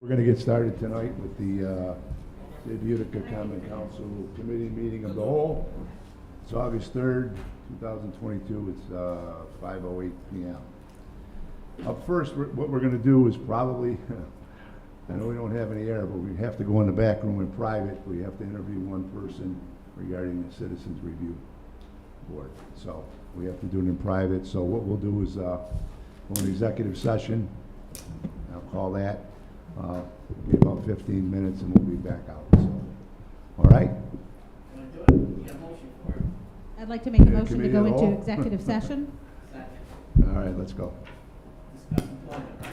We're going to get started tonight with the Utica Common Council Committee meeting of the whole. It's August 3rd, 2022. It's 5:08 p.m. Up first, what we're going to do is probably, I know we don't have any air, but we have to go in the back room in private. We have to interview one person regarding the Citizens Review Board. So we have to do it in private. So what we'll do is go in executive session. I'll call that. Be about 15 minutes and we'll be back out. So, all right? I'd like to make a motion to Committee go of the into whole? executive session. All right, let's go. Discuss employment, right?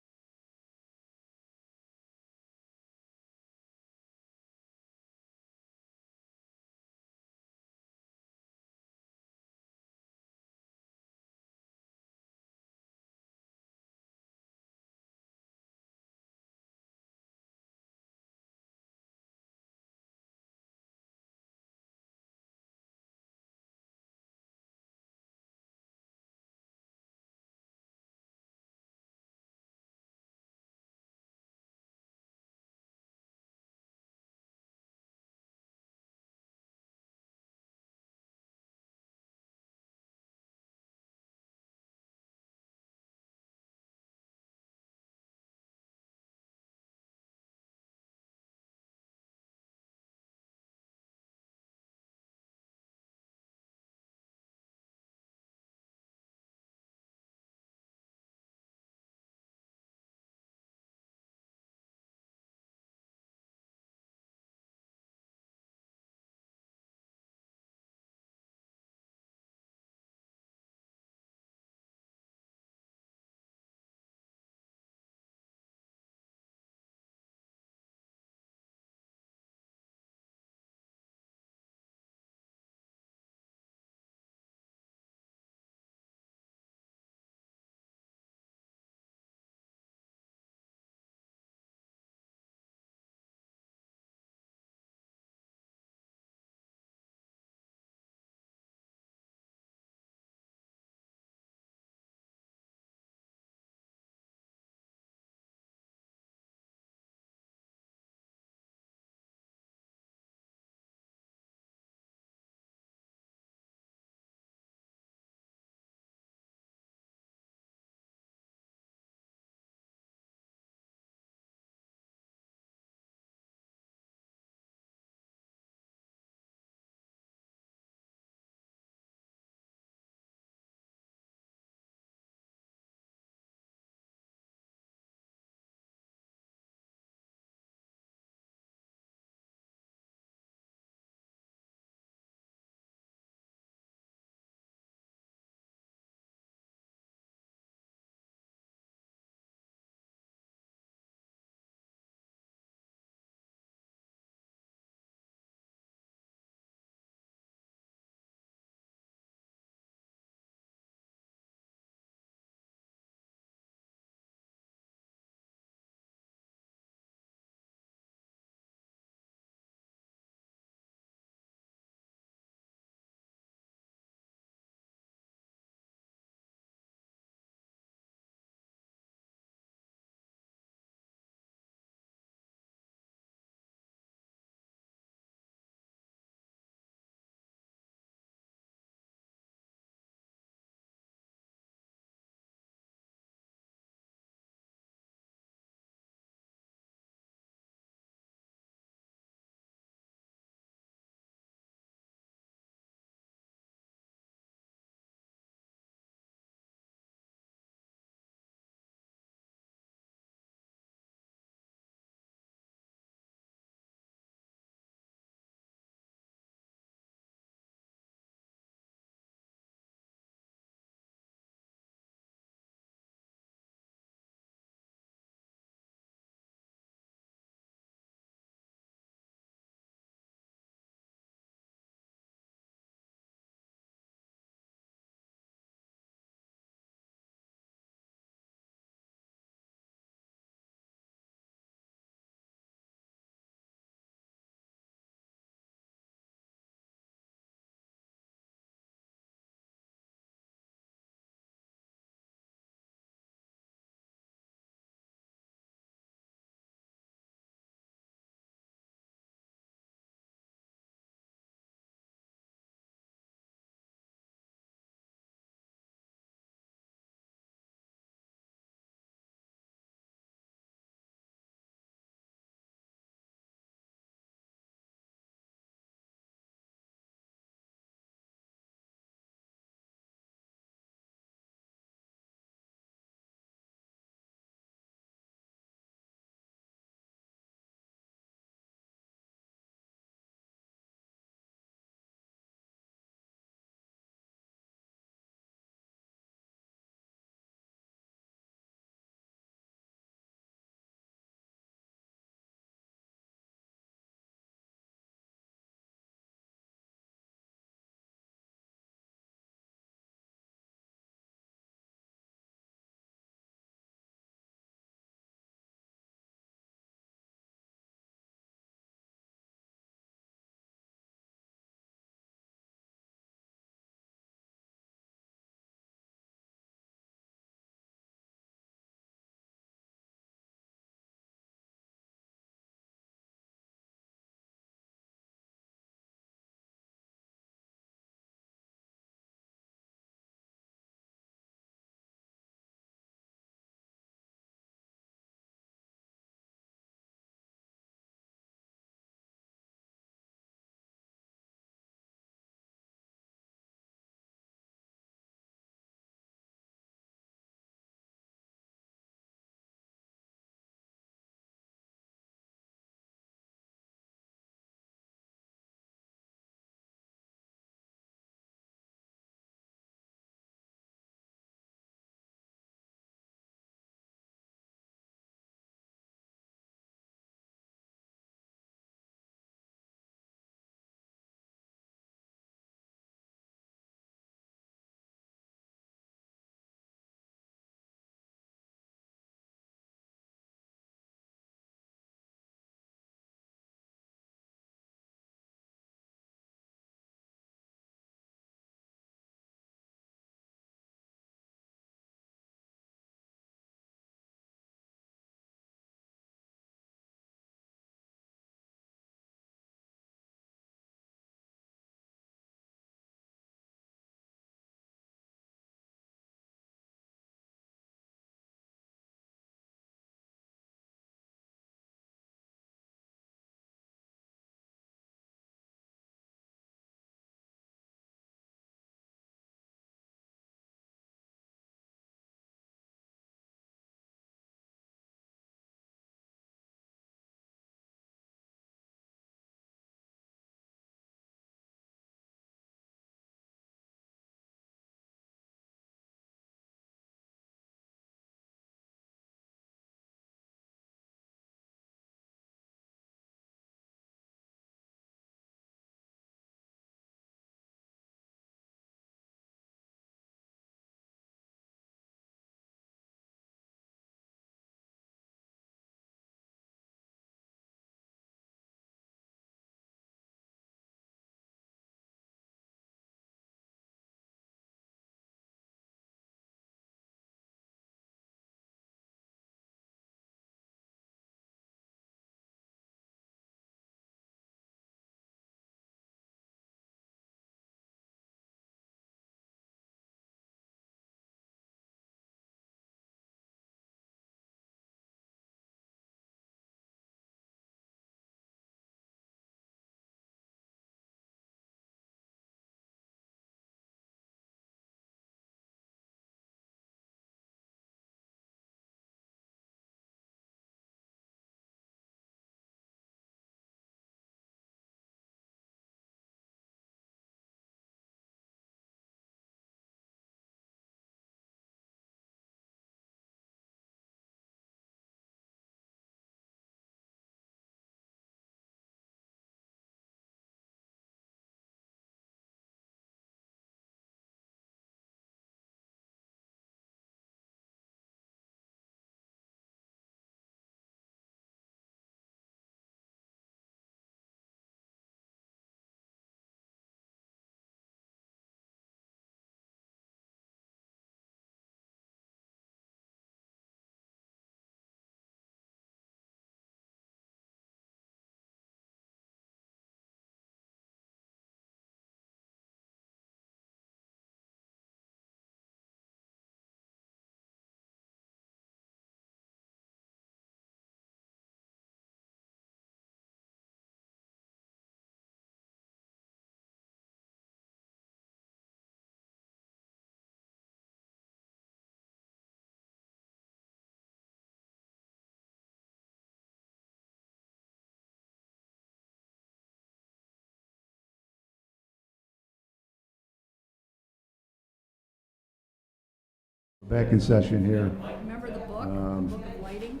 Back in session here. Remember the book Um, of lighting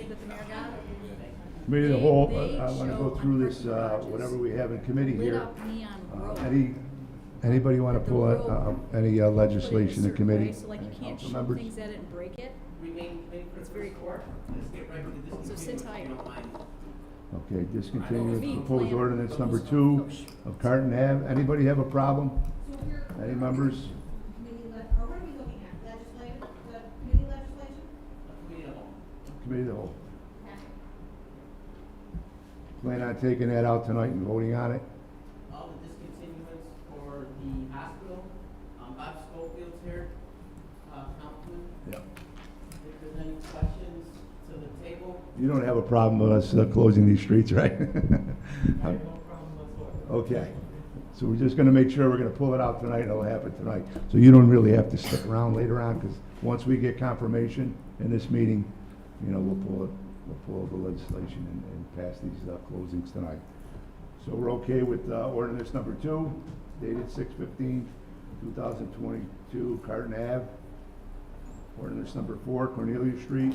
that the mayor got? Committee of the whole, They I want to go show through this, on purposes whatever we have in committee Lit here. up neon road. Anybody want to The pull road. any Put it legislation a in certain committee? way, so like you can't Council shoot members? things at it and break it. Remain committee for It's the very first core. part. Let's get right to the So sit tight. if you don't mind. Okay, discontinue Me, proposed plan. ordinance number 2 of Carton Ave. Anybody have a problem? Any members? Or what are we looking at? Legislative, the committee legislation? Committee of the whole. Committee of the whole. Plan on taking that out tonight and voting on it? All the discontinuance for the hospital, Bob Schofield's here, Councilman. Yep. If there's any questions to the table. You don't have a problem with us closing these streets, right? I have no problem whatsoever. Okay, so we're just gonna make sure we're gonna pull it out tonight, and it'll happen tonight. So you don't really have to stick around later on, because once we get confirmation in this meeting, you know, we'll pull the legislation and pass these closings tonight. So we're okay with ordinance number 2, dated 6/15/2022, Carton Ave. Ordinance number 4, Cornelia Street.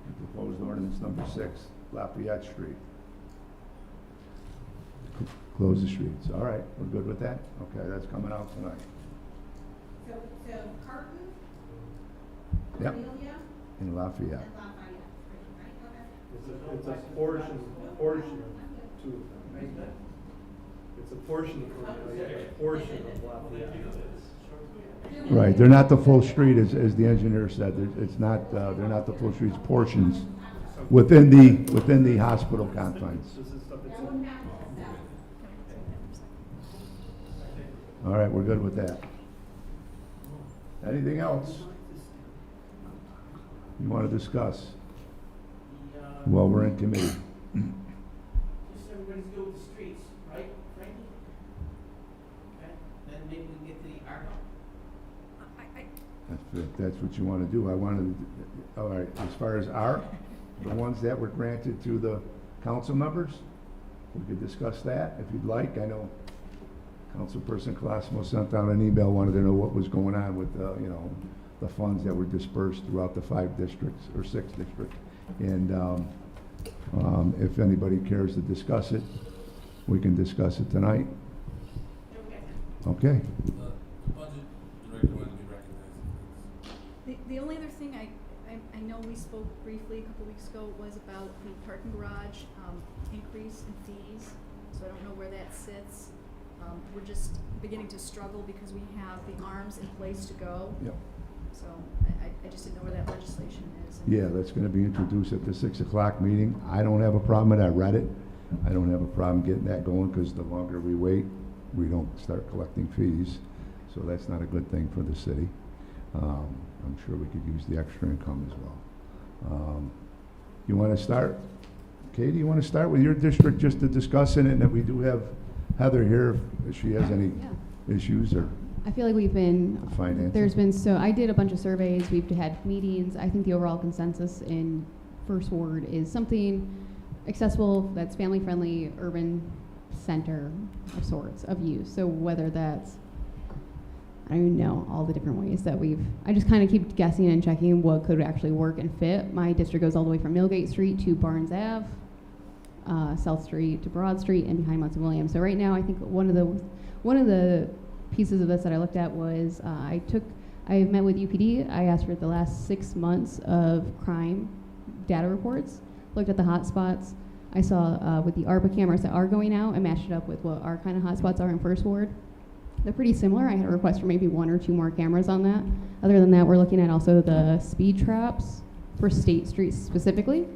And proposed ordinance number 6, Lafayette Street. Close the streets. All right, we're good with that? Okay, that's coming out tonight. So Carton, Yep, Cornelia, in Lafayette. and Lafayette, right? Okay. It's a portion of two of them. It's a portion of Cornelia, a portion of Lafayette. Right, they're not the full street, as the engineer said. It's not, they're not the full streets, portions within the hospital confines. This is stuff that's. All right, we're good with that. Anything else you want to discuss The, while we're in committee? just everybody's good with the streets, right, Frankie? Okay, then maybe we can get to the ARPA. If that's what you want to do, all right, as far as the ones that were granted to the council members, we could discuss that if you'd like. I know Councilperson Colosimo sent out an email, wanted to know what was going on with, the funds that were dispersed throughout the 5 districts, or 6 districts. And if anybody cares to discuss it, we can discuss it tonight. Okay. The budget director wanted to be recognized. The only other thing I know we spoke briefly a couple weeks ago was about the parking garage increase in fees. So I don't know where that sits. We're just beginning to struggle because we have the arms in place to go. Yep. So I just didn't know where that legislation is. Yeah, that's going to be introduced at the 6 o'clock meeting. I don't have a problem with that. I read it. I don't have a problem getting that going, because the longer we wait, we don't start collecting fees. So that's not a good thing for the city. I'm sure we could use the extra income as well. You want to start? Katie, you want to start with your district just to discuss it, and then we do have Heather here if she has any issues or I feel like we've been, finances. I did a bunch of surveys, we've had meetings. I think the overall consensus in First Ward is something accessible, that's family friendly, urban center of sorts of use. So whether that's, I don't even know all the different ways that I just kind of keep guessing and checking what could actually work and fit. My district goes all the way from Millgate Street to Barnes Ave, South Street to Broad Street, and behind Munson Williams. So right now, I think one of the pieces of this that I looked at was I met with UPD. I asked for the last 6 months of crime data reports, looked at the hot spots. I saw with the ARPA cameras that are going out, I matched it up with what our kind of hot spots are in First Ward. They're pretty similar. I had a request for maybe 1 or 2 more cameras on that. Other than that, we're looking at also the speed traps for State Street specifically.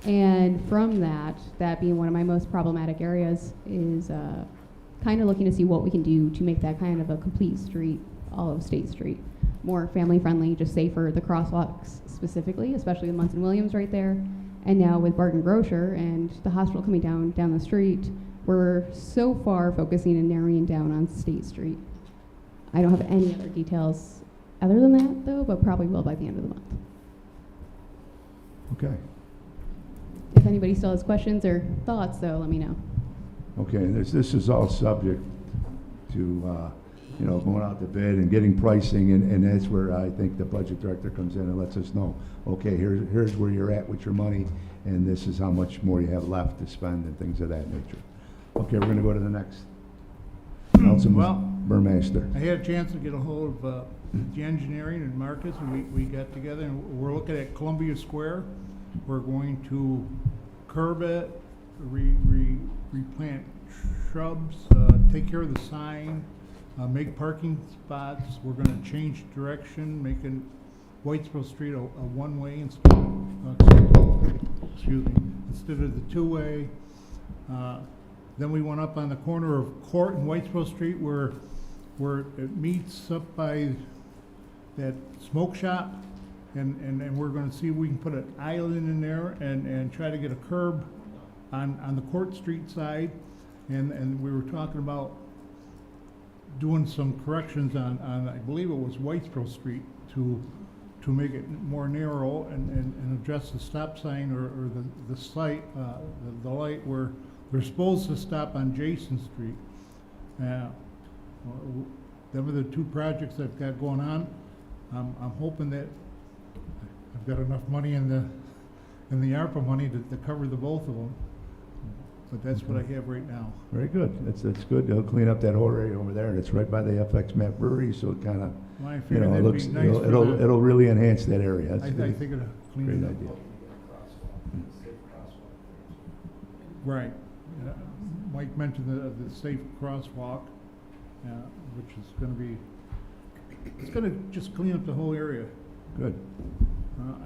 And from that being one of my most problematic areas, is kind of looking to see what we can do to make that kind of a complete street, all of State Street, more family friendly, just safer, the crosswalks specifically, especially with Munson Williams right there. And now with Barton Grocer and the hospital coming down the street, we're so far focusing and narrowing down on State Street. I don't have any other details other than that though, but probably will by the end of the month. Okay. If anybody still has questions or thoughts though, let me know. Okay, and this is all subject to you know, going out to bid and getting pricing, and that's where I think the budget director comes in and lets us know, okay, here's where you're at with your money, and this is how much more you have left to spend and things of that nature. Okay, we're gonna go to the next. Councilman Well, Burmaster. I had a chance to get a hold of the engineering and Marcus, and we got together, and we're looking at Columbia Square. We're going to curb it, replant shrubs, take care of the sign, make parking spots. We're gonna change direction, making Whitesboro Street a one-way instead of the two-way. Then we went up on the corner of Court and Whitesboro Street where it meets up by that smoke shop, and we're gonna see if we can put an island in there and try to get a curb on the Court Street side, and we were talking about doing some corrections on I believe it was Whitesboro Street to make it more narrow and adjust the stop sign or the sight, the light where they're supposed to stop on Jason Street. Them are the two projects I've got going on. I'm hoping that I've got enough money in the ARPA money to cover the both of them. But that's what I have right now. Very good. That's good. They'll clean up that whole area over there, and it's right by the FX Map Brewery, so it kind of, Well, I you figured know, it that'd looks, be nice for it'll really enhance that area. That's I good. think it'll clean Great it up. idea. Right. Mike mentioned the safe crosswalk, which is gonna be, it's gonna just clean up the whole area. Good.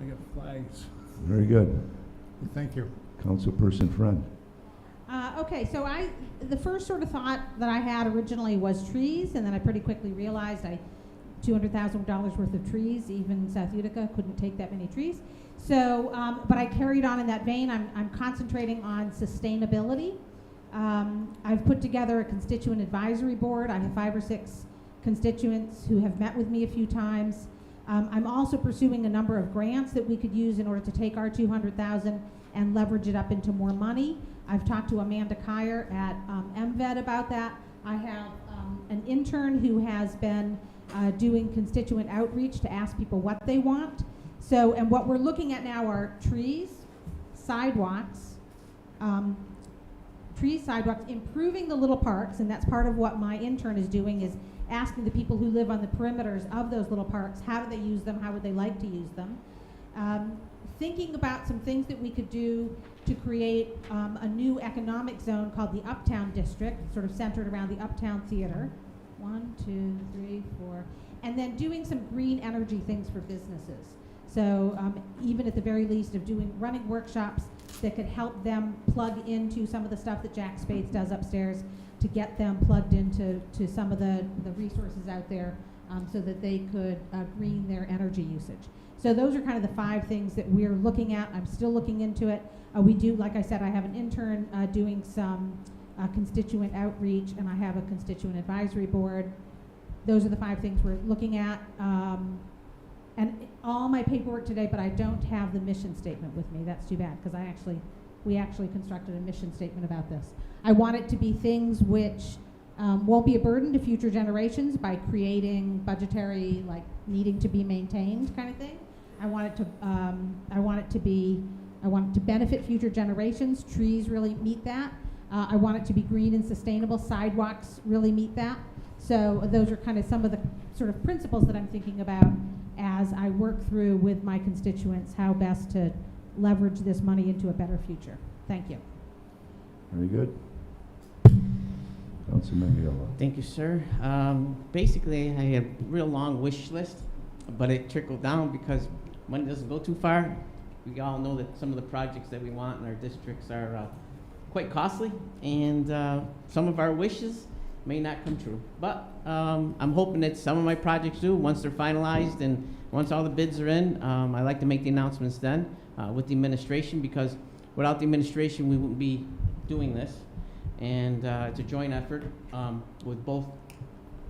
I got flags. Very good. Thank you. Councilperson Friend. Okay, so the first sort of thought that I had originally was trees, and then I pretty quickly realized $200,000 worth of trees, even South Utica couldn't take that many trees. So, but I carried on in that vein. I'm concentrating on sustainability. I've put together a constituent advisory board. I have 5 or 6 constituents who have met with me a few times. I'm also pursuing a number of grants that we could use in order to take our $200,000 and leverage it up into more money. I've talked to Amanda Kyer at MVED about that. I have an intern who has been doing constituent outreach to ask people what they want. So, and what we're looking at now are trees, sidewalks, improving the little parks, and that's part of what my intern is doing, is asking the people who live on the perimeters of those little parks, how do they use them, how would they like to use them. Thinking about some things that we could do to create a new economic zone called the Uptown District, sort of centered around the Uptown Theater. 1, 2, 3, 4. And then doing some green energy things for businesses. So even at the very least of running workshops that could help them plug into some of the stuff that Jack Spades does upstairs, to get them plugged into some of the resources out there, so that they could green their energy usage. So those are kind of the 5 things that we're looking at. I'm still looking into it. We do, like I said, I have an intern doing some constituent outreach, and I have a constituent advisory board. Those are the 5 things we're looking at. And all my paperwork today, but I don't have the mission statement with me. That's too bad, because we actually constructed a mission statement about this. I want it to be things which won't be a burden to future generations by creating budgetary, like, needing to be maintained kind of thing. I want it to benefit future generations. Trees really meet that. I want it to be green and sustainable. Sidewalks really meet that. So those are kind of some of the sort of principles that I'm thinking about as I work through with my constituents how best to leverage this money into a better future. Thank you. Very good. Councilman Miola. Thank you, sir. Basically, I had a real long wish list, but it trickled down because money doesn't go too far. We all know that some of the projects that we want in our districts are quite costly, and some of our wishes may not come true. But I'm hoping that some of my projects do once they're finalized and once all the bids are in. I like to make the announcements then with the administration, because without the administration we wouldn't be doing this. And it's a joint effort with both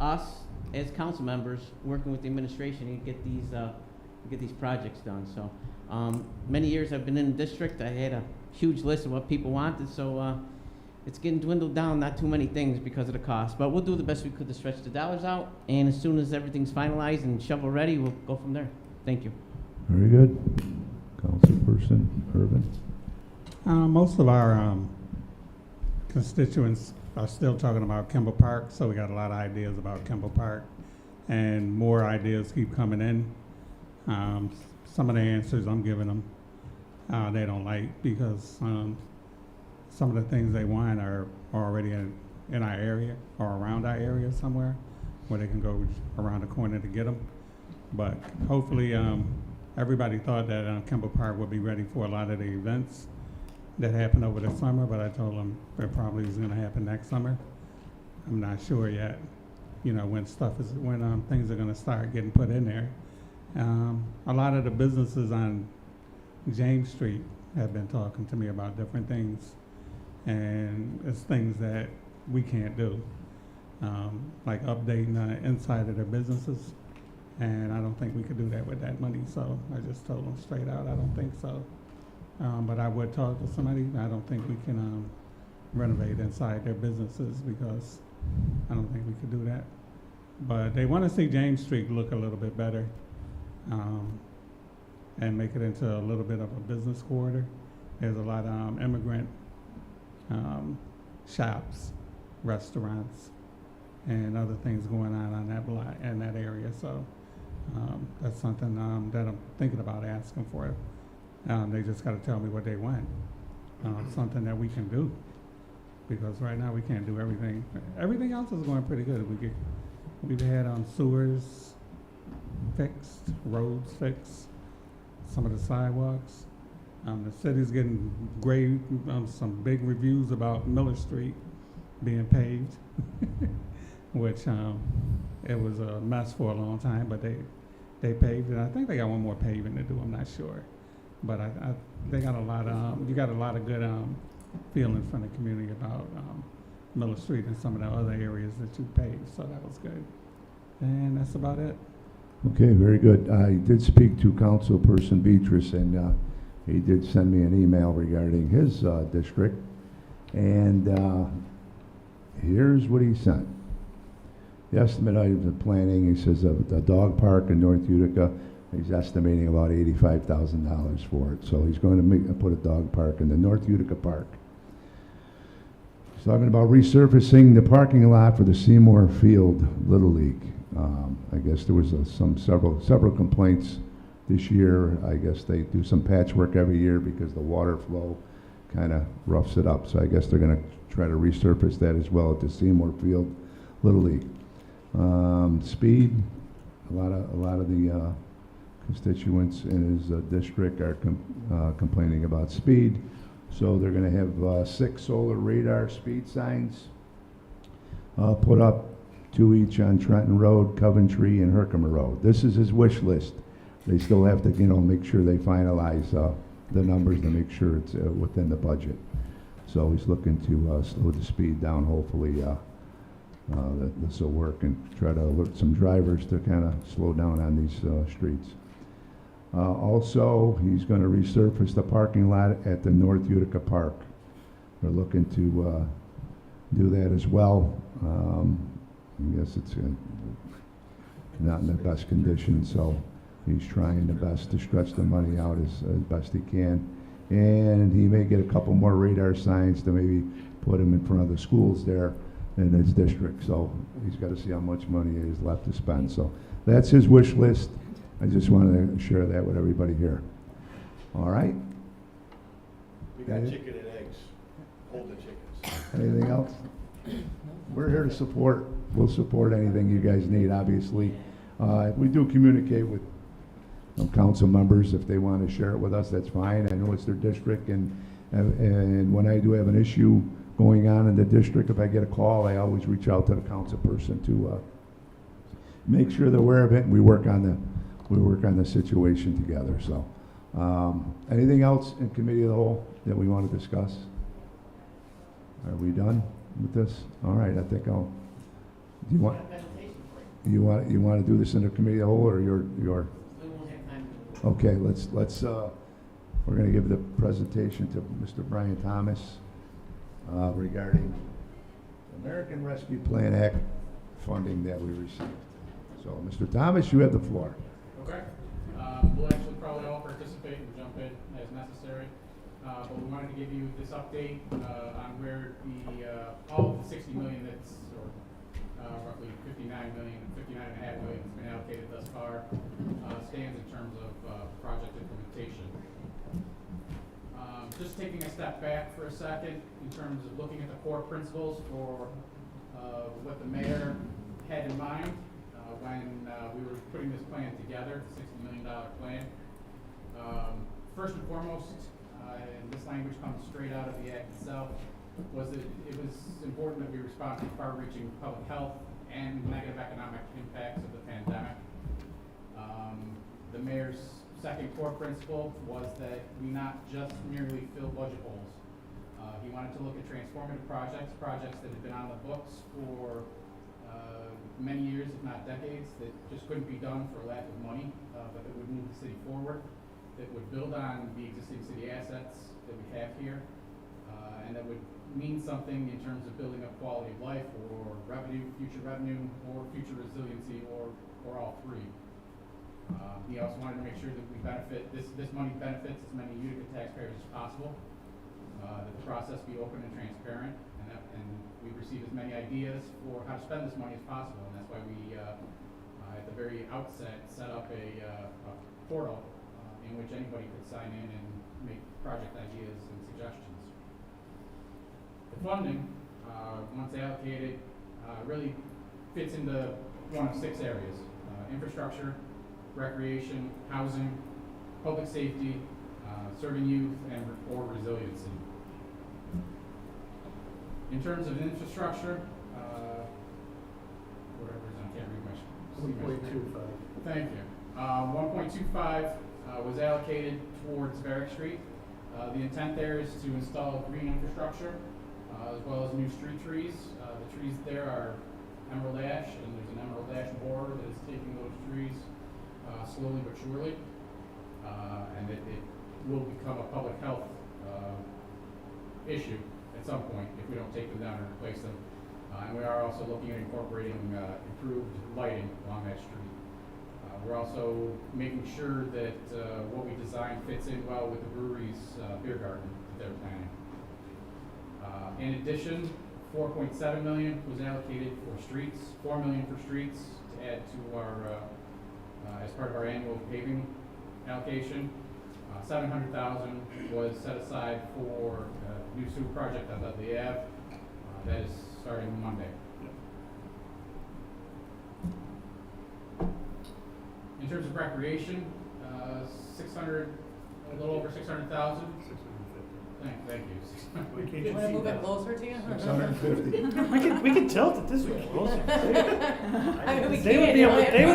us as council members working with the administration to get these projects done. So many years I've been in the district. I had a huge list of what people wanted, so it's getting dwindled down, not too many things because of the cost. But we'll do the best we could to stretch the dollars out, and as soon as everything's finalized and shovel ready, we'll go from there. Thank you. Very good. Councilperson Urban. Most of our constituents are still talking about Kimball Park, so we got a lot of ideas about Kimball Park, and more ideas keep coming in. Some of the answers I'm giving them, they don't like, because some of the things they want are already in our area or around our area somewhere, where they can go around the corner to get them. But hopefully, everybody thought that Kimball Park would be ready for a lot of the events that happened over the summer, but I told them it probably is going to happen next summer. I'm not sure yet, when things are going to start getting put in there. A lot of the businesses on James Street have been talking to me about different things, and it's things that we can't do, like updating the inside of their businesses, and I don't think we could do that with that money, so I just told them straight out, I don't think so. But I would talk to somebody. I don't think we can renovate inside their businesses, because I don't think we could do that. But they want to see James Street look a little bit better, and make it into a little bit of a business corridor. There's a lot of immigrant shops, restaurants, and other things going on that block in that area. So that's something that I'm thinking about asking for. They just got to tell me what they want, something that we can do, because right now we can't do everything. Everything else is going pretty good. We've had sewers fixed, roads fixed, some of the sidewalks. The city's getting great, some big reviews about Miller Street being paved, which it was a mess for a long time, but they paved it. I think they got one more paving to do. I'm not sure. But they got a lot of, you got a lot of good feeling from the community about Miller Street and some of the other areas that you paved, so that was good. And that's about it. Okay, very good. I did speak to Councilperson Beatrice, and he did send me an email regarding his district. And here's what he sent. The estimate items of planning, he says, of the dog park in North Utica, he's estimating about $85,000 for it. So he's going to put a dog park in the North Utica Park. He's talking about resurfacing the parking lot for the Seymour Field Little League. I guess there was several complaints this year. I guess they do some patchwork every year because the water flow kind of roughs it up. So I guess they're going to try to resurface that as well at the Seymour Field Little League. Speed, a lot of the constituents in his district are complaining about speed. So they're going to have 6 solar radar speed signs put up, 2 each on Trenton Road, Coventry, and Herkimer Road. This is his wish list. They still have to, make sure they finalize the numbers to make sure it's within the budget. So he's looking to slow the speed down. Hopefully that this will work, and try to alert some drivers to kind of slow down on these streets. Also, he's going to resurface the parking lot at the North Utica Park. We're looking to do that as well. I guess it's not in the best condition, so he's trying the best to stretch the money out as best he can. And he may get a couple more radar signs to maybe put him in front of the schools there in his district. So he's got to see how much money is left to spend. So that's his wish list. I just wanted to share that with everybody here. All right? We got chicken and eggs. Hold the chickens. Anything else? We're here to support. We'll support anything you guys need, obviously. We do communicate with council members. If they want to share it with us, that's fine. I know it's their district, and when I do have an issue going on in the district, if I get a call, I always reach out to the council person to make sure they're aware of it, and we work on the situation together. So, anything else in committee of the whole that we want to discuss? Are we done with this? All right, I think I'll. Do you want to do this in the committee of the whole, or your? Okay, let's we're going to give the presentation to Mr. Brian Thomas. regarding American Rescue Plan Act funding that we received. So, Mr. Thomas, you have the floor. Okay. We'll actually probably all participate and jump in as necessary. But we wanted to give you this update on where all of the 60 million that's, or roughly 59.5 million that's been allocated thus far stands in terms of project implementation. Just taking a step back for a second in terms of looking at the core principles for what the mayor had in mind when we were putting this plan together, the $60 million plan. First and foremost, and this language comes straight out of the act itself, was that it was important that we respond to far-reaching public health and negative economic impacts of the pandemic. The mayor's second core principle was that we not just merely fill budget holes. He wanted to look at transformative projects that had been on the books for many years, if not decades, that just couldn't be done for lack of money, but that would move the city forward, that would build on the existing city assets that we have here, and that would mean something in terms of building up quality of life or revenue, or future resiliency, or all three. He also wanted to make sure that we benefit, this money benefits as many Utica taxpayers as possible, that the process be open and transparent, and we receive as many ideas for how to spend this money as possible. And that's why we, at the very outset, set up a portal in which anybody could sign in and make project ideas and suggestions. The funding, once allocated, really fits into one of 6 areas: infrastructure, recreation, housing, public safety, serving youth, or resiliency. In terms of infrastructure, whatever it is, I can't read my 1.25. Thank you. 1.25 was allocated towards Varick Street. The intent there is to install green infrastructure as well as new street trees. The trees there are emerald ash, and there's an emerald ash borer that is taking those trees slowly but surely, and it will become a public health issue at some point if we don't take them down or replace them. And we are also looking at incorporating improved lighting along that street. We're also making sure that what we design fits in well with the brewery's beer garden that they're planning. In addition, $4.7 million was allocated for streets, $4 million for streets to add to our, as part of our annual paving allocation. $700,000 was set aside for a new sewer project on Dudley Ave. That is starting Monday. In terms of recreation, a little over 600,000. 650. Thank you. We can't You want to see move that. it closer to you? 650. We can tilt it this way closer. I mean, we They would can't.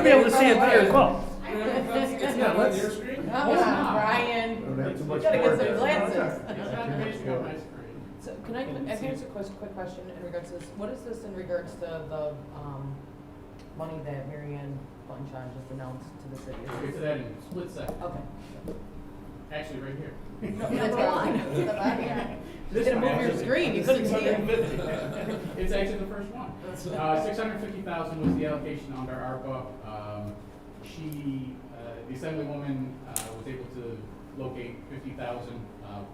be able to see it better as well. It's not on your screen? Come on, Brian. Don't have too much Gotta get more some there. glasses. It's not based on my screen. So can I ask a quick question in regards to this? What is this in regards to the money that Mary Ann Buttonshine just announced to the city? We'll get to that in a split second. Okay. Actually, right here. No, that's fine. Just gonna move your screen, you couldn't see it. It's actually the first one. 650,000 was the allocation under ARPA. The Assemblywoman was able to locate 50,000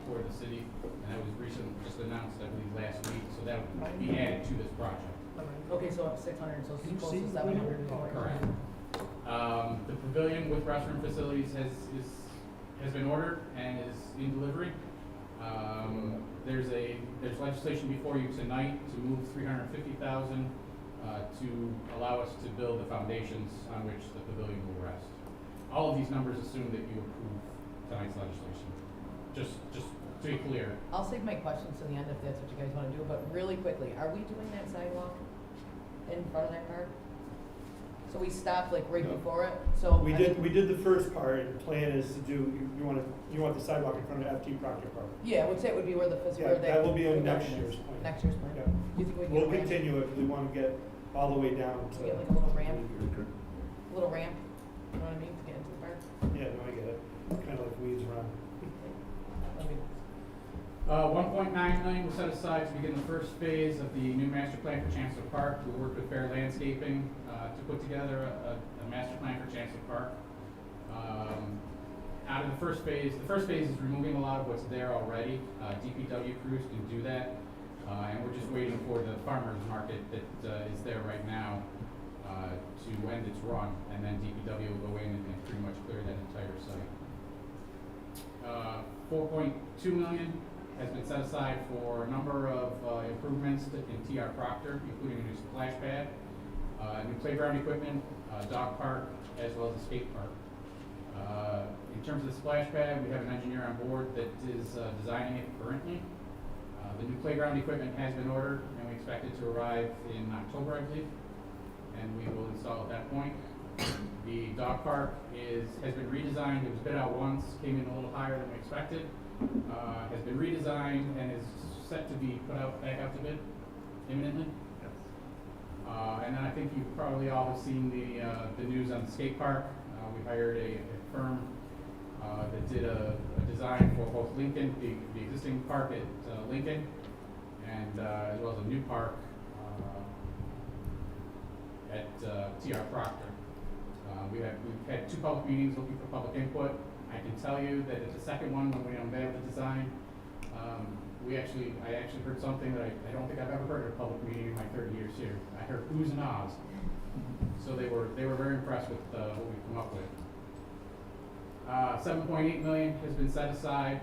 for the city, and that was recently just announced, I believe, last week. So that would be added to this project. Okay, so up 600, so it's close to 700. Correct. The pavilion with restroom facilities has been ordered and is in delivery. There's legislation before you tonight to move 350,000 to allow us to build the foundations on which the pavilion will rest. All of these numbers assume that you approve tonight's legislation. Just to be clear. I'll save my questions to the end if that's what you guys want to do, but really quickly, are we doing that sidewalk in front of that park? So we stopped like right before it, so. We did the first part, and the plan is to do, you want the sidewalk in front of FT Proctor Park. Yeah, I would say it would be where the, Yeah, where that will be in where next that year's is. plan. Next year's plan? Yeah. Do you think we can We'll get a ramp? continue it, because we want to get all the way down to. We get like a little ramp, you know what I mean, to get into the park? Yeah, no, I get it. Kind of like weeds around. Okay. $1.9 million was set aside to begin the first phase of the new master plan for Chancellor Park. We worked with Fair Landscaping to put together a master plan for Chancellor Park. Out of the first phase is removing a lot of what's there already. DPW crews can do that, and we're just waiting for the farmers market that is there right now to end its run, and then DPW will go in and pretty much clear that entire site. $4.2 million has been set aside for a number of improvements in TR Proctor, including a new splash pad, new playground equipment, dog park, as well as a skate park. In terms of the splash pad, we have an engineer on board that is designing it currently. The new playground equipment has been ordered, and we expect it to arrive in October, I believe, and we will install at that point. The dog park has been redesigned. It was bid out once, came in a little higher than we expected. Has been redesigned and is set to be put out back out to bid imminently. Yes. And then I think you probably all have seen the news on the skate park. We hired a firm that did a design for both Lincoln, the existing park at Lincoln, and as well as a new park at TR Proctor. We've had 2 public meetings looking for public input. I can tell you that at the second one, when we unveiled the design, I actually heard something that I don't think I've ever heard at a public meeting in my 30 years here. I heard oohs and ahs. So they were very impressed with what we've come up with. $7.8 million has been set aside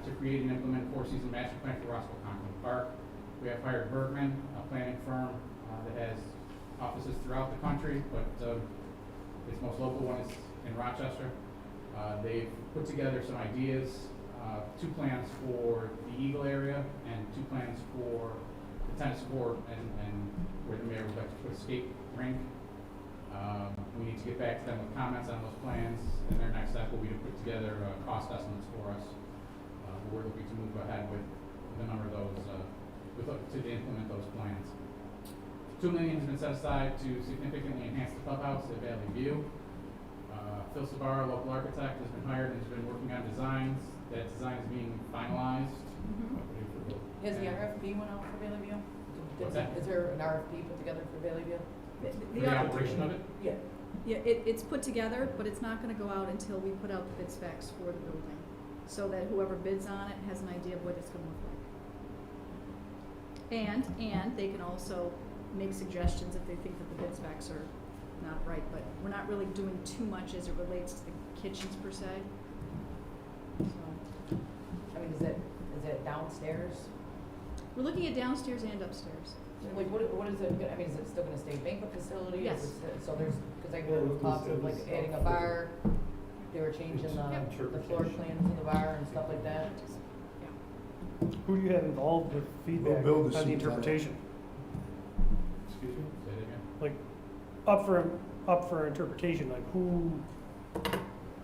to create and implement a 4-season master plan for Roscoe Conklin Park. We have hired Bergman, a planning firm that has offices throughout the country, but its most local one is in Rochester. They've put together some ideas, 2 plans for the Eagle area and 2 plans for the tennis court and where the mayor would like to put a skate rink. We need to get back to them with comments on those plans, and their next step will be to put together cost estimates for us. We're looking to move ahead with a number of those, to implement those plans. $2 million has been set aside to significantly enhance the clubhouse at Valley View. Phil Sabara, local architect, has been hired and has been working on designs. That design is being finalized. Has the RFP went out for Valley View? What's that? Is there an RFP put together for Valley View? The operation of it? Yeah. Yeah, it's put together, but it's not gonna go out until we put out the bid specs for the building, so that whoever bids on it has an idea of what it's gonna look like. And they can also make suggestions if they think that the bid specs are not right, but we're not really doing too much as it relates to the kitchens per se. So, I mean, is it downstairs? we're looking at downstairs and upstairs. Like, what is it, I mean, is it still gonna stay banquet facility? Yes. So there's, cause I heard talks of like adding a bar, they were changing the floor plans of the bar and stuff like that. Who do you have involved with feedback We'll build on the the seats on it. interpretation? Excuse me? Say that again? Like, up for interpretation, like who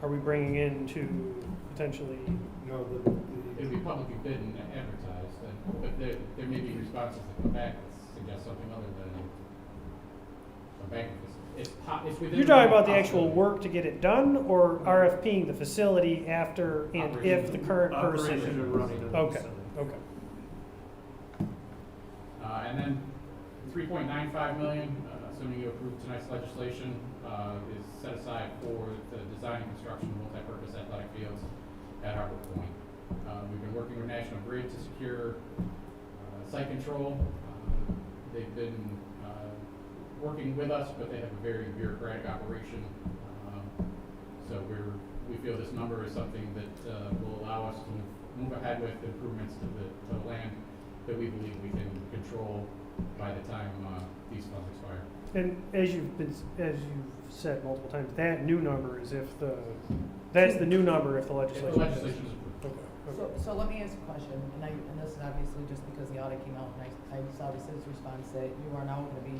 are we bringing in to potentially? No, It'll be publicly bid and advertised, but there may be responses that come back that suggest something other than a bank. It's within. You're talking about the possibility. actual work to get it done, or RFPing the facility after and if the current person? Operation and running of the Okay, facility. okay. And then $3.95 million, assuming you approve tonight's legislation, is set aside for the design and construction of multi-purpose athletic fields at Harbor Point. We've been working with National Grid to secure site control. They've been working with us, but they have a very bureaucratic operation. So we feel this number is something that will allow us to move ahead with improvements to the land that we believe we can control by the time these funds expire. And as you've said multiple times, that new number is that's the new number if the If legislation. the legislation is approved. Okay. So let me ask a question, and this is obviously just because the audit came out, and I saw the citizen's response that you are now gonna be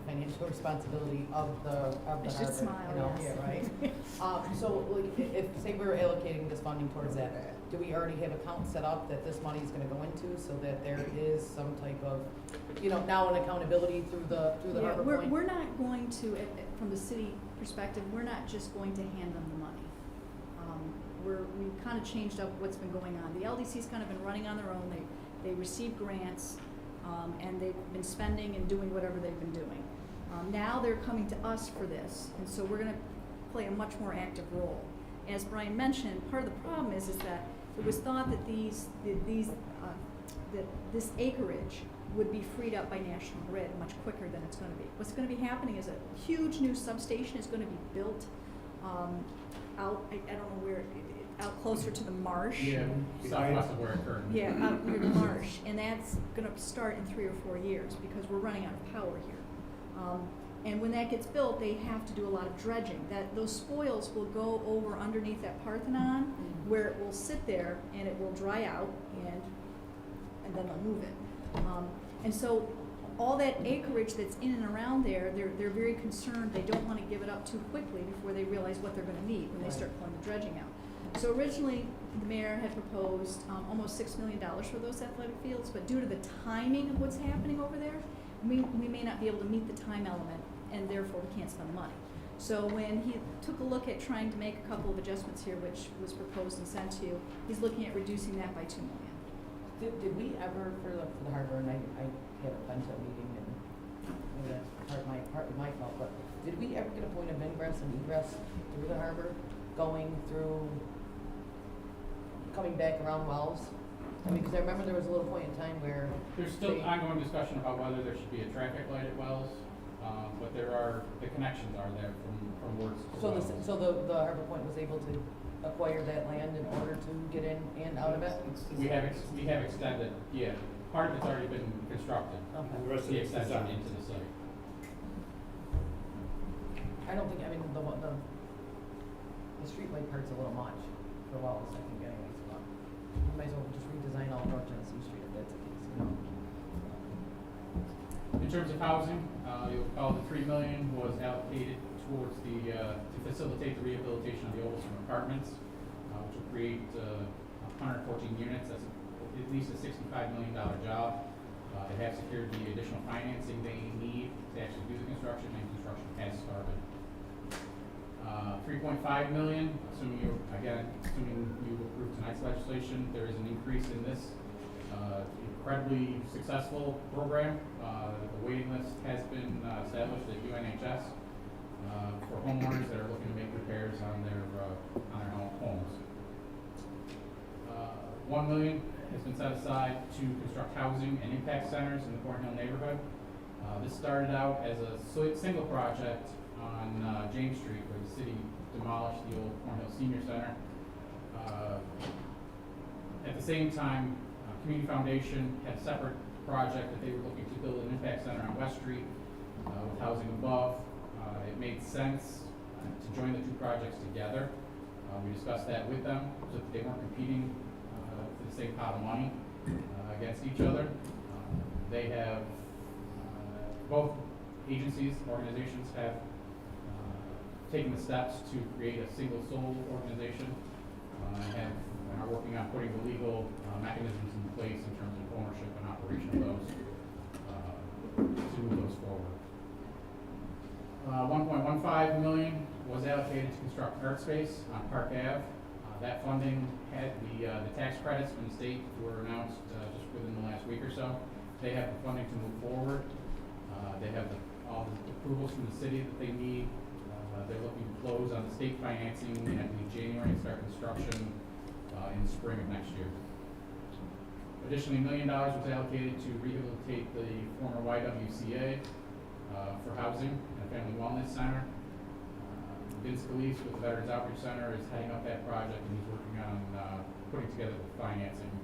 financial responsibility of the I should harbor, smile, you know, yes. yeah, right? So like, if, say we're allocating this funding towards that, do we already have accounts set up that this money is gonna go into, so that there is some type of, now an accountability through the Yeah, harbor point? we're not going to, from the city perspective, we're not just going to hand them the money. we've kind of changed up what's been going on. The LDC's kind of been running on their own. They receive grants, and they've been spending and doing whatever they've been doing. Now they're coming to us for this, and so we're going to play a much more active role. As Brian mentioned, part of the problem is that it was thought that that this acreage would be freed up by National Grid much quicker than it's going to be. What's going to be happening is a huge new substation is going to be built out, I don't know where, out closer to the marsh. Yeah, southwest of where it currently. Yeah, out near the marsh, and that's going to start in 3 or 4 years because we're running out of power here. And when that gets built, they have to do a lot of dredging. Those spoils will go over underneath that Parthenon, where it will sit there and it will dry out, and then they'll move it. And so all that acreage that's in and around there, they're very concerned. They don't want to give it up too quickly before they realize what they're going to need when they start pulling the dredging out. So originally, the mayor had proposed almost $6 million for those athletic fields, but due to the timing of what's happening over there, we may not be able to meet the time element, and therefore we can't spend the money. So when he took a look at trying to make a couple of adjustments here, which was proposed and sent to you, he's looking at reducing that by $2 million. Did we ever, for the harbor, and I haven't been to a meeting, and maybe that's part of my fault, but did we ever get a point of ingress and egress through the harbor, going through, coming back around Wells? I mean, because I remember there was a little point in time where There's still ongoing discussion about whether there should be a traffic light at Wells, but the connections are there from Works to Wells. So the Harbor Point was able to acquire that land in order to get in and out of it? We have extended, yeah, part of it's already been constructed. Okay. The rest of The it's extension designed. into the site. I don't think, I mean, the streetlight part's a little much for Wells, I think anyways, but you might as well just redesign all North Tennessee Street if that's the case, you know? In terms of housing, you'll recall the $3 million was allocated towards to facilitate the rehabilitation of the Olson apartments, which will create 114 units. That's at least a $65 million job. They have secured the additional financing they need to actually do the construction, and construction has started. $3.5 million, assuming you approve tonight's legislation, there is an increase in this incredibly successful program. The waiting list has been established at UNHS for homeowners that are looking to make repairs on their homes. $1 million has been set aside to construct housing and impact centers in the Cornhill neighborhood. This started out as a single project on James Street, where the city demolished the old Cornhill Senior Center. At the same time, Community Foundation had a separate project that they were looking to build an impact center on West Street with housing above. It made sense to join the two projects together. We discussed that with them so that they weren't competing for the same pot of money against each other. They have, both agencies, organizations have taken the steps to create a single sole organization and are working on putting the legal mechanisms in place in terms of ownership and operation of those to move those forward. $1.15 million was allocated to construct art space on Park Ave. That funding had the tax credits from the state were announced just within the last week or so. They have the funding to move forward. They have all the approvals from the city that they need. They're looking to close on the state financing at the January and start construction in the spring of next year. Additionally, $1 million was allocated to rehabilitate the former YWCA for housing and a family wellness center. Vince Scalise with the Veterans Outreach Center is heading up that project, and he's working on putting together the financing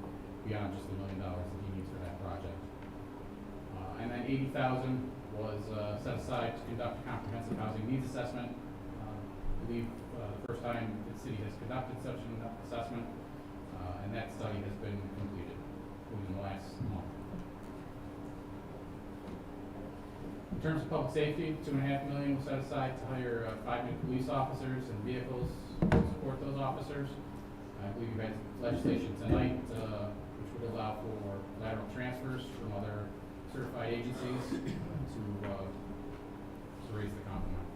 beyond just the $1 million that he needs for that project. And then $80,000 was set aside to conduct a comprehensive housing needs assessment. I believe the first time the city has conducted such an assessment, and that study has been completed within the last month. In terms of public safety, $2.5 million was set aside to hire 5 new police officers and vehicles to support those officers. I believe you had legislation tonight which would allow for lateral transfers from other certified agencies to raise the complement.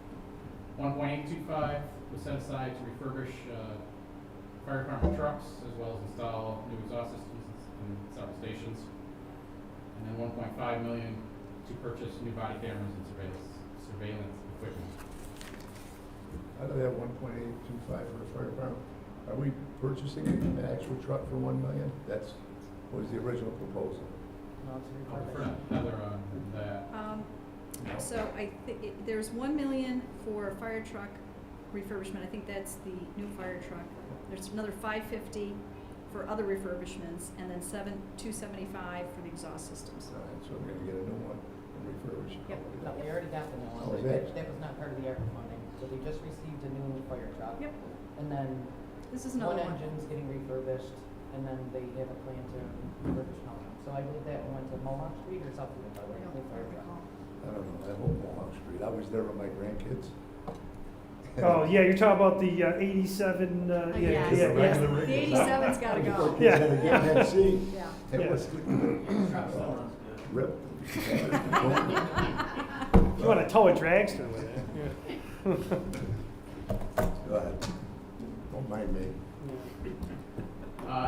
$1.825 was set aside to refurbish fire department trucks, as well as install new exhaust systems in several stations. And then $1.5 million to purchase new body cameras and surveillance equipment. Out of that 1.825 for the fire department, are we purchasing an actual truck for 1 million? That's, what was the original proposal? No, it's I'll defer refurbished. to Heather on that. So I think there's 1 million for fire truck refurbishment. I think that's the new fire truck. There's another 550 for other refurbishments, and then 275 for the exhaust systems. All right, so we're gonna get a new one and refurbish it. Yep. No, we already got the new one, Oh, but is it? that was not part of the ARPA funding, so they just received a new fire truck. Yep. And then This is one another one. engine's getting refurbished, and then they have a plan to refurbish another one. So I believe that one went to Mohawk Street or South Utica, I right? don't New fire truck. recall. I don't know, that whole Mohawk Street, I was there with my grandkids. Oh, yeah, you're talking about the 87, Yeah, yeah. The 87's gotta go. Yeah. Gotta get in that seat. Yeah. It Yeah. was rip. You want to tow a dragster with it? Yeah. Go ahead. Don't mind me.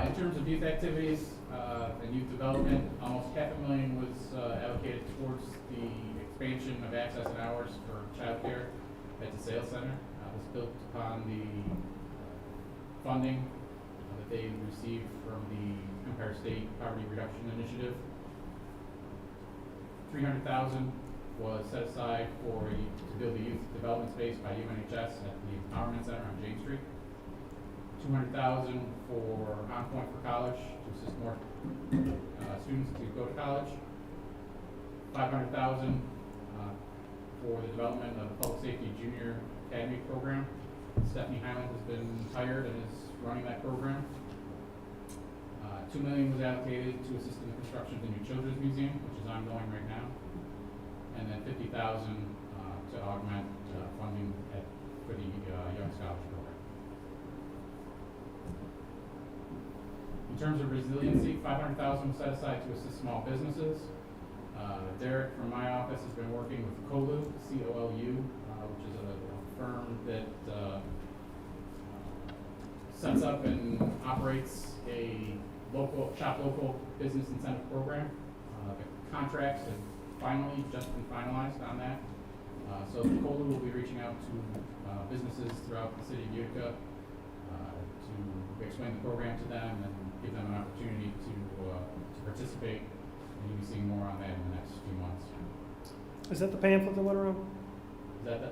In terms of youth activities and youth development, almost $500,000 was allocated towards the expansion of access and hours for childcare at the sales center. It was built upon the funding that they received from the Empire State Poverty Reduction Initiative. $300,000 was set aside to build a youth development space by UNHS at the Empowerment Center on James Street. $200,000 for On Point for College to assist more students to go to college. $500,000 for the development of the Public Safety Junior Academy program. Stephanie Highland has been hired and is running that program. $2 million was allocated to assist in the construction of the new Children's Museum, which is ongoing right now. And then $50,000 to augment funding for the Young Scholarship Program. In terms of resiliency, $500,000 was set aside to assist small businesses. Derek from my office has been working with COLU, C-O-L-U, which is a firm that sets up and operates a local business incentive program. The contracts have finally just been finalized on that. So COLU will be reaching out to businesses throughout the city of Utica to explain the program to them and give them an opportunity to participate. And you'll be seeing more on that in the next few months. Is that the pamphlet that went around? Is that the?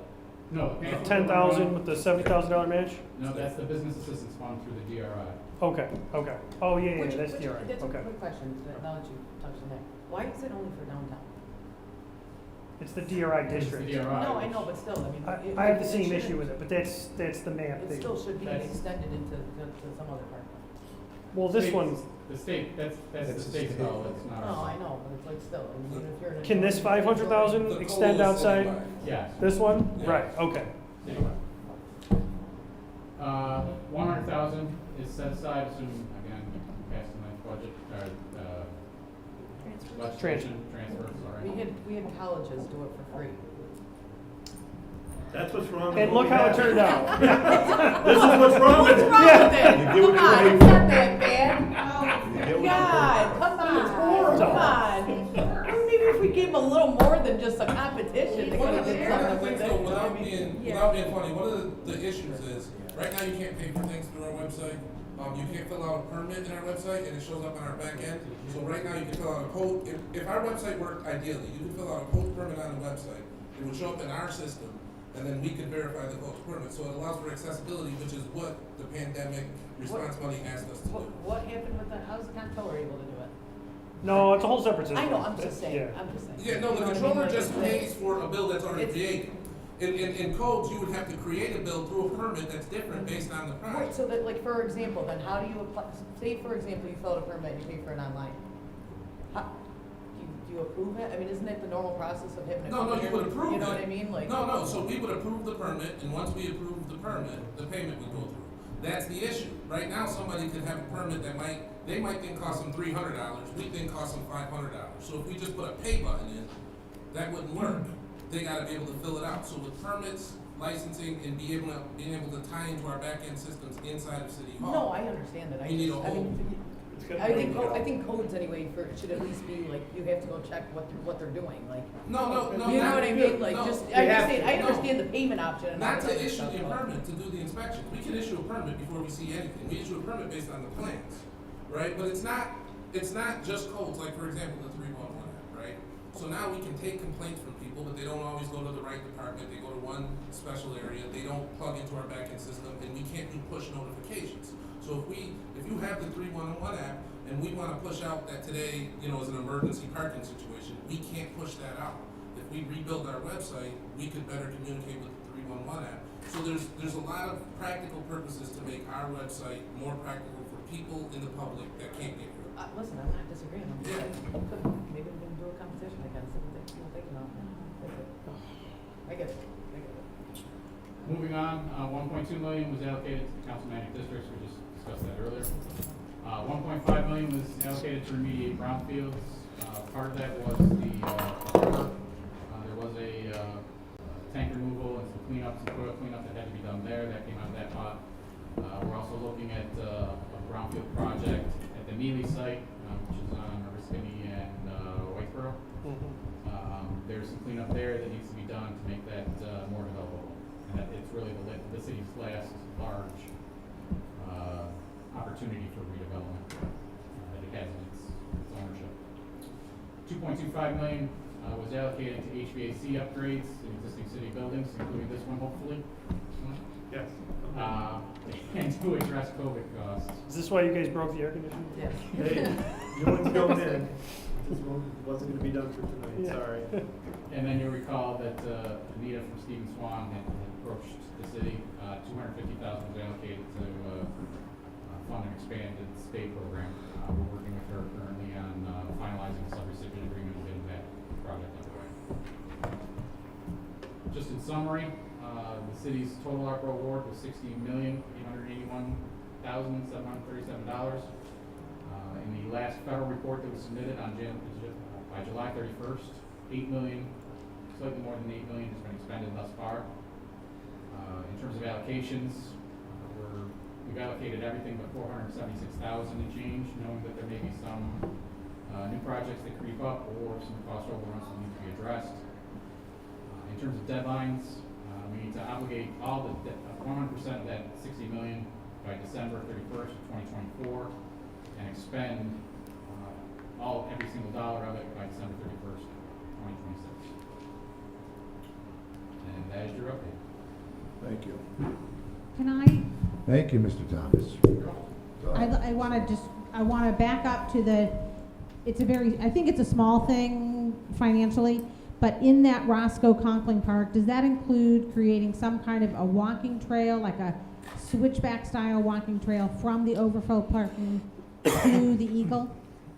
No, the pamphlet 10,000 with the $70,000 match? No, that's the Business Assistance Fund through the DRI. Okay. Oh, yeah, Which- that's which- DRI. That's Okay. a quick question, now that you touched on that. Why is it only for downtown? It's the DRI It's district. the DRI. No, I know, but still, I mean. I have the it same shouldn't- issue with it, but that's the map It thing. still should be That's- extended into some other part. Well, this State- one, The state, that's the That's the state's state. call, it's not No, ours. I know, but it's like still, I mean, even if you're in a. can this 500,000 The extend COLA is outside citywide. Yes. this one? Yeah. Right, okay. Anyway. 100,000 is set aside, assuming, again, pass tonight's budget, legislation, transfers, sorry. We had colleges do it for free. That's what's wrong with And what look we how it have. turned out. This is what's wrong with What's it. wrong with that? You get what Come on, you it's pay not that bad. You get what you God, come on, come on. Maybe if we gave them a little more than just a competition, they One could of have the did things something with though, it. without being funny, one of the issues is, right now you can't pay for things through our website. You can't fill out a permit in our website and it shows up on our back end. So right now you can fill out a code, if our website worked ideally, you could fill out a code permit on the website. It would show up in our system and then we can verify the code permit. So it allows for accessibility, which is what the pandemic response money asked us to do. What happened with that? How's the comptroller able to do it? No, it's a whole separate system. I know, I'm just saying, Yeah. I'm just saying. Yeah, no, You know the what I mean? controller Like, just it's like- pays for a bill that's already It's- created. In codes, you would have to create a bill through a permit that's different based on the Right, project. so that, like, for example, then how do you apply, say, for example, you fill out a permit and you pay for it online. How, do you approve it? I mean, isn't it the normal process of having a? No, you would approve it. You know what I mean, like. No, so we would approve the permit, and once we approve the permit, the payment would go through. That's the issue. Right now, somebody could have a permit that they might think costs them $300, we think costs them $500. So if we just put a pay button in, that wouldn't work. They gotta be able to fill it out. So with permits licensing, and being able to tie into our back-end systems inside of City Hall. No, I understand that. We need a whole. I think codes anyway should at least be like, you have to go check what they're doing, like. No. You know what I mean? Like, no. just, They have to. I understand the payment option and all Not that to other issue stuff, a but- permit to do the inspection. We can issue a permit before we see anything. We issue a permit based on the plans, right? But it's not just codes, like for example, the 311 app, right? So now we can take complaints from people, but they don't always go to the right department. They go to one special area. They don't plug into our backend system, and we can't do push notifications. So if you have the 311 app, and we want to push out that today, is an emergency parking situation, we can't push that out. If we rebuild our website, we could better communicate with the 311 app. So there's a lot of practical purposes to make our website more practical for people in the public that can't get here. Listen, I'm not disagreeing. I'm just Yeah. saying, maybe we can do a competition against it. I get it. Moving on, 1.2 million was allocated to the council managed districts, we just discussed that earlier. 1.5 million was allocated to remediate brownfields. Part of that was the river. There was a tank removal and some cleanup, some soil cleanup that had to be done there. That came out of that pot. We're also looking at a brownfield project at the Mealy site, which is on Resurfacing and Whitesboro. There's some cleanup there that needs to be done to make that more developable. And that it's really the city's last large opportunity for redevelopment that it has in its ownership. 2.25 million was allocated to HVAC upgrades in existing city buildings, including this one, hopefully. Yes. And to address COVID costs. Is this why you guys broke the air conditioning? Yeah. Hey, you wouldn't go in. This one wasn't gonna be done for tonight, Yeah. sorry. And then you'll recall that Anita from Stephen Swan had approached the city. 250,000 was allocated to fund an expanded state program. We're working with her currently on finalizing a subrecipient agreement and getting that project underway. Just in summary, the city's total ARPA award was $60,881,737. In the last federal report that was submitted on by July 31st, slightly more than 8 million has been expended thus far. In terms of allocations, we've allocated everything but 476,000 and change, knowing that there may be some new projects that creep up or some cost overruns that need to be addressed. In terms of deadlines, we need to obligate all the 100% of that 60 million by December 31st, 2024, and expend every single dollar of it by December 31st, 2026. And that is your update. Thank you. Can Thank you, Mr. Thomas. I want to back up to I think it's a small thing financially, but in that Roscoe Conkling Park, does that include creating some kind of a walking trail, like a switchback style walking trail from the overflow parking to the Eagle?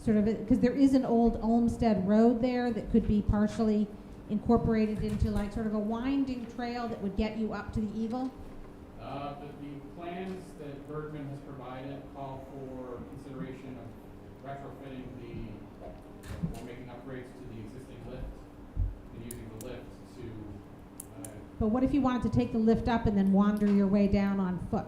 Sort of, because there is an old Olmsted Road there that could be partially incorporated into like sort of a winding trail that would get you up to the Eagle? The plans that Bergman has provided call for consideration of retrofitting or making upgrades to the existing lift and using the lift to. But what if you wanted to take the lift up and then wander your way down on foot?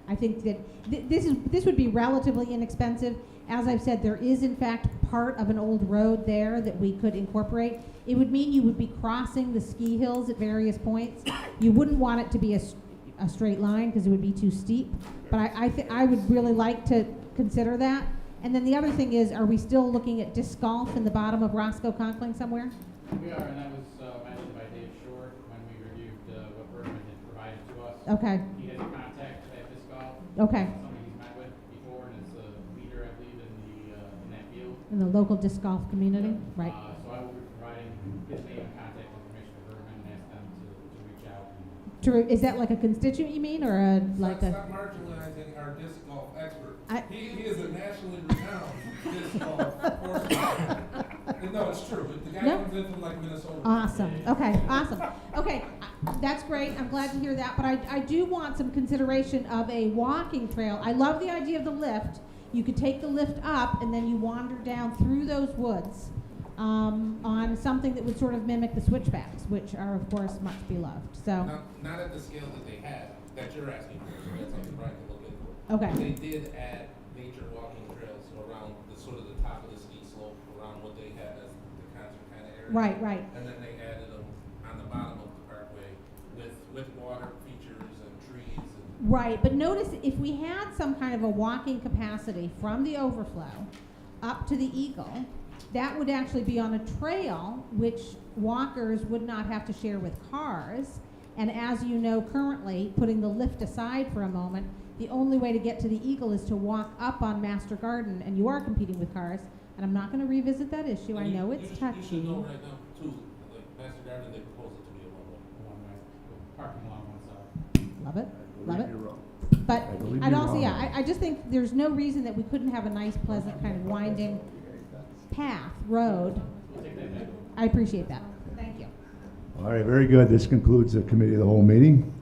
I think that this would be relatively inexpensive. As I've said, there is in fact part of an old road there that we could incorporate. It would mean you would be crossing the ski hills at various points. You wouldn't want it to be a straight line because it would be too steep. But I would really like to consider that. And then the other thing is, are we still looking at disc golf in the bottom of Roscoe Conkling somewhere? We are, and that was mentioned by Dave Shore when we reviewed what Bergman had provided to us. Okay. He has a contact at disc golf. Okay. Somebody he's met with before, and is a leader, I believe, in that field. In the local disc golf community, right? So I will be providing his name and contact information to Bergman and ask them to reach out. Is that like a constituent you mean, or Stop marginalizing our disc golf expert. He is a nationally renowned disc golf course. And no, it's true, but the guy comes in from like Minnesota. Awesome. Okay, awesome. Okay, that's great. I'm glad to hear that. But I do want some consideration of a walking trail. I love the idea of the lift. You could take the lift up and then you wander down through those woods on something that would sort of mimic the switchbacks, which are of course much beloved. So, Not at the scale that they had, that you're asking for, so that's something Brian can look into. okay. They did add nature walking trails around the sort of the top of the ski slope, around what they had as the concert kind of area. Right, right. And then they added them on the bottom of the parkway with water features and trees and. Right, but notice if we had some kind of a walking capacity from the overflow up to the Eagle, that would actually be on a trail which walkers would not have to share with cars. And as you know currently, putting the lift aside for a moment, the only way to get to the Eagle is to walk up on Master Garden, and you are competing with cars. And I'm not going to revisit that issue. I know it's touchy. You should know right now too, like Master Garden, they proposed it to be a one-way. One way, parking along one side. Love it, I love believe it. you're wrong. But I believe I'd you're also, wrong. yeah, I just think there's no reason that we couldn't have a nice, pleasant, kind of winding path, road. We'll take that back. I appreciate that. Thank you. All right, very good. This concludes the committee of the whole meeting.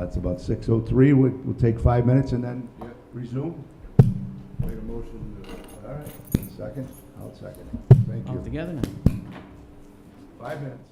It's about 6:03. We'll take 5 minutes and then resume. Make a motion to. All right, second? I'll second. Thank All you. together now. 5 minutes.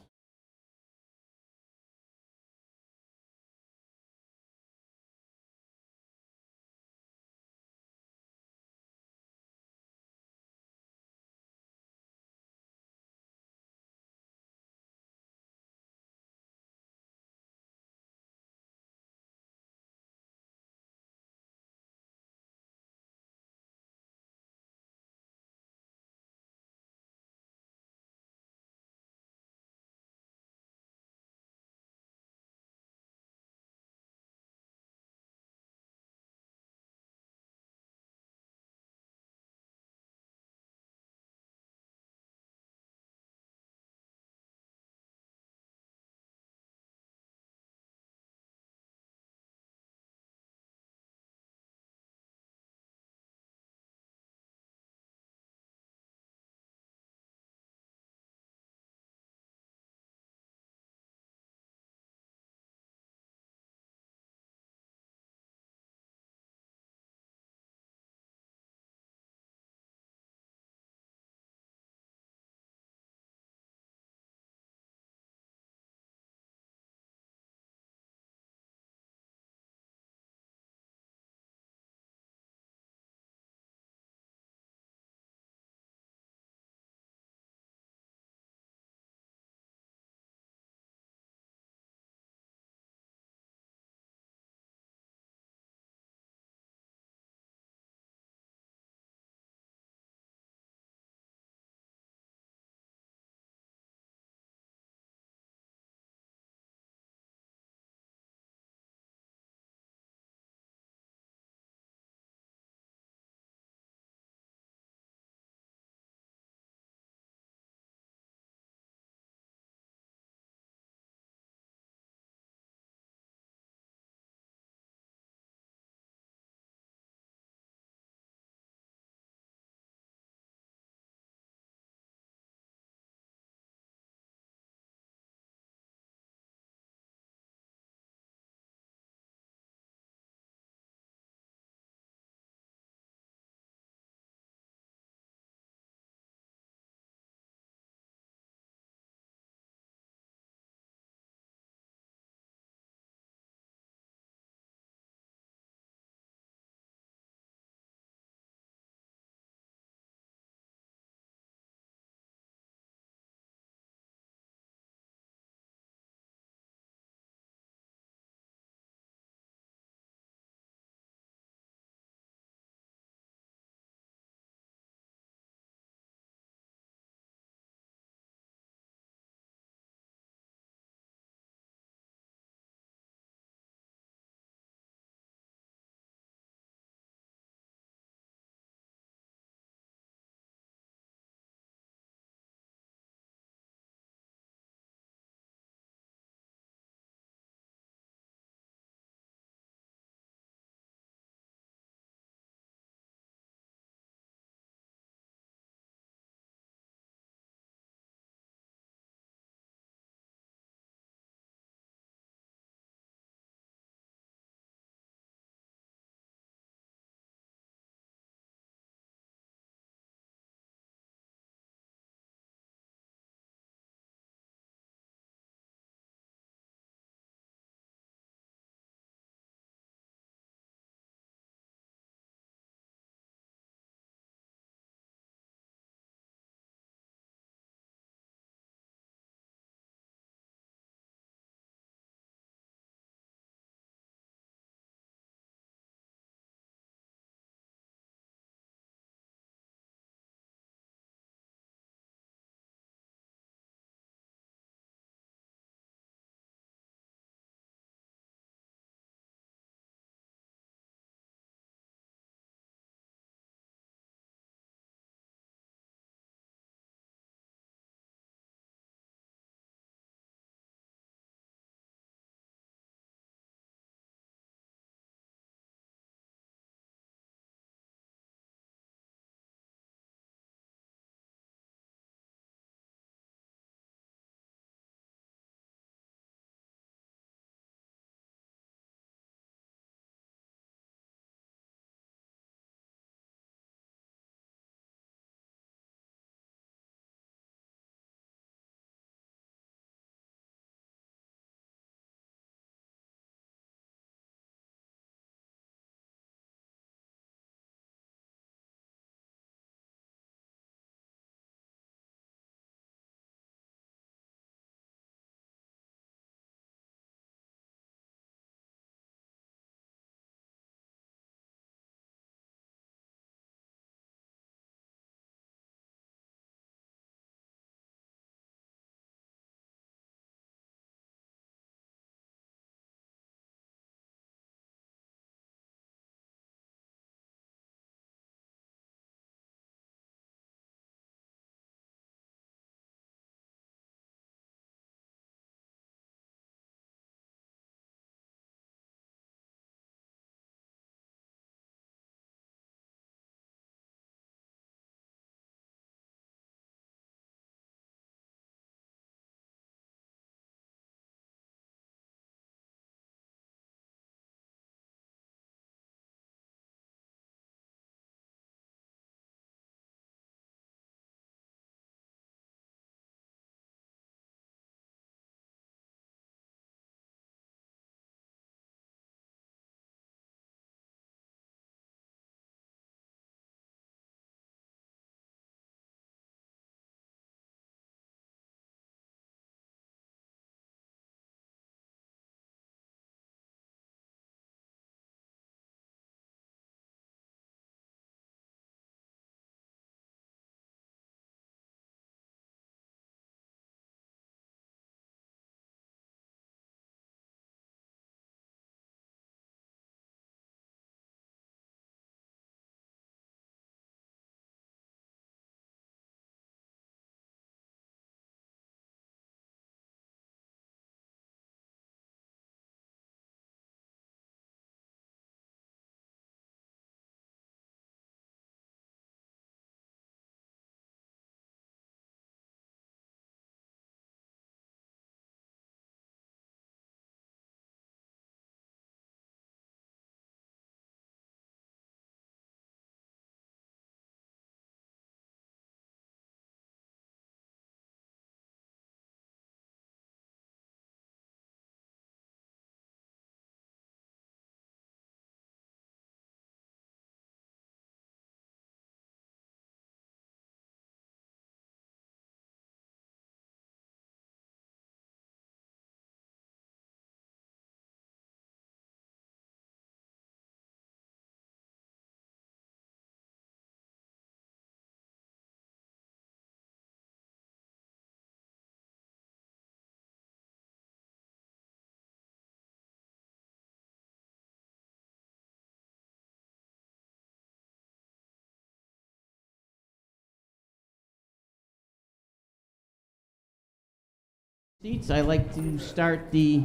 Seats, I'd like to start the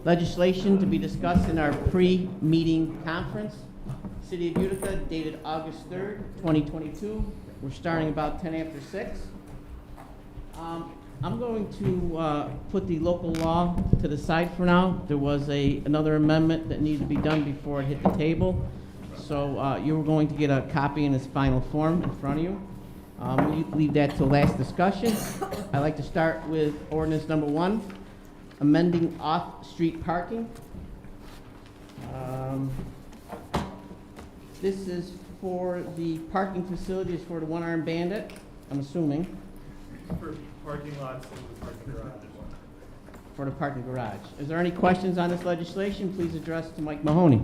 legislation to be discussed in our pre-meeting conference. City of Utica, dated August 3rd, 2022. We're starting about 10 after 6. I'm going to put the local law to the side for now. There was another amendment that needed to be done before it hit the table. So you were going to get a copy in its final form in front of you. We leave that till last discussion. I'd like to start with ordinance number 1, amending off-street parking. This is for the parking facilities for the one-armed bandit, I'm assuming. For parking lots and the parking garage. For the parking garage. Is there any questions on this legislation? Please address to Mike Mahoney.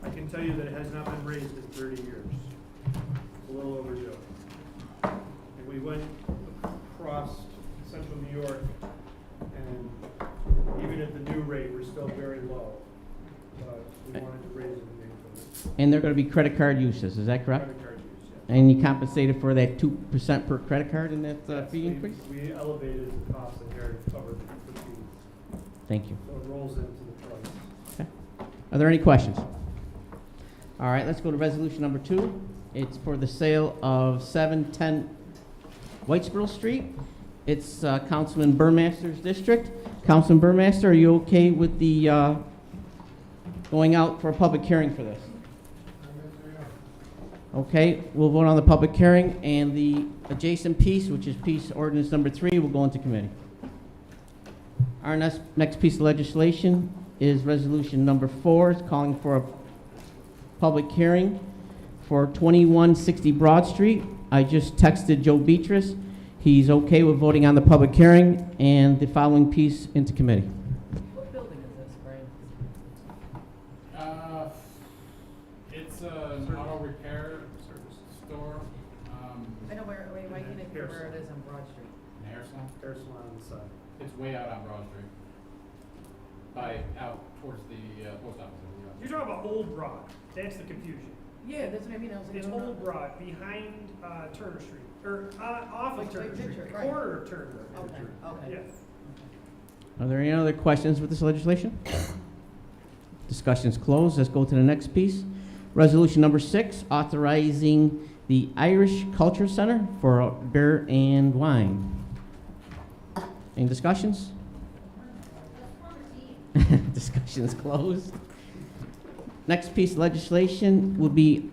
I can tell you that it has not been raised in 30 years. It's a little overdue. And we went across central New York, and even at the new rate, we're still very low. But we wanted to raise it in Newfoundland. And they're going to be credit card uses, is that correct? Credit card use, yeah. And you compensated for that 2% per credit card in that fee increase? We elevated the cost in there to cover the fee. Thank you. So it rolls into the price. Okay. Are there any questions? All right, let's go to resolution number 2. It's for the sale of 710 Whitesboro Street. It's Councilman Burmaster's district. Councilman Burmaster, are you okay with the going out for a public hearing for this? Okay, we'll vote on the public hearing, and the adjacent piece, which is piece ordinance number 3, will go into committee. Our next piece of legislation is resolution number 4. It's calling for a public hearing for 2160 Broad Street. I just texted Joe Beatrice. He's okay with voting on the public hearing and the following piece into committee. What building is this, Brian? It's an auto repair store. I know where it is on Broad Street. An hair salon. Hair salon on the side. It's way out on Broad Street. Out towards the post office. You're talking about Old Broad, that's the confusion. Yeah, that's what I mean, I was like, It's no, no. Old Broad, behind Turner Street, or off of Like Turner Street, picture, the right. corner of Turner. Okay, okay. Yeah. Are there any other questions with this legislation? Discussion's closed. Let's go to the next piece. Resolution number 6, authorizing the Irish Culture Center for beer and wine. Any discussions? Discussion is closed. Next piece of legislation would be,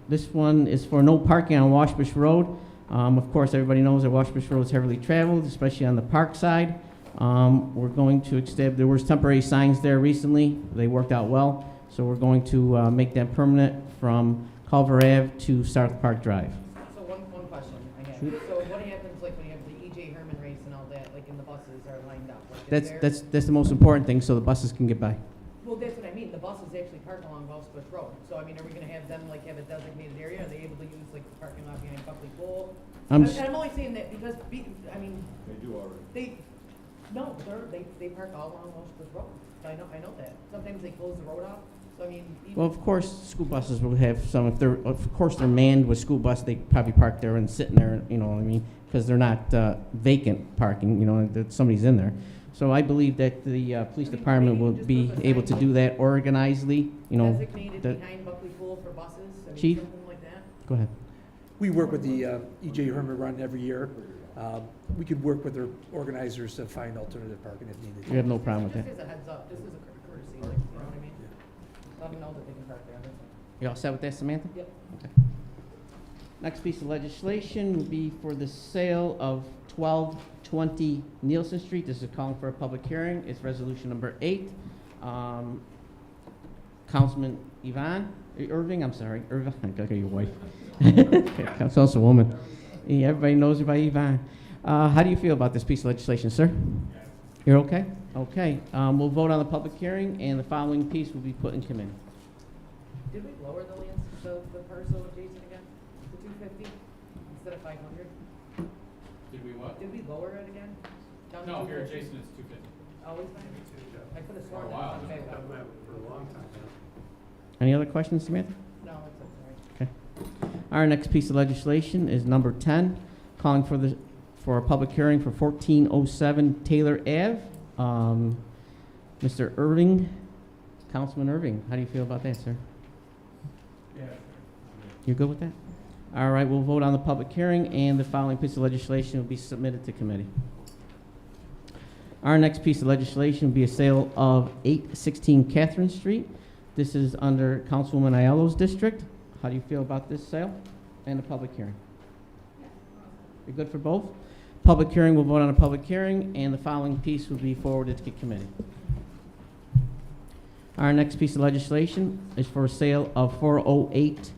this one is for no parking on Washbush Road. Of course, everybody knows that Washbush Road is heavily traveled, especially on the park side. We're going to extend, there was temporary signs there recently. They worked out well. So we're going to make that permanent from Culver Ave to South Park Drive. So one question I have. Shoot. So what happens like when you have the E.J. Herman race and all that, like and the buses are lined up? Like, is That's the most important thing, so the buses can get by. Well, that's what I mean, the buses actually park along Washbush Road. So I mean, are we gonna have them like have a designated area? Are they able to use like the parking lot behind Buckley Pool? I'm And s- I'm only saying that because, I mean, They do already. no, they park all along Washbush Road. I know that. Sometimes they close the road off, so I mean. even- Well, of course, school buses will have some, if they're, of course, they're manned with school bus, they probably park there and sitting there, you know what I mean? Because they're not vacant parking, you know, that somebody's in there. So I believe that the police department will be able to do that organizedly, you know. Designated that- behind Buckley Pool for buses, I mean, Chief? something like that? Go ahead. We work with the E.J. Herman Run every year. We could work with their organizers to find alternative parking if needed. We have no problem with Just that. as a heads up, just as a courtesy, like, you know what I mean? Let them know that they can park there, that's all. You all set with that, Samantha? Yep. Okay. Next piece of legislation would be for the sale of 1220 Nielsen Street. This is calling for a public hearing. It's resolution number 8. Councilman Irving, I'm sorry, Irving, I gotta get your wife. Councilwoman. Yeah, everybody knows you by Yvonne. How do you feel about this piece of legislation, sir? You're okay? Okay. We'll vote on the public hearing, and the following piece will be put in committee. Did we lower the parcel adjacent again, to 250 instead of 500? Did we what? Did we lower it again? Down to No, if you're 250? adjacent, it's 250. Always 500? I could have For a sworn while. that was back up. For a long time now. Any other questions, Samantha? No, it's all right. Okay. Our next piece of legislation is number 10, calling for the for a public hearing for 1407 Taylor Ave. Mr. Irving, Councilman Irving, how do you feel about that, sir? Yeah. You good with that? All right, we'll vote on the public hearing, and the following piece of legislation will be submitted to committee. Our next piece of legislation will be a sale of 816 Catherine Street. This is under Councilwoman Aiello's district. How do you feel about this sale and the public hearing? You're good for both? Public hearing, we'll vote on a public hearing, and the following piece will be forwarded to committee. Our next piece of legislation is for a sale of 408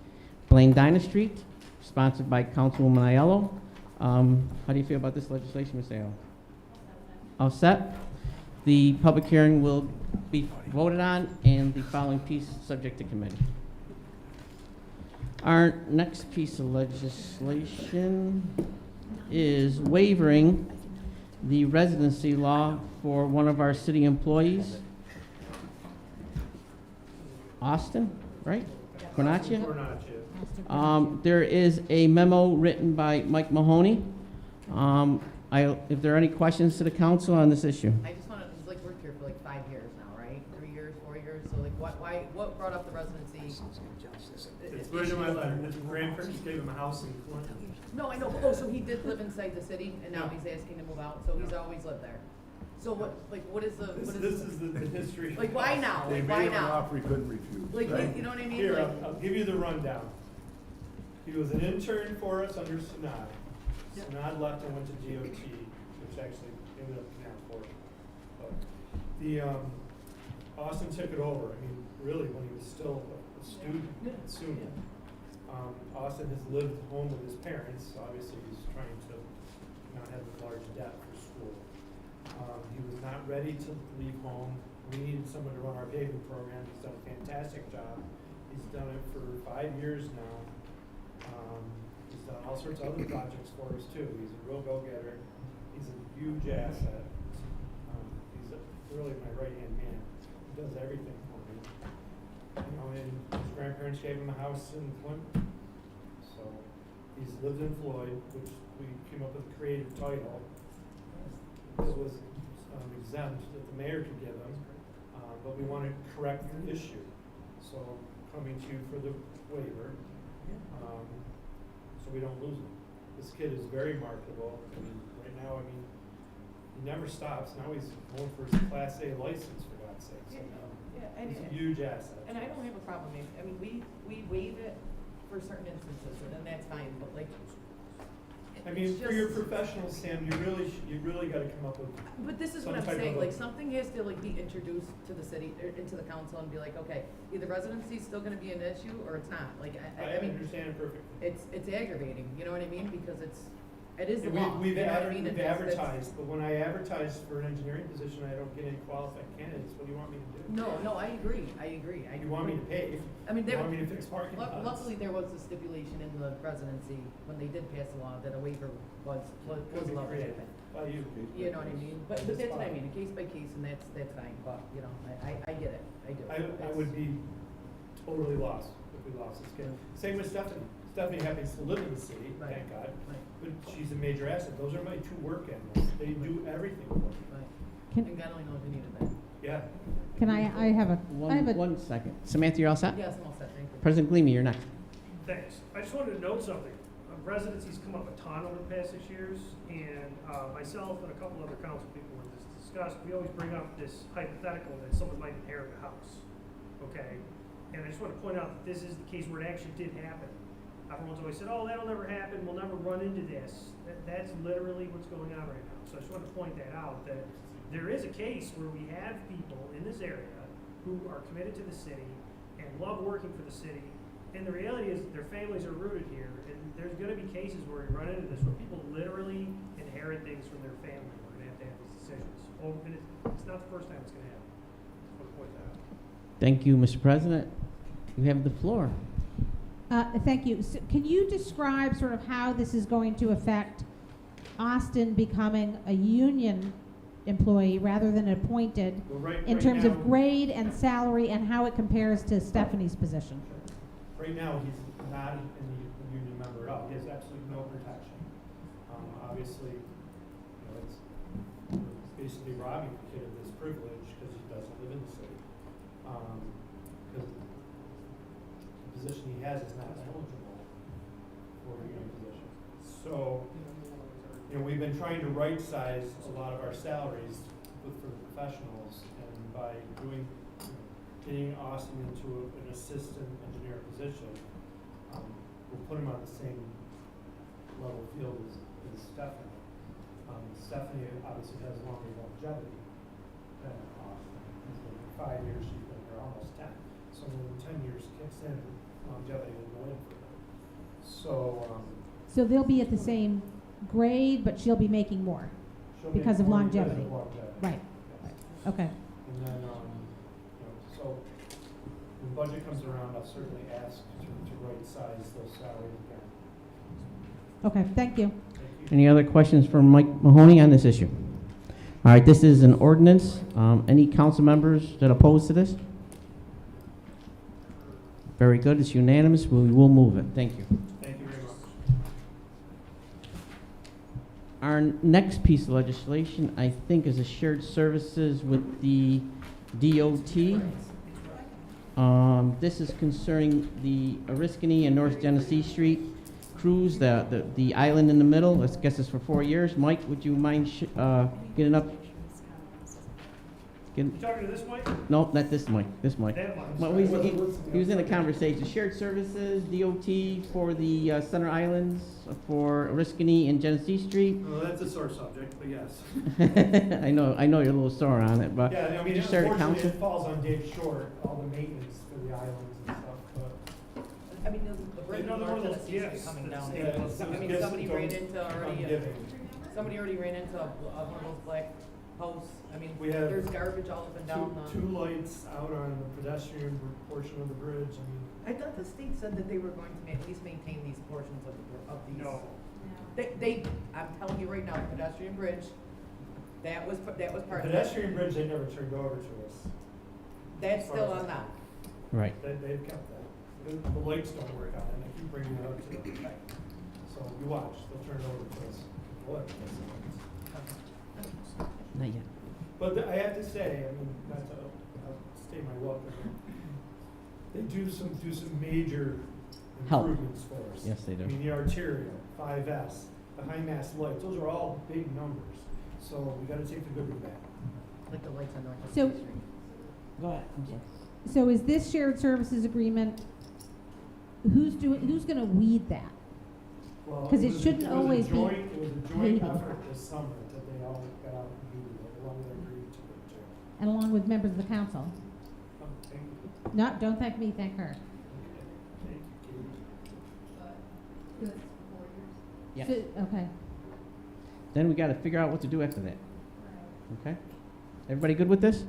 Blaine Dinah Street, sponsored by Councilwoman Aiello. How do you feel about this legislation, Ms. Aiello? All set? The public hearing will be voted on, and the following piece subject to committee. Our next piece of legislation is waiving the residency law for one of our city employees, Austin, right? Cornacchia? There is a memo written by Mike Mahoney. If there are any questions to the council on this issue. I just want to, he's like worked here for like 5 years now, right? 3 years, 4 years, so like what brought up the residency? It's written in my letter, his grandparents gave him a house in Clinton. No, I know, oh, so he did live inside the city, and now he's asking to move out, so he's always lived there. So what is the, This is the history. like, why now? They Like, why made him an now? offer he couldn't refuse. Like, right? you know what I mean? Here, Like, I'll give you the rundown. He was an intern for us under Sinad. Sinad left and went to DOT, which actually ended up now for him. But the, Austin took it over. I mean, really, when he was still a student, Austin has lived home with his parents. Obviously, he's trying to not have a large debt for school. He was not ready to leave home. We needed someone to run our paving program. He's done a fantastic job. He's done it for 5 years now. He's done all sorts of other projects for us too. He's a real go-getter. He's a huge asset. He's really my right-hand man. He does everything for me. You know, and his grandparents gave him a house in Clinton. So he's lived in Floyd, which we came up with a creative title. This was exempt that the mayor could give him, but we want to correct the issue. So coming to you for the waiver, so we don't lose him. This kid is very marketable. I mean, right now, I mean, he never stops. Now he's going for his Class A license, for God's sake. So he's a huge asset. and I don't have a problem, I mean, we waive it for certain instances, and then that's fine, but like, I mean, for your professional, Sam, you really got to come up with. but this is what I'm saying, like, something has to like be introduced to the city, or into the council, and be like, okay, either residency is still gonna be an issue, or it's not, like, I mean, understand it perfectly. it's aggravating, you know what I mean, because it is the Yeah, law. We've you know what I mean? we've It's- advertised, but when I advertise for an engineering position, I don't get any qualified candidates. What do you want me to do? No, I agree. You want me to pay? I mean, You want me to fix parking lots? luckily, there was a stipulation in the residency, when they did pass the law, that a waiver was Could be allowed to created happen. by you. You know what I mean? But that's what I mean, a case by case, and that's fine, but, you know, I get it, I do. I would be totally lost if we lost this kid. Same with Stephanie. Stephanie happens to live in the city, Right. thank God, Right, but she's a major asset. Those are my 2 work animals. They do everything for me. right. Can- And God only knows we needed that. Yeah. Can I have a, One second. Samantha, you're all set? Yes, I'm all set, thank you. President Gleamy, you're next. Thanks. I just wanted to note something. Residency's come up a ton over the past 6 years, and myself and a couple other council people, when this is discussed, we always bring up this hypothetical that someone might inherit a house, okay? And I just want to point out that this is the case where it actually did happen. Everyone's always said, oh, that'll never happen, we'll never run into this. That's literally what's going on right now. So I just want to point that out, that there is a case where we have people in this area who are committed to the city and love working for the city. And the reality is their families are rooted here, and there's going to be cases where we run into this, where people literally inherit things from their family. We're going to have these decisions. Oh, and it's not the first time it's going to happen. I want to point that out. Thank you, Mr. President. You have the floor. thank you. So can you describe sort of how this is going to affect Austin becoming a union employee rather than appointed Well, in right terms now- of grade and salary, and how it compares to Stephanie's position? Right now, he's not a union member at all. He has absolutely no protection. Obviously, it's basically robbing the kid of this privilege because he doesn't live in the city. Because the position he has is not eligible for a union position. So, we've been trying to right-size a lot of our salaries for the professionals, and by getting Austin into an assistant engineer position, we'll put him on the same level field as Stephanie. Stephanie obviously has longer longevity than Austin. He's been here 5 years, she's been here almost 10. So when 10 years kicks in, longevity will go in for her. So they'll be at the same grade, but she'll be making more She'll because make of more longevity. because of longevity. Right. Yes. Okay. And then, so when budget comes around, I'll certainly ask to right-size those salaries again. Okay, thank you. Any other questions for Mike Mahoney on this issue? All right, this is an ordinance. Any council members that oppose to this? Very good, it's unanimous. We will move it. Thank you. Thank you very much. Our next piece of legislation, I think, is a shared services with the DOT. This is concerning the Oriskany and North Genesee Street cruise, the island in the middle. Let's guess it's for 4 years. Mike, would you mind getting up? You talking to this mic? No, not this mic. This mic. That mic. Well, he was in a conversation. Shared services, DOT for the Center Islands, for Oriskany and Genesee Street. Well, that's a sore subject, but yes. I know you're a little sore on it, but Yeah, I mean, did you start a unfortunately, council? it falls on Dave Short, all the maintenance for the islands and stuff, but. I mean, the bridge Another in one of North those Tennessee Street gifts coming that down. state there. does. I mean, Gifts somebody don't ran into already, come giving. somebody already ran into one of those black posts. I mean, We have there's garbage all up and down the. Two lights out on the pedestrian portion of the bridge, I mean. I thought the state said that they were going to at least maintain these portions of these. No. I'm telling you right now, the pedestrian bridge, that was part The of it. pedestrian bridge, they never turned over to us. That's as far still as on I that. know. Right. They've kept that. The lights don't work on it, and I keep bringing it up to them. So you watch, they'll turn it over to us. What? Not yet. But I have to say, I mean, not to state my welcome, they do some major Help. improvements for us. Yes, they do. I mean, the arterial, 5S, the high mast lights, those are all big numbers. So we gotta take the good with the bad. Like the lights on North So- Tennessee Street. Go ahead. I'm sorry. So is this shared services agreement, who's gonna weed that? Well, 'Cause it was a- shouldn't always be It was a joint maybe. effort this summer that they all got out and meeting, along with agreed to it too. And along with members of the council? Thank you. No, don't thank me, thank her. Thank you, Katie. Yes. So- Okay. Then we got to figure out what to do after that. Okay? Everybody good with this?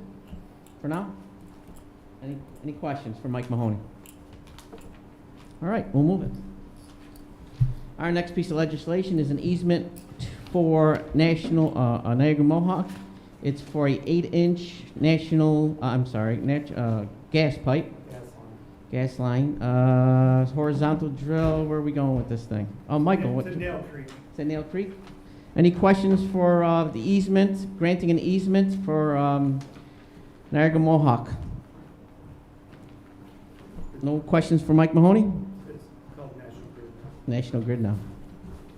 For now? Any questions for Mike Mahoney? All right, we'll move it. Our next piece of legislation is an easement for National Niagara Mohawk. It's for a 8-inch gas pipe, gas line, horizontal drill. Where are we going with this thing? Oh, Michael, what? It's in Nail Creek. It's in Nail Creek. Any questions for the easement, granting an easement for Niagara Mohawk? No questions for Mike Mahoney? It's called National Grid now. National Grid now.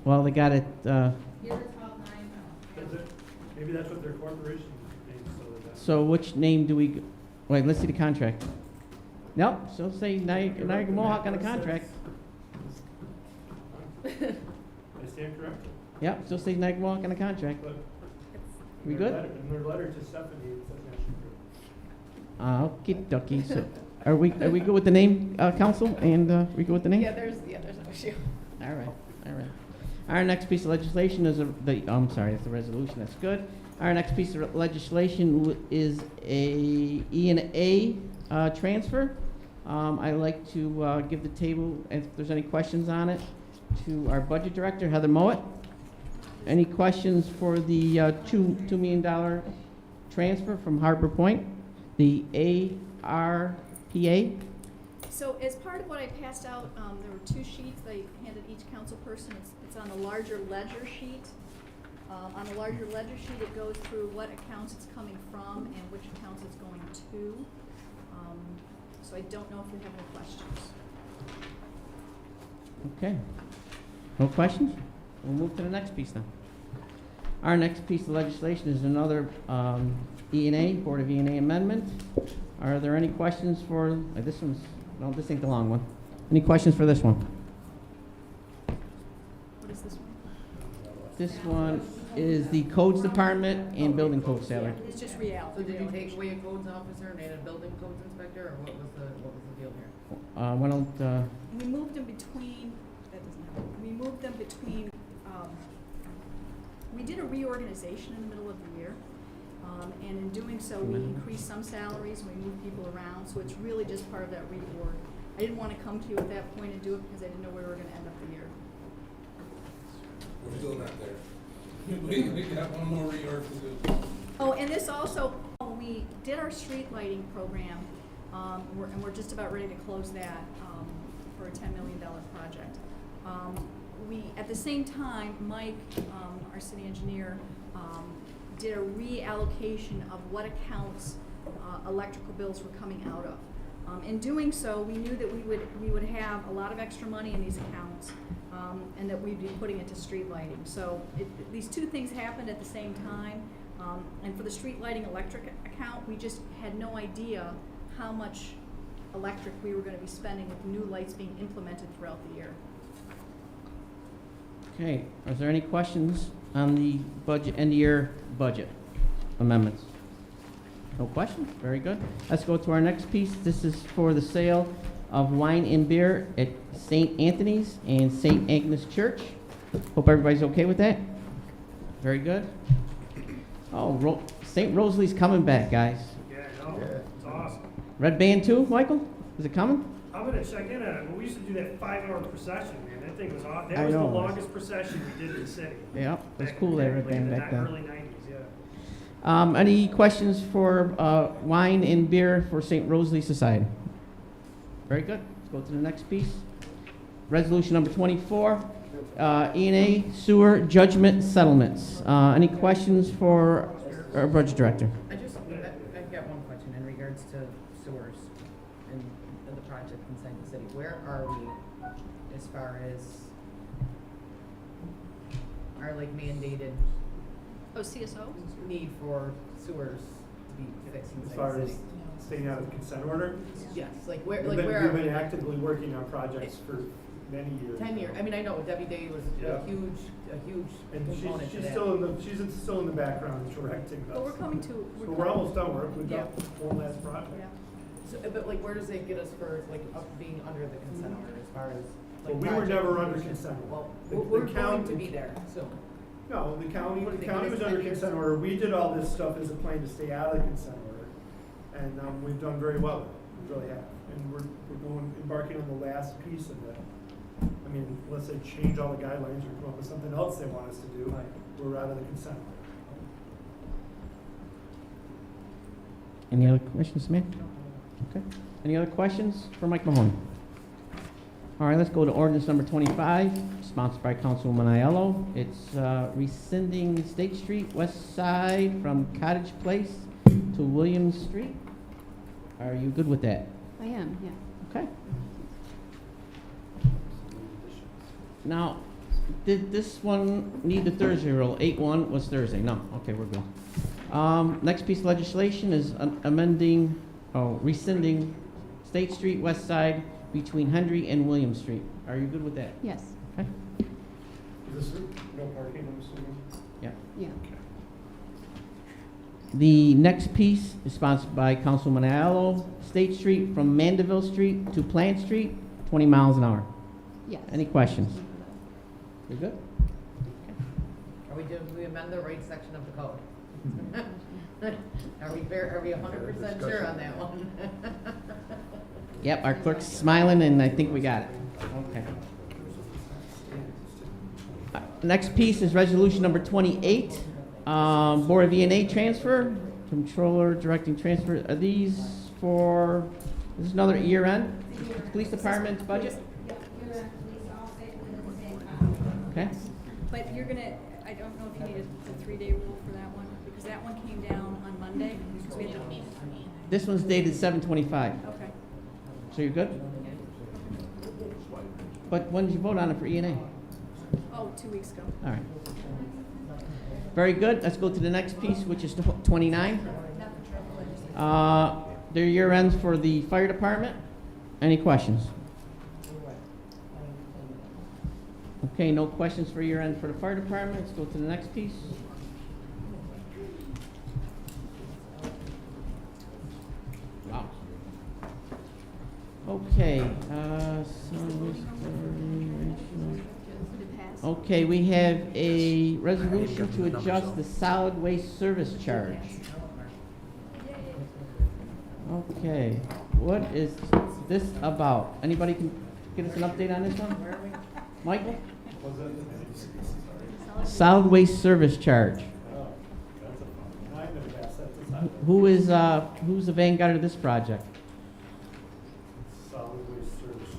Well, they got it, Here it's called 9. That's it. Maybe that's what their corporation names, so that's. so which name do we, wait, let's see the contract. Nope, so say Niagara Mohawk on the contract. I stand corrected. Yep, still say Niagara Mohawk on the contract. But We in their good? letter- In their letter to Stephanie, it says National Grid. Okey dokey, so, are we good with the name, council, and, we good with the name? Yeah, there's no issue. All right. Our next piece of legislation is it's the resolution, that's good. Our next piece of legislation is a E&A transfer. I'd like to give the table, if there's any questions on it, to our budget director, Heather Mowat. Any questions for the $2 million transfer from Harbor Point, the ARPA? So as part of what I passed out, there were 2 sheets I handed each council person. It's on the larger ledger sheet. On the larger ledger sheet, it goes through what accounts it's coming from and which accounts it's going to. So I don't know if you have any questions. Okay. No questions? We'll move to the next piece now. Our next piece of legislation is another E&A, Board of E&A amendment. Are there any questions for, this one's, no, this ain't the long one. Any questions for this one? What is this one? This one is the codes department and building code salary. It's just real. So did you take away a codes officer and add a building codes inspector, or what was the deal here? Why don't, We moved them between, that doesn't happen. We moved them between, we did a reorganization in the middle of the year. And in doing so, we increased some salaries and we moved people around. So it's really just part of that reorg. I didn't want to come to you at that point and do it because I didn't know where we were going to end up the year. We're still not there. We got one more reorg to do. Oh, and this also, when we did our street lighting program, and we're just about ready to close that for a $10 million project. We, at the same time, Mike, our city engineer, did a reallocation of what accounts electrical bills were coming out of. In doing so, we knew that we would have a lot of extra money in these accounts, and that we'd be putting it to street lighting. So these 2 things happened at the same time. And for the street lighting electric account, we just had no idea how much electric we were going to be spending with new lights being implemented throughout the year. okay, is there any questions on the budget, end of year budget amendments? No questions? Very good. Let's go to our next piece. This is for the sale of wine and beer at St. Anthony's and St. Agnes Church. Hope everybody's okay with that. Very good. Oh, St. Rosalie's coming back, guys. Yeah, no, it's awesome. Red band too, Michael? Is it coming? I'm gonna check in on it. Well, we used to do that 5-hour procession, man. That thing was awesome. That I was know. the longest procession we did in the city. Yeah, it was Back cool, in that the red band day, back early then. 90s, yeah. Any questions for wine and beer for St. Rosalie Society? Very good. Let's go to the next piece. Resolution number 24, E&A sewer judgment settlements. Any questions for our budget director? I've got one question in regards to sewers and the project inside the city. Where are we as far as our like mandated Oh, CSO? need for sewers to be fixed As inside far the as city? staying out of the consent order, Yes, like where we've are been we? actively working on projects for many years. 10 years. I mean, I know Debbie Day was Yeah. a huge And component to she's that. still in the background directing us. But we're coming to. So we're almost done. We've Yeah. got one last project. Yeah. So, but like, where does it get us for like being under the consent order as far as like? Well, we were project never under completion? consent order. Well, The we're going county- to be there soon. No, the county What is it, was it's under 10 years? consent order. We did all this stuff as a plan to stay out of the consent order. And we've done very well. We really have. And we're embarking on the last piece of it. I mean, unless they change all the guidelines or come up with something else they want us to do, we're out of the consent order. Any other questions, ma'am? Okay. Any other questions for Mike Mahoney? All right, let's go to ordinance number 25, sponsored by Councilwoman Aiello. It's rescinding State Street West Side from Cottage Place to Williams Street. Are you good with that? I am, yeah. Okay. Now, did this one need the Thursday rule? 8-1 was Thursday. No. Okay, we're good. Next piece of legislation is rescinding State Street West Side between Henry and William Street. Are you good with that? Yes, Okay. Is this no parking, I'm assuming? Yeah. yeah. The next piece is sponsored by Councilman Aiello. State Street from Mandeville Street to Plant Street, 20 miles an hour. Yes. Any questions? You good? Do we amend the right section of the code? Are we 100% sure on that one? Yep, our clerk's smiling, and I think we got it. Okay. Next piece is resolution number 28, Board of E&A transfer, controller directing transfer. Are these for, is this another year end? Police department's budget? Yep, you're gonna police all say within the same time. Okay. But you're gonna, I don't know if you needed the 3-day rule for that one, because that one came down on Monday. 'cause we had to- This one's dated 7/25. Okay. So you're good? But when did you vote on it for E&A? Oh, 2 weeks ago. All right. Very good. Let's go to the next piece, which is 29. Their year ends for the fire department. Any questions? Okay, no questions for year end for the fire department. Let's go to the next piece. Wow. Okay, okay, we have a resolution to adjust the solid waste service charge. Okay, what is this about? Anybody can give us an update on this one? Michael? Solid waste service charge. Who's the vanguard of this project? Solid waste service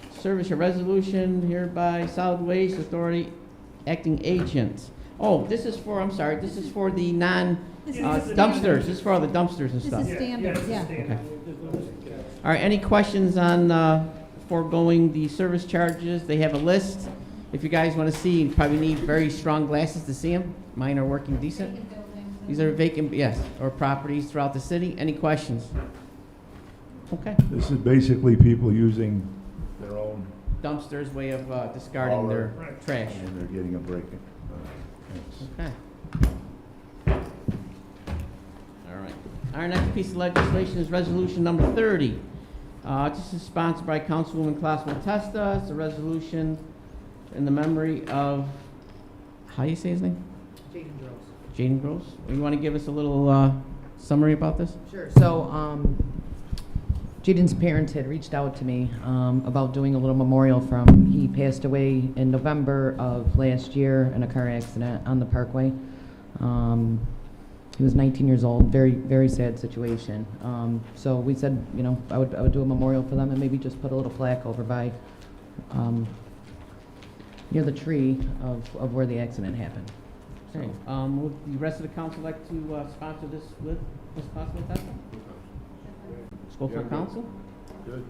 charge. Service, a resolution hereby solid waste authority acting agent. Oh, this is for, I'm sorry, this is for the dumpsters. This is for all the dumpsters and This stuff. is standard, yeah. Okay. All right, any questions on foregoing the service charges? They have a list. If you guys want to see, you probably need very strong glasses to see them. Mine are working decent. These are vacant, yes, or properties throughout the city. Any questions? Okay. This is basically people using their own Dumpsters' way of discarding their trash. and they're getting a break. Okay. All right. Our next piece of legislation is resolution number 30. This is sponsored by Councilwoman Clausen Testa. It's a resolution in the memory of, how do you say his name? Jaden Gross. Jaden Gross. You want to give us a little summary about this? Sure. So, Jaden's parents had reached out to me about doing a little memorial from, he passed away in November of last year in a car accident on the Parkway. He was 19 years old, very, very sad situation. So we said, you know, I would do a memorial for them and maybe just put a little plaque over by, near the tree of where the accident happened. Okay. Would the rest of the council like to sponsor this with Ms. Clausen Testa? Let's go for council. Good.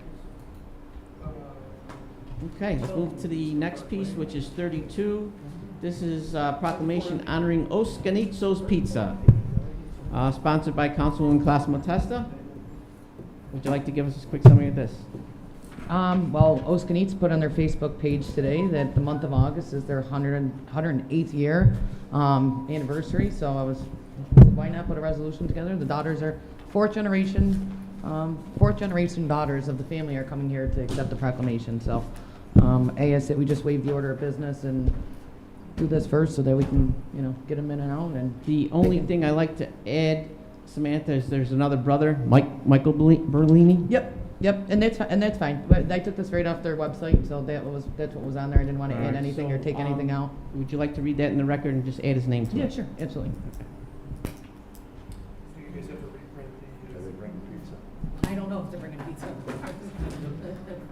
Okay, let's move to the next piece, which is 32. This is proclamation honoring Os Ganizos Pizza, sponsored by Councilwoman Clausen Testa. Would you like to give us a quick summary of this? Well, Os Ganizos put on their Facebook page today that the month of August is their 108th year anniversary, so I was, why not put a resolution together? The daughters are fourth generation daughters of the family are coming here to accept the proclamation. So, AS, we just waived the order of business and do this first so that we can, you know, get them in and out. And The only thing I like to add, Samantha, is there's another brother, Michael Berlini. Yep, and that's fine. But I took this right off their website, so that's what was on there. I didn't want to add anything or take anything out. Would you like to read that in the record and just add his name to it? Yeah, sure, absolutely. Do you guys have to reprint the? I don't know if they're bringing pizza.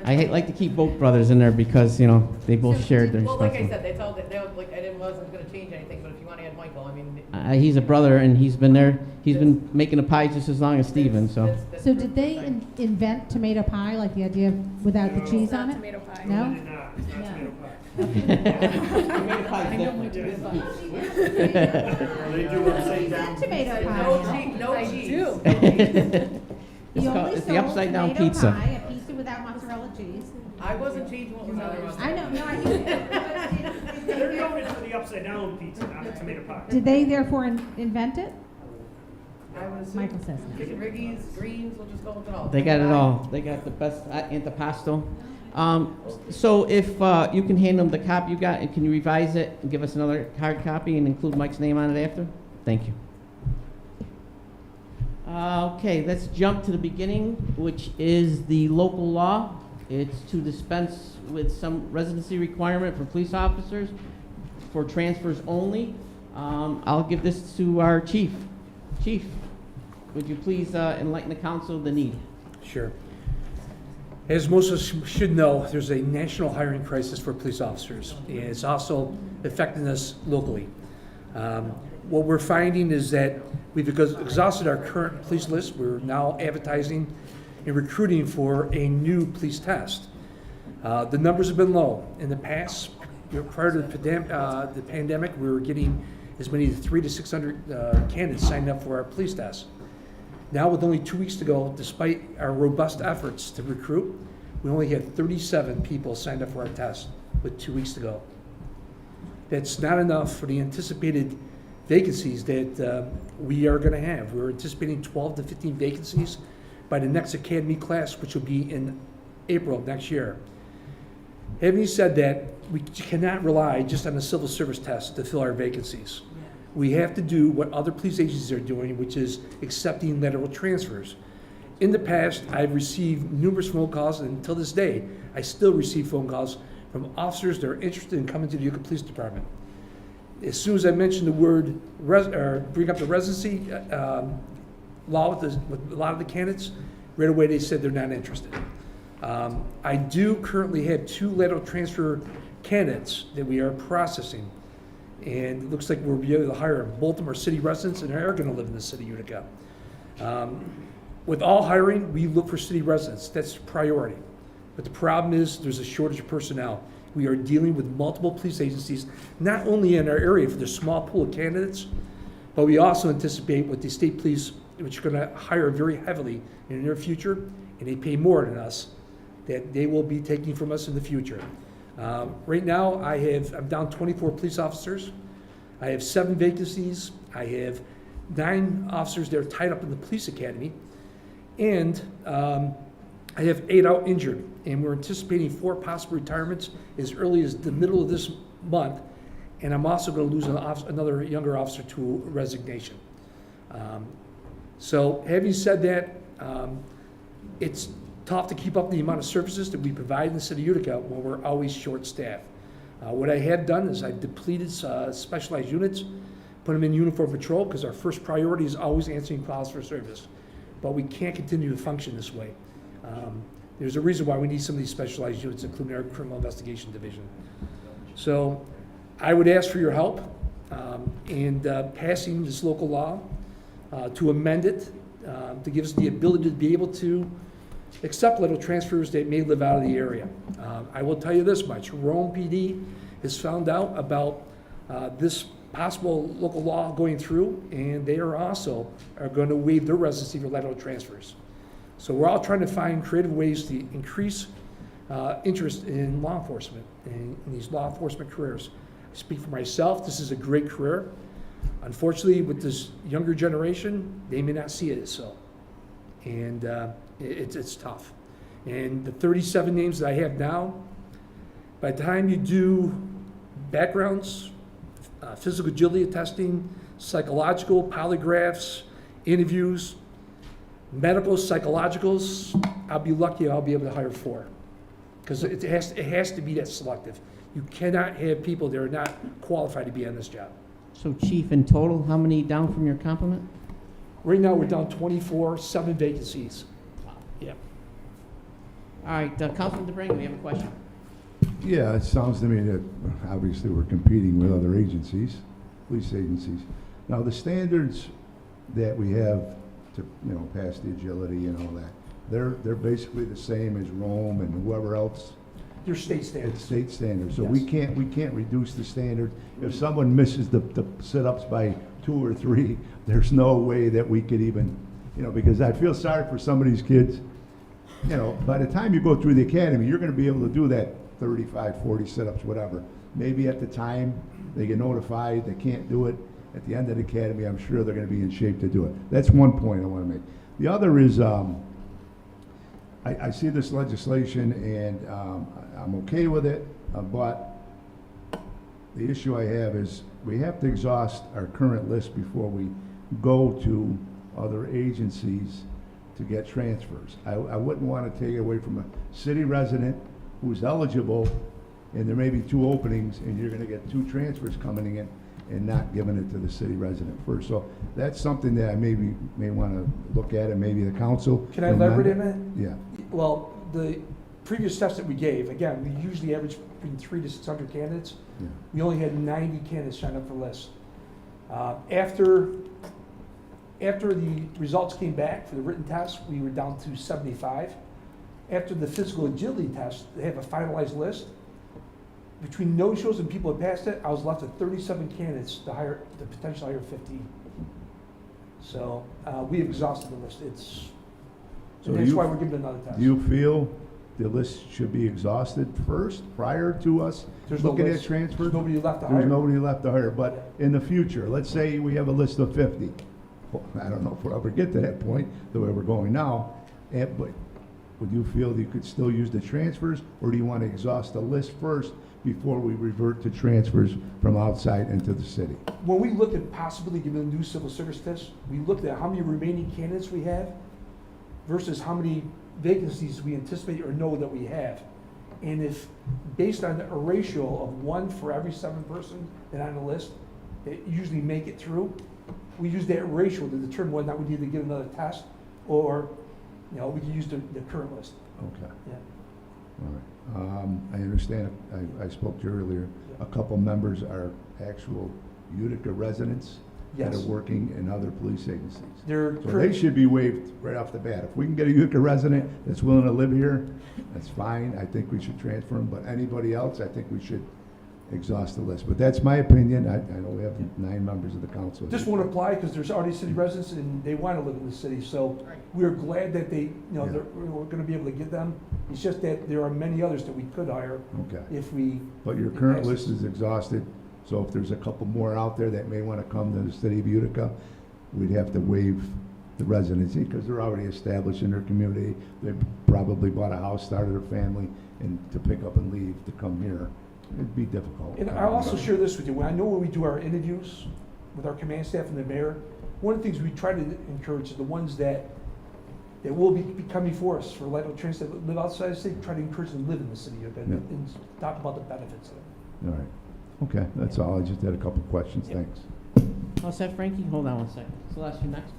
I like to keep both brothers in there because, you know, they both shared their Well, like I responsibility. said, they was like, wasn't going to change anything, but if you want to add Michael, I mean. He's a brother, and he's been there. He's been making the pies just as long as Steven, so. that's So did they invent tomato pie, like the idea of without the cheese on it? Tomato pie. No? It's not tomato pie. They do upside down. Tomato No pie. cheese, no I cheese. do. It's You called- only it's the sold upside down tomato pizza. pie, a pizza without mozzarella cheese. I wasn't changing what was on their website. I know, no, I hear They're you. known for the upside down pizza, not the tomato pie. Did they therefore invent it? I was Michael says no. chicken riggies, greens, we'll just go with it all. They got it all. They got the best antipasto. So if you can hand them the copy you got, and can you revise it and give us another hard copy and include Mike's name on it after? Thank you. Okay, let's jump to the beginning, which is the local law. It's to dispense with some residency requirement for police officers for transfers only. I'll give this to our chief. Chief, would you please enlighten the council of the need? Sure. As most of us should know, there's a national hiring crisis for police officers, and it's also affecting us locally. What we're finding is that we've exhausted our current police list. We're now advertising and recruiting for a new police test. The numbers have been low. In the past, prior to the pandemic, we were getting as many as 300 to 600 candidates signed up for our police test. Now, with only 2 weeks to go, despite our robust efforts to recruit, we only had 37 people signed up for our test with 2 weeks to go. That's not enough for the anticipated vacancies that we are going to have. We're anticipating 12 to 15 vacancies by the next academy class, which will be in April of next year. Having said that, we cannot rely just on the civil service test to fill our vacancies. We have to do what other police agencies are doing, which is accepting lateral transfers. In the past, I've received numerous phone calls, and until this day, I still receive phone calls from officers that are interested in coming to the Utica Police Department. As soon as I mention the word, bring up the residency law with a lot of the candidates, right away they said they're not interested. I do currently have 2 lateral transfer candidates that we are processing. And it looks like we'll be able to hire them. Both of them are city residents and are going to live in the city of Utica. With all hiring, we look for city residents. That's priority. But the problem is there's a shortage of personnel. We are dealing with multiple police agencies, not only in our area for the small pool of candidates, but we also anticipate with the state police, which are going to hire very heavily in the near future, and they pay more than us, that they will be taking from us in the future. Right now, I'm down 24 police officers. I have 7 vacancies. I have 9 officers that are tied up in the police academy. And I have 8 out injured. And we're anticipating 4 possible retirements as early as the middle of this month. And I'm also going to lose another younger officer to resignation. So having said that, it's tough to keep up the amount of services that we provide in the city of Utica when we're always short-staffed. What I have done is I've depleted specialized units, put them in uniform patrol, because our first priority is always answering calls for service. But we can't continue to function this way. There's a reason why we need some of these specialized units, including our criminal investigation division. So I would ask for your help in passing this local law to amend it, to give us the ability to be able to accept lateral transfers that may live out of the area. I will tell you this much. Rome PD has found out about this possible local law going through, and they are going to waive their residency for lateral transfers. So we're all trying to find creative ways to increase interest in law enforcement and in these law enforcement careers. I speak for myself. This is a great career. Unfortunately, with this younger generation, they may not see it as so. And it's tough. And the 37 names that I have now, by the time you do backgrounds, physical agility testing, psychological, polygraphs, interviews, medical, psychologicals, I'll be lucky I'll be able to hire 4. Because it has to be that selective. You cannot have people that are not qualified to be on this job. So Chief, in total, how many down from your complement? Right now, we're down 24, 7 vacancies. Yeah. All right, Councilman DeBrango, we have a question. Yeah, it sounds to me that obviously we're competing with other agencies, police agencies. Now, the standards that we have to, pass the agility and all that, they're basically the same as Rome and whoever else. They're state standards. It's state standards, so Yes. we can't reduce the standard. If someone misses the sit-ups by 2 or 3, there's no way that we could even, because I feel sorry for some of these kids. By the time you go through the academy, you're going to be able to do that 35, 40 sit-ups, whatever. Maybe at the time they get notified they can't do it. At the end of the academy, I'm sure they're going to be in shape to do it. That's one point I want to make. The other is, I see this legislation and I'm okay with it, but the issue I have is we have to exhaust our current list before we go to other agencies to get transfers. I wouldn't want to take it away from a city resident who's eligible, and there may be 2 openings, and you're going to get 2 transfers coming in and not giving it to the city resident first. So that's something that I may want to look at, and maybe the council. Can I elaborate on that? Yeah. Well, previous test that we gave, again, we usually average between 300 to 600 candidates. Yeah. We only had 90 candidates sign up for lists. After the results came back for the written test, we were down to 75. After the physical agility test, they have a finalized list. Between no-shows and people that passed it, I was left with 37 candidates to potentially hire 15. So we exhausted the list. So And that's why we're giving another test. Do you feel the list should be exhausted first, prior to us There's no looking at list. transfers? There's nobody left to hire. There's nobody left to hire, but in the future, let's say we have a list of 50. Well, I don't know if we'll ever get to that point, the way we're going now, but would you feel that you could still use the transfers, or do you want to exhaust the list first before we revert to transfers from outside into the city? When we looked at possibly giving a new civil service test, we looked at how many remaining candidates we have versus how many vacancies we anticipate or know that we have. And if, based on a ratio of 1 for every 7 person that on the list that usually make it through, we use that ratio to determine whether or not we need to get another test, or, we can use the current list. Okay, Yeah. all right. I understand, I spoke to you earlier, a couple members are actual Utica residents that Yes. are working in other police agencies. They're So they should be waived right off the bat. If we can get a Utica resident that's willing to live here, that's fine. I think we should transfer them, but anybody else, I think we should exhaust the list. But that's my opinion. I know we have 9 members of the council. Just won't apply because there's already city residents and they want to live in the city. So we're glad that they, Yeah. we're going to be able to get them. It's just that there are many others that we could hire Okay. if we. But your current list is exhausted, so if there's a couple more out there that may want to come to the city of Utica, we'd have to waive the residency because they're already established in their community. They probably bought a house, started a family, and to pick up and leave to come here, it'd be difficult. And I'll also share this with you. When I know when we do our interviews with our command staff and the mayor, one of the things we try to encourage is the ones that will be coming for us for light rail transit that live outside the city, try to encourage them to live in the city of Utica and talk about the benefits of it. All right. Okay, that's all. I just had a couple questions. Yeah. Thanks. All set, Frankie? Hold on one second. Celeste, you next?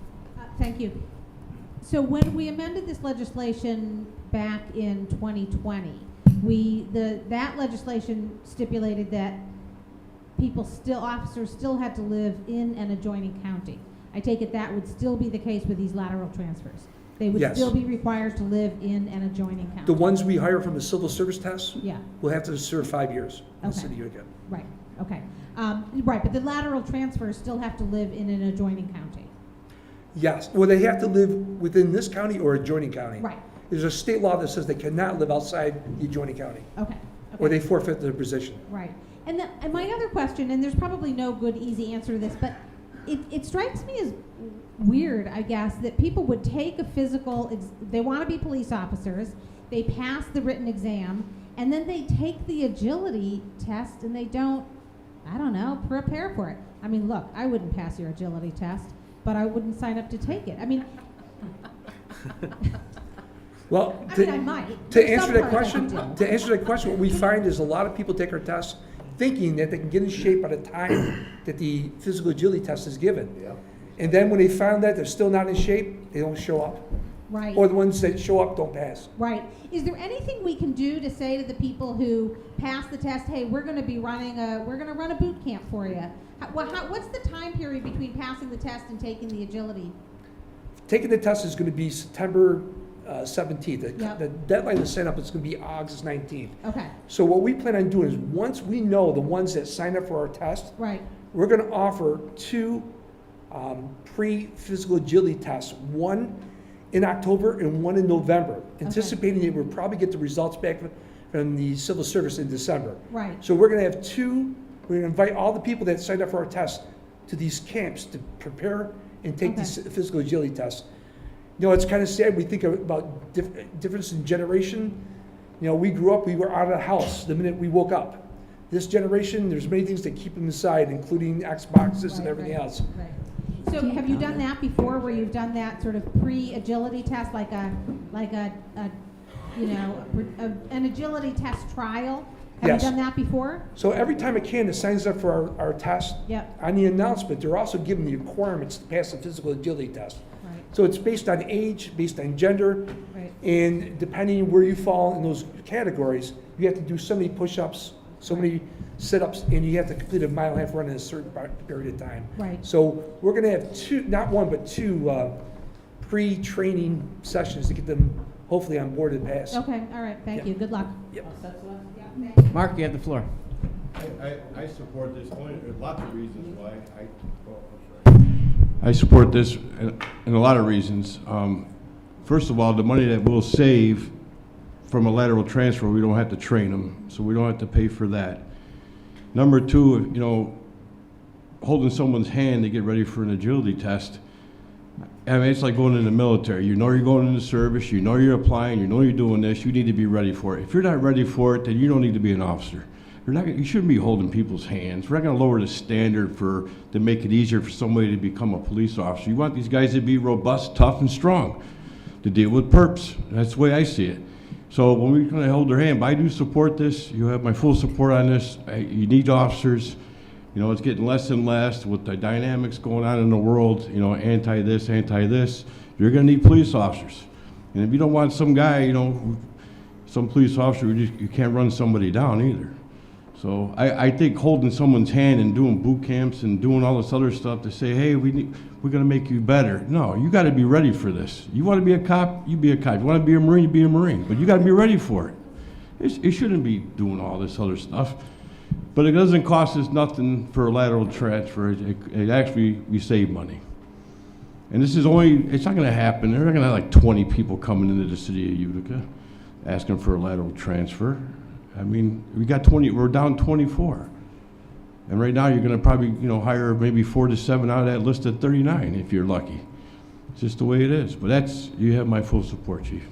Thank you. So when we amended this legislation back in 2020, that legislation stipulated that officers still had to live in an adjoining county. I take it that would still be the case with these lateral transfers. They would Yes. still be required to live in an adjoining county. The ones we hire from the civil service test Yeah, will have to serve 5 years in the Okay. city of Utica. right, okay. Right, but the lateral transfers still have to live in an adjoining county. Yes, well, they have to live within this county or adjoining county. Right, There's a state law that says they cannot live outside the adjoining county, okay. or okay. they forfeit their position. Right. And my other question, and there's probably no good, easy answer to this, but it strikes me as weird, I guess, that people would take a physical, they want to be police officers, they pass the written exam, and then they take the agility test and they don't, I don't know, prepare for it. I mean, look, I wouldn't pass your agility test, but I wouldn't sign up to take it. I mean, Well, I might. to There's answer some that parts I question, can do. what we find is a lot of people take our tests thinking that they can get in shape by the time that the physical agility test is given. Yeah. And then when they found that they're still not in shape, they don't show up. Right. Or the ones that show up don't pass. Right. Is there anything we can do to say to the people who pass the test, hey, we're going to run a boot camp for you? What's the time period between passing the test and taking the agility? Taking the test is going to be September 17th. Yep. The deadline to sign up is going to be August 19th. Okay. So what we plan on doing is once we know the ones that sign up for our test, Right. we're going to offer 2 pre-physical agility tests, one in October and one in November, anticipating that we'll probably get the results back from the civil service in December. Right. So we're going to have 2, we're going to invite all the people that signed up for our test to these camps to prepare and take Okay. these physical agility tests. It's kind of sad. We think about difference in generation. We grew up, we were out of the house the minute we woke up. This generation, there's many things that keep them inside, including Xboxes and everything else. Right. So have you done that before, where you've done that sort of pre-agility test, like an agility test trial? Have Yes. you done that before? So every time a candidate signs up for our test, Yep. on the announcement, they're also given the requirements to pass the physical agility test. Right. So it's based on age, based on gender, Right. and depending where you fall in those categories, you have to do so many push-ups, so many sit-ups, and you have to complete a mile and a half run in a certain period of time. Right. So we're gonna have two, not one, but two pre-training sessions to get them hopefully on board and pass. Okay, all right, thank Yeah. you, good luck. Yep. Mark, you have the floor. I support this point. There's lots of reasons why. I support this and a lot of reasons. First of all, the money that we'll save from a lateral transfer, we don't have to train them, so we don't have to pay for that. Number two, holding someone's hand to get ready for an agility test, I mean, it's like going in the military. You know you're going into service, you know you're applying, you know you're doing this, you need to be ready for it. If you're not ready for it, then you don't need to be an officer. You shouldn't be holding people's hands. We're not going to lower the standard to make it easier for somebody to become a police officer. You want these guys to be robust, tough, and strong to deal with perps. That's the way I see it. So when we're going to hold their hand, but I do support this. You have my full support on this. You need officers. It's getting less and less with the dynamics going on in the world, anti-this, anti-this. You're going to need police officers. And if you don't want some guy, some police officer, you can't run somebody down either. So I think holding someone's hand and doing boot camps and doing all this other stuff to say, hey, we're going to make you better. No, you got to be ready for this. You want to be a cop, you be a cop. You want to be a Marine, you be a Marine. But you got to be ready for it. It shouldn't be doing all this other stuff. But it doesn't cost us nothing for a lateral transfer. It actually, we save money. And this is it's not going to happen. They're not going to have like 20 people coming into the city of Utica asking for a lateral transfer. I mean, we're down 24. And right now you're going to probably, hire maybe 4 to 7 out of that list at 39 if you're lucky. It's just the way it is. But you have my full support, Chief.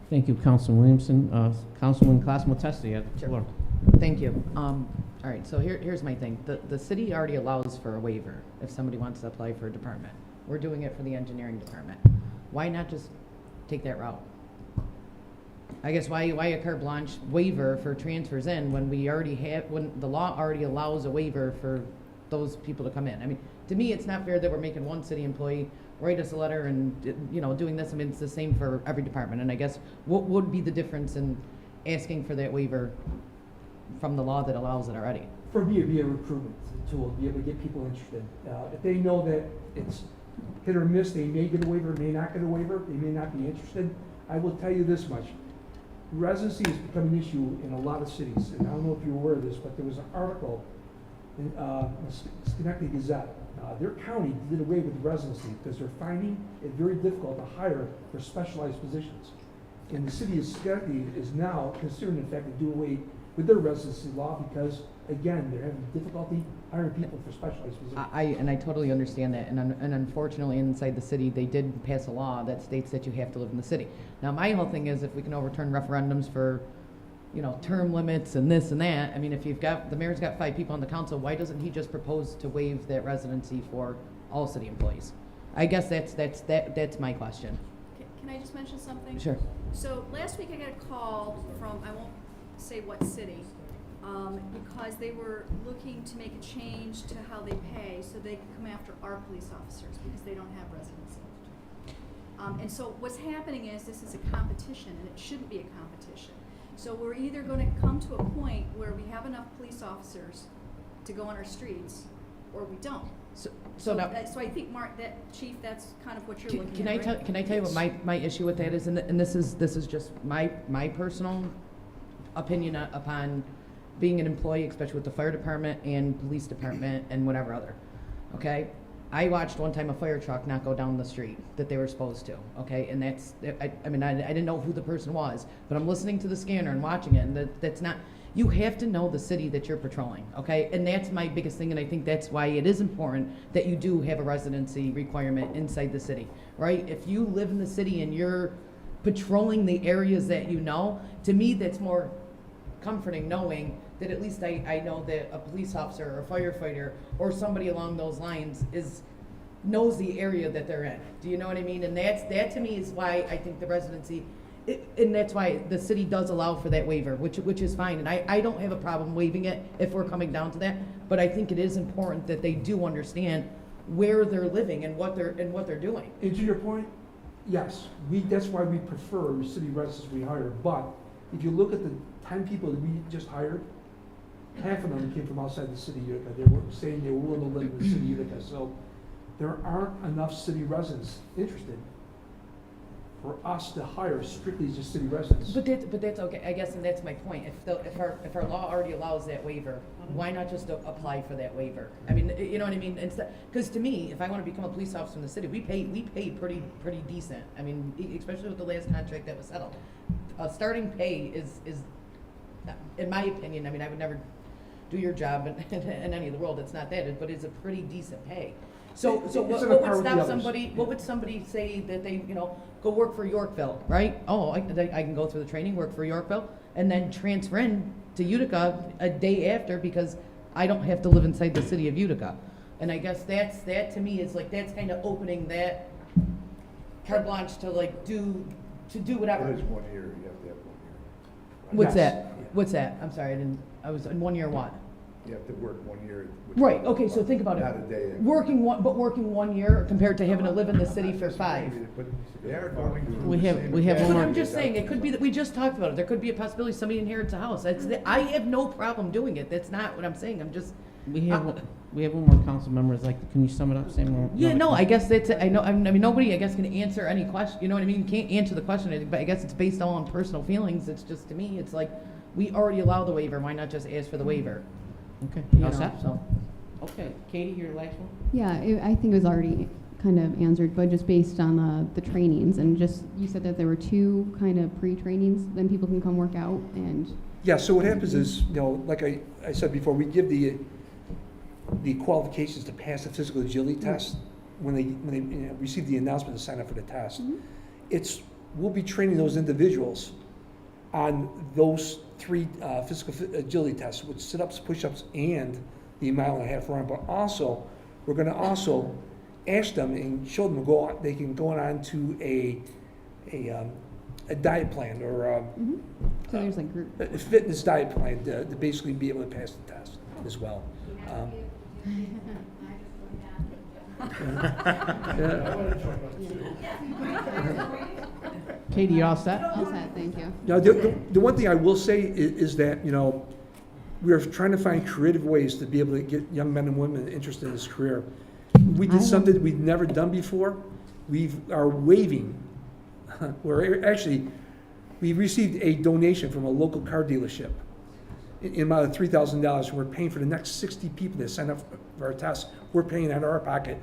Thank you, Councilman Williamson. Councilman Cosmo-Testa, you have the floor. Thank you. All right, so here's my thing. The city already allows for a waiver if somebody wants to apply for a department. We're doing it for the engineering department. Why not just take that route? I guess why a carte blanche waiver for transfers in when when the law already allows a waiver for those people to come in? I mean, to me, it's not fair that we're making one city employee write us a letter and, doing this. I mean, it's the same for every department. And I guess what would be the difference in asking for that waiver from the law that allows it already? For me, it'd be a recruitment tool, to be able to get people interested. If they know that it's hit or miss, they may get a waiver, may not get a waiver, they may not be interested. I will tell you this much. Residency has become an issue in a lot of cities, and I don't know if you're aware of this, but there was an article in Schenectady Gazette. Their county did away with residency because they're finding it very difficult to hire for specialized positions. And the city of Schenectady is now considering the fact to do away with their residency law because, again, they're having difficulty hiring people for specialized positions. I totally understand that, and unfortunately inside the city they did pass a law that states that you have to live in the city. Now my whole thing is if we can overturn referendums for, term limits and this and that. I mean, if the mayor's got 5 people on the council, why doesn't he just propose to waive that residency for all city employees? I guess that's my question. Can I just mention something? Sure. So last week I got a call from, I won't say what city, because they were looking to make a change to how they pay so they could come after our police officers because they don't have residency. And so what's happening is this is a competition, and it shouldn't be a competition. So we're either going to come to a point where we have enough police officers to go on our streets, or we don't. So I think, Mark, Chief, that's kind of what you're looking at, right? Can I tell you what my issue with that is, and this is just my personal opinion upon being an employee, especially with the fire department and police department and whatever other. Okay, I watched one time a fire truck not go down the street that they were supposed to. Okay, and I didn't know who the person was, but I'm listening to the scanner and watching it, and that's not. You have to know the city that you're patrolling, okay? And that's my biggest thing, and I think that's why it is important that you do have a residency requirement inside the city, right? If you live in the city and you're patrolling the areas that you know, to me that's more comforting knowing that at least I know that a police officer or a firefighter or somebody along those lines knows the area that they're in. Do you know what I mean? And that to me is why I think the residency, and that's why the city does allow for that waiver, which is fine. And I don't have a problem waiving it if we're coming down to that. But I think it is important that they do understand where they're living and what they're doing. And to your point, yes, that's why we prefer city residents we hire, but if you look at the 10 people that we just hired, half of them came from outside the city of Utica. They were saying they were willing to live in the city of Utica, so there aren't enough city residents interested for us to hire strictly just city residents. But that's okay, I guess, and that's my point. If our law already allows that waiver, why not just apply for that waiver? I mean, you know what I mean? Because to me, if I want to become a police officer in the city, we pay pretty decent. I mean, especially with the last contract that was settled. Starting pay is, in my opinion, I mean, I would never do your job in any of the world. It's not that, but it's a pretty decent pay. So what would stop somebody? What would somebody say that they, go work for Yorkville, right? Oh, I can go through the training, work for Yorkville, and then transfer in to Utica a day after because I don't have to live inside the city of Utica. And I guess that to me is like that's kind of opening that carte blanche to like do whatever. It is 1 year, you have to have 1 year. What's Yes. that? What's that? I'm sorry, I was in 1 year what? You have to work 1 year. which Right, is okay, so think about it. Not a day. Working 1 year compared to having to live in the city for 5. But they are going through We the have- same we have academy one But more- I'm just as saying, it us. could be that we just talked about it. There could be a possibility somebody inherits a house. I have no problem doing it. That's not what I'm saying. I'm just. We have one more council member. Can you sum it up, Seymour? Yeah, no, I guess that's, I know, I mean, nobody, I guess, can answer any question, you know what I mean? Can't answer the question, but I guess it's based all on personal feelings. It's just, to me, it's like, we already allow the waiver. Why not just ask for the waiver? Okay. You All know, set? so. Okay, Katie, your last one. Yeah, I think it was already kind of answered, but just based on the trainings and just, you said that there were 2 kind of pre-trainings, then people can come work out and. Yeah, so what happens is, like I said before, we give the qualifications to pass the physical agility test when they receive the announcement to sign up for the test. Mhm. We'll be training those individuals on those 3 physical agility tests, which sit-ups, push-ups, and the 1.5 mile run. But also, we're going to also ask them and show them they can go on to a diet plan or So there's like group. a fitness diet plan to basically be able to pass the test as well. Katie, you all set? All set, thank you. Now, the one thing I will say is that, we are trying to find creative ways to be able to get young men and women interested in this career. We did something that we've never done before. We are waiving, we received a donation from a local car dealership in amount of $3,000. We're paying for the next 60 people that sign up for our test. We're paying out of our pocket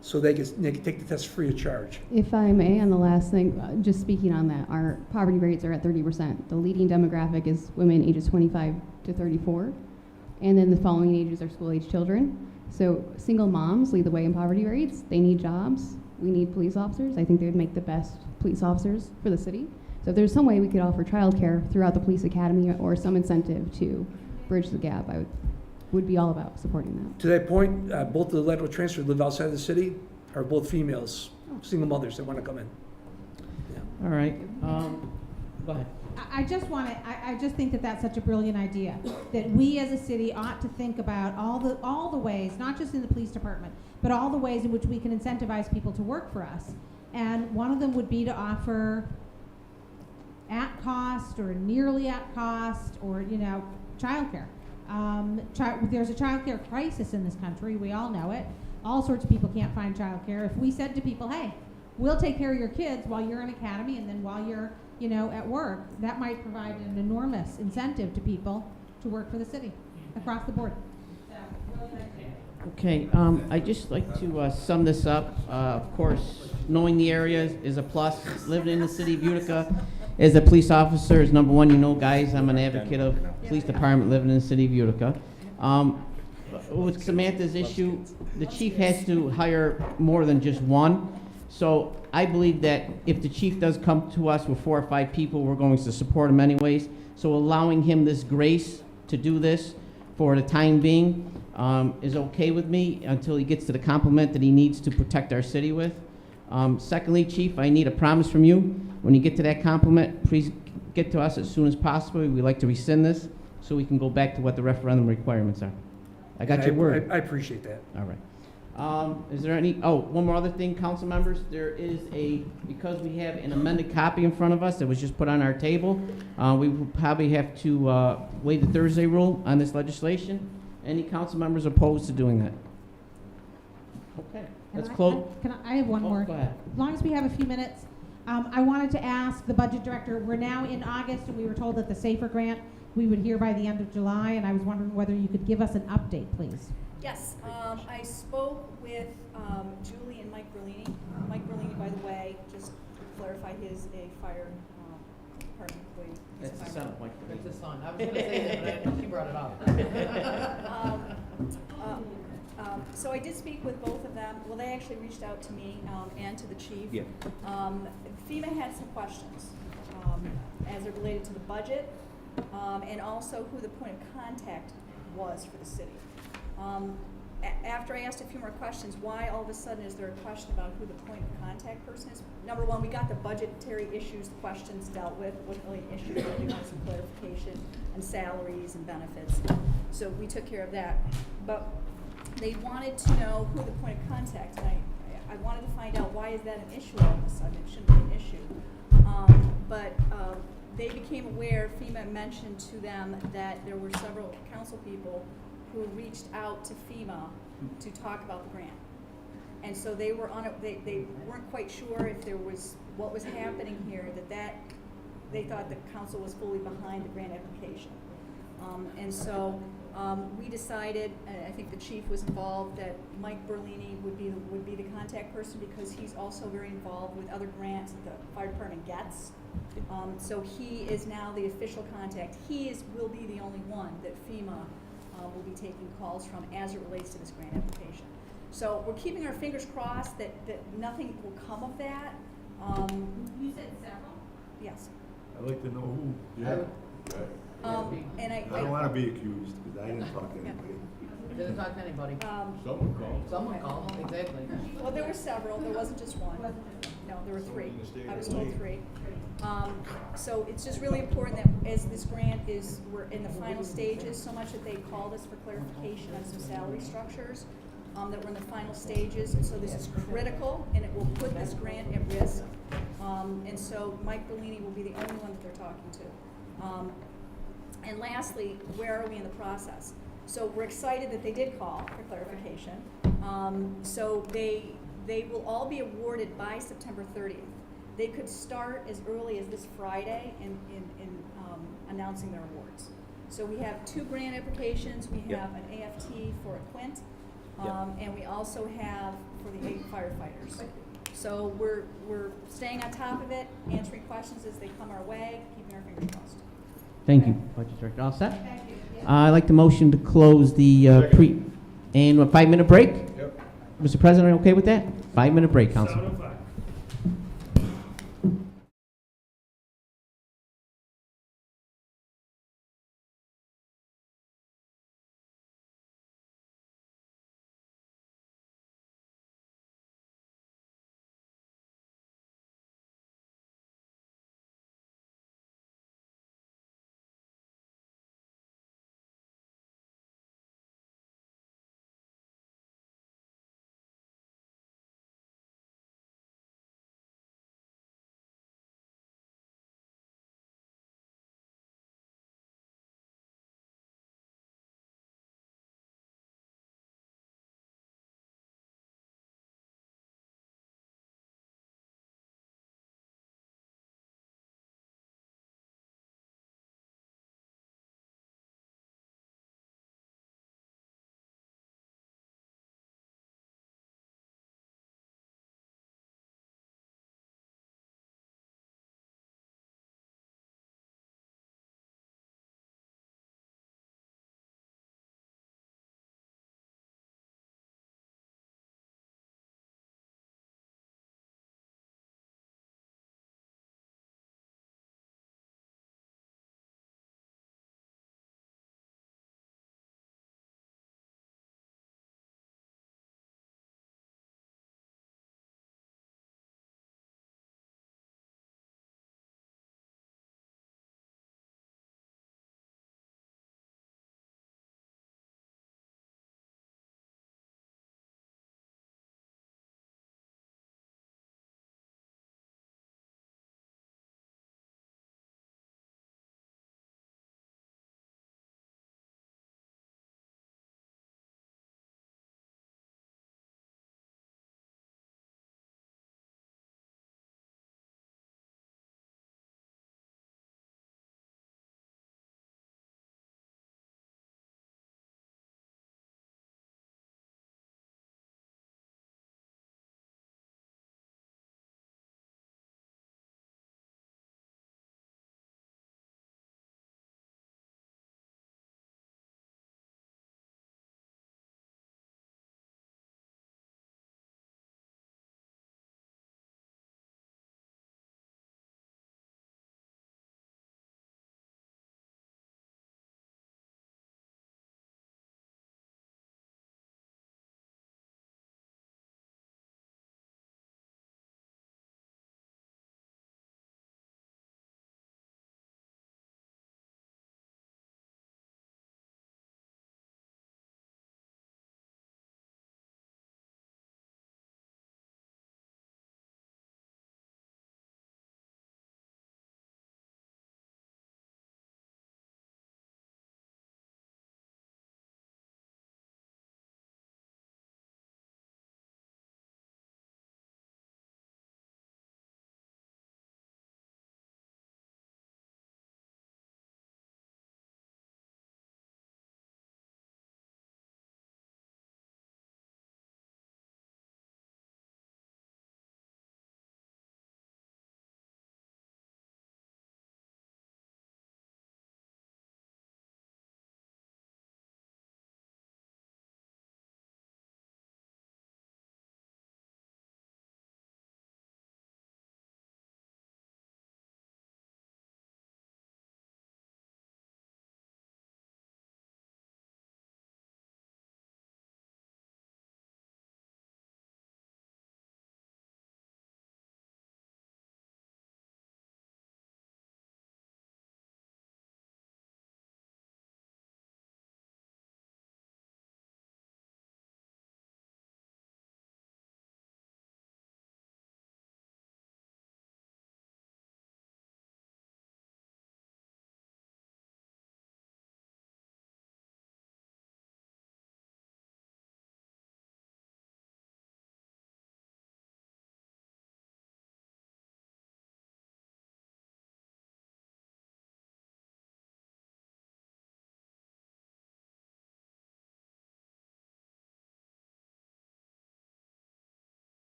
so they can take the test free of charge. If I may, on the last thing, just speaking on that, our poverty rates are at 30%. The leading demographic is women ages 25 to 34, and then the following ages are school-age children. So single moms lead the way in poverty rates. They need jobs. We need police officers. I think they would make the best police officers for the city. So if there's some way we could offer childcare throughout the police academy or some incentive to bridge the gap, I would be all about supporting that. To that point, both of the lateral transfers live outside of the city are both females, single mothers that want to come in. Yeah. All right. Go ahead. I just think that that's such a brilliant idea, that we as a city ought to think about all the ways, not just in the police department, but all the ways in which we can incentivize people to work for us. And one of them would be to offer at cost or nearly at cost or, childcare. There's a childcare crisis in this country. We all know it. All sorts of people can't find childcare. If we said to people, hey, we'll take care of your kids while you're in academy and then while you're, at work, that might provide an enormous incentive to people to work for the city across the board. Okay, I'd just like to sum this up. Of course, knowing the area is a plus. Living in the city of Utica as a police officer is number one. Guys, I'm an advocate of police department living in the city of Utica. With Samantha's issue, the chief has to hire more than just one. So I believe that if the chief does come to us with 4 or 5 people, we're going to support him anyways. So allowing him this grace to do this for the time being is okay with me until he gets to the complement that he needs to protect our city with. Secondly, Chief, I need a promise from you. When you get to that complement, please get to us as soon as possible. We'd like to rescind this so we can go back to what the referendum requirements are. I got your word. I appreciate that. All right. Is there any, one more other thing, council members, because we have an amended copy in front of us that was just put on our table, we will probably have to, waive the Thursday rule on this legislation. Any council members opposed to doing that? Okay, let's close. I have one more. Go ahead. As long as we have a few minutes, I wanted to ask the budget director, we're now in August and we were told that the SAFER grant, we would hear by the end of July, and I was wondering whether you could give us an update, please. Yes, I spoke with Julie and Mike Berlini. Mike Berlini, by the way, just to clarify, is a fire department employee. He's a That's the fire- son of Mike. It's his son. I was gonna say that, but she brought it up. So I did speak with both of them. Well, they actually reached out to me and to the chief. Yeah. FEMA had some questions as it related to the budget and also who the point of contact was for the city. After I asked a few more questions, why all of a sudden is there a question about who the point of contact person is? Number one, we got the budgetary issues, the questions dealt with, wasn't really an issue, but they wanted some clarification on salaries and benefits. So we took care of that. But they wanted to know who the point of contact, and I wanted to find out why is that an issue all of a sudden? It shouldn't be an issue. But they became aware, FEMA mentioned to them that there were several council people who reached out to FEMA to talk about the grant. And so they were on it, they weren't quite sure if there was, what was happening here, that they thought the council was fully behind the grant application. And so we decided, and I think the chief was involved, that Mike Berlini would be the contact person because he's also very involved with other grants that the fire department gets. So he is now the official contact. He will be the only one that FEMA will be taking calls from as it relates to this grant application. So we're keeping our fingers crossed that nothing will come of that. You said several? Yes. I'd like to know who. And I don't want to be accused because I didn't talk to anybody. Didn't talk to anybody. Someone called. Someone called, exactly. Well, there were several. There wasn't just one. No, there were three. I was told three. So it's just really important that as this grant we're in the final stages, so much that they called us for clarification on some salary structures, that we're in the final stages, and so this is critical, and it will put this grant at risk. And so Mike Bellini will be the only one that they're talking to. And lastly, where are we in the process? So we're excited that they did call for clarification. So they will all be awarded by September 30th. They could start as early as this Friday in announcing their awards. So we have 2 grant applications. We have an AFT for a Quint, and we also have for the 8 firefighters. So we're staying on top of it, answering questions as they come our way, keeping our fingers crossed. Thank you, Budget Director. All set? I'd like the motion to close the and a 5-minute break. Yep. Mr. President, okay with that? 5-minute break, Council. 7:05.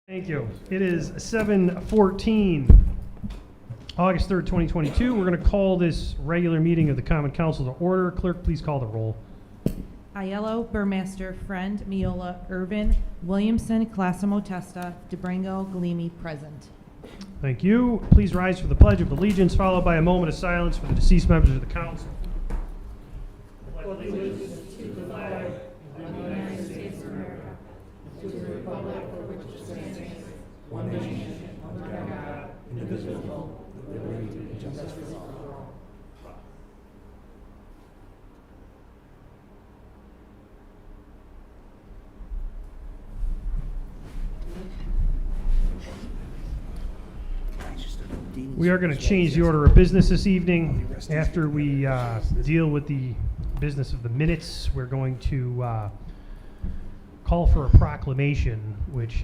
Thank you. It is 7:14, August 3rd, 2022. We're going to call this regular meeting of the Common Council to order. Clerk, please call the roll. Aiello, Burmaster, Friend, Miola, Irvin, Williamson, Classimo Testa, DeBrango, Galimi, present. Thank you. Please rise for the Pledge of Allegiance, followed by a moment of silence for the deceased members of the council. Allegiance to the flag of the United States of America, to the republic for which it stands, one nation, under God, indivisible, with liberty and justice for all. We are going to change the order of business this evening. After we deal with the business of the minutes, we're going to call for a proclamation, which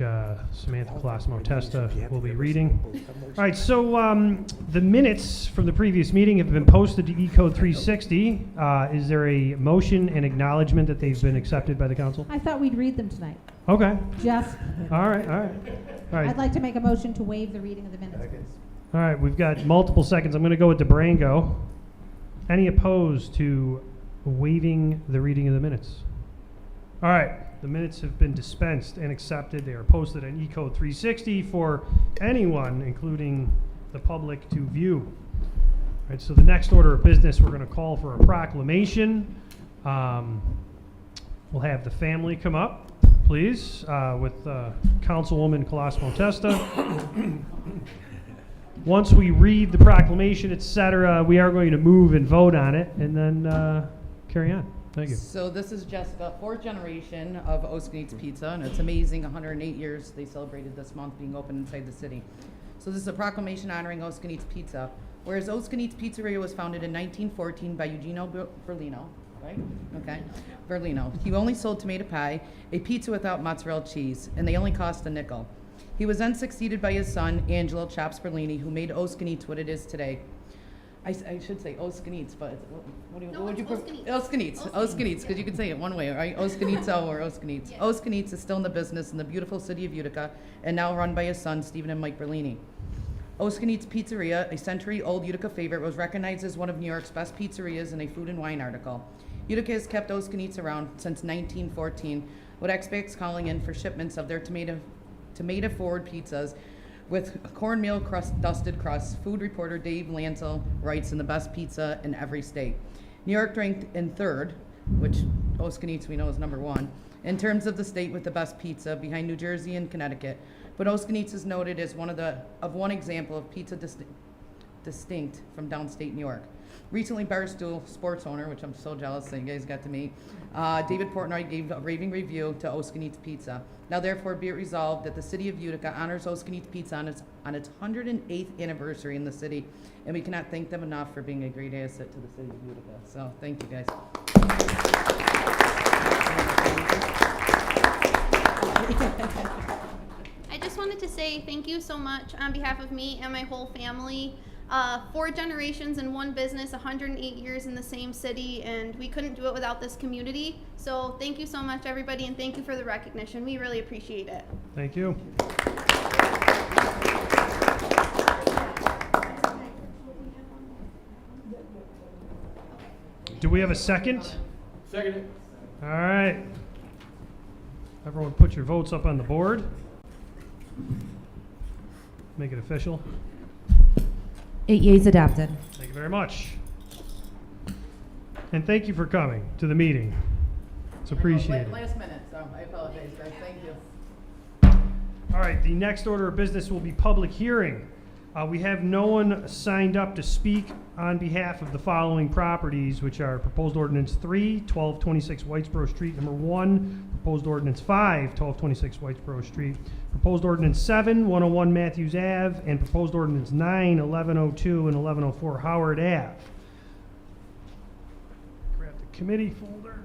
Samantha Classimo Testa will be reading. All right, so the minutes from the previous meeting have been posted to eCode 360. Is there a motion and acknowledgement that they've been accepted by the council? I thought we'd read them tonight. Okay. Jeff? All right. I'd like to make a motion to waive the reading of the minutes, please. All right, we've got multiple seconds. I'm going to go with DeBrango. Any opposed to waiving the reading of the minutes? All right, the minutes have been dispensed and accepted. They are posted on eCode 360 for anyone, including the public, to view. All right, so the next order of business, we're going to call for a proclamation. We'll have the family come up, please, with Councilwoman Classimo Testa. Once we read the proclamation, etc., we are going to move and vote on it, and then carry on. Thank you. So this is Jessica, fourth generation of Oskinite's Pizza, and it's amazing, 108 years they celebrated this month being open inside the city. So this is a proclamation honoring Oskinite's Pizza. Whereas Oskinite's Pizzeria was founded in 1914 by Eugenio Berlino, right? Okay, Berlino. He only sold tomato pie, a pizza without mozzarella cheese, and they only cost a nickel. He was then succeeded by his son, Angelo Chops Berlini, who made Oskinite's what it is today. I should say Oskinite's, but what would you prefer? Oskinite's, because you can say it one way, right? Oskinito or Oskinite's. Yeah. Oskinite's is still in the business in the beautiful city of Utica, and now run by his sons, Stephen and Mike Berlini. Oskinite's Pizzeria, a century-old Utica favorite, was recognized as one of New York's best pizzerias in a Food and Wine article. Utica has kept Oskinite's around since 1914, with experts calling in for shipments of their tomato-forward pizzas with cornmeal dusted crust. Food reporter Dave Lancel writes, in the best pizza in every state. New York ranked in third, which Oskinite's we know is number one, in terms of the state with the best pizza, behind New Jersey and Connecticut. But Oskinite's is noted as one example of pizza distinct from downstate New York. Recently, Barstool sports owner, which I'm so jealous that you guys got to meet, David Portnoy gave a raving review to Oskinite's Pizza. Now, therefore, be it resolved that the city of Utica honors Oskinite's Pizza on its 108th anniversary in the city, and we cannot thank them enough for being a great asset to the city of Utica. So, thank you, guys. I just wanted to say thank you so much on behalf of me and my whole family. 4 generations in one business, 108 years in the same city, and we couldn't do it without this community. So thank you so much, everybody, and thank you for the recognition. We really appreciate it. Thank you. Do we have a second? Second. All right. Everyone put your votes up on the board. Make it official. 8 yeas adopted. Thank you very much. And thank you for coming to the meeting. It's appreciated. Last minute, so I apologize, guys. Thank you. All right, the next order of business will be public hearing. We have no one signed up to speak on behalf of the following properties, which are proposed ordinance 3, 1226 Whitesboro Street, number 1, proposed ordinance 5, 1226 Whitesboro Street, proposed ordinance 7, 101 Matthews Ave, and proposed ordinance 9, 1102 and 1104 Howard Ave. Grab the committee folder.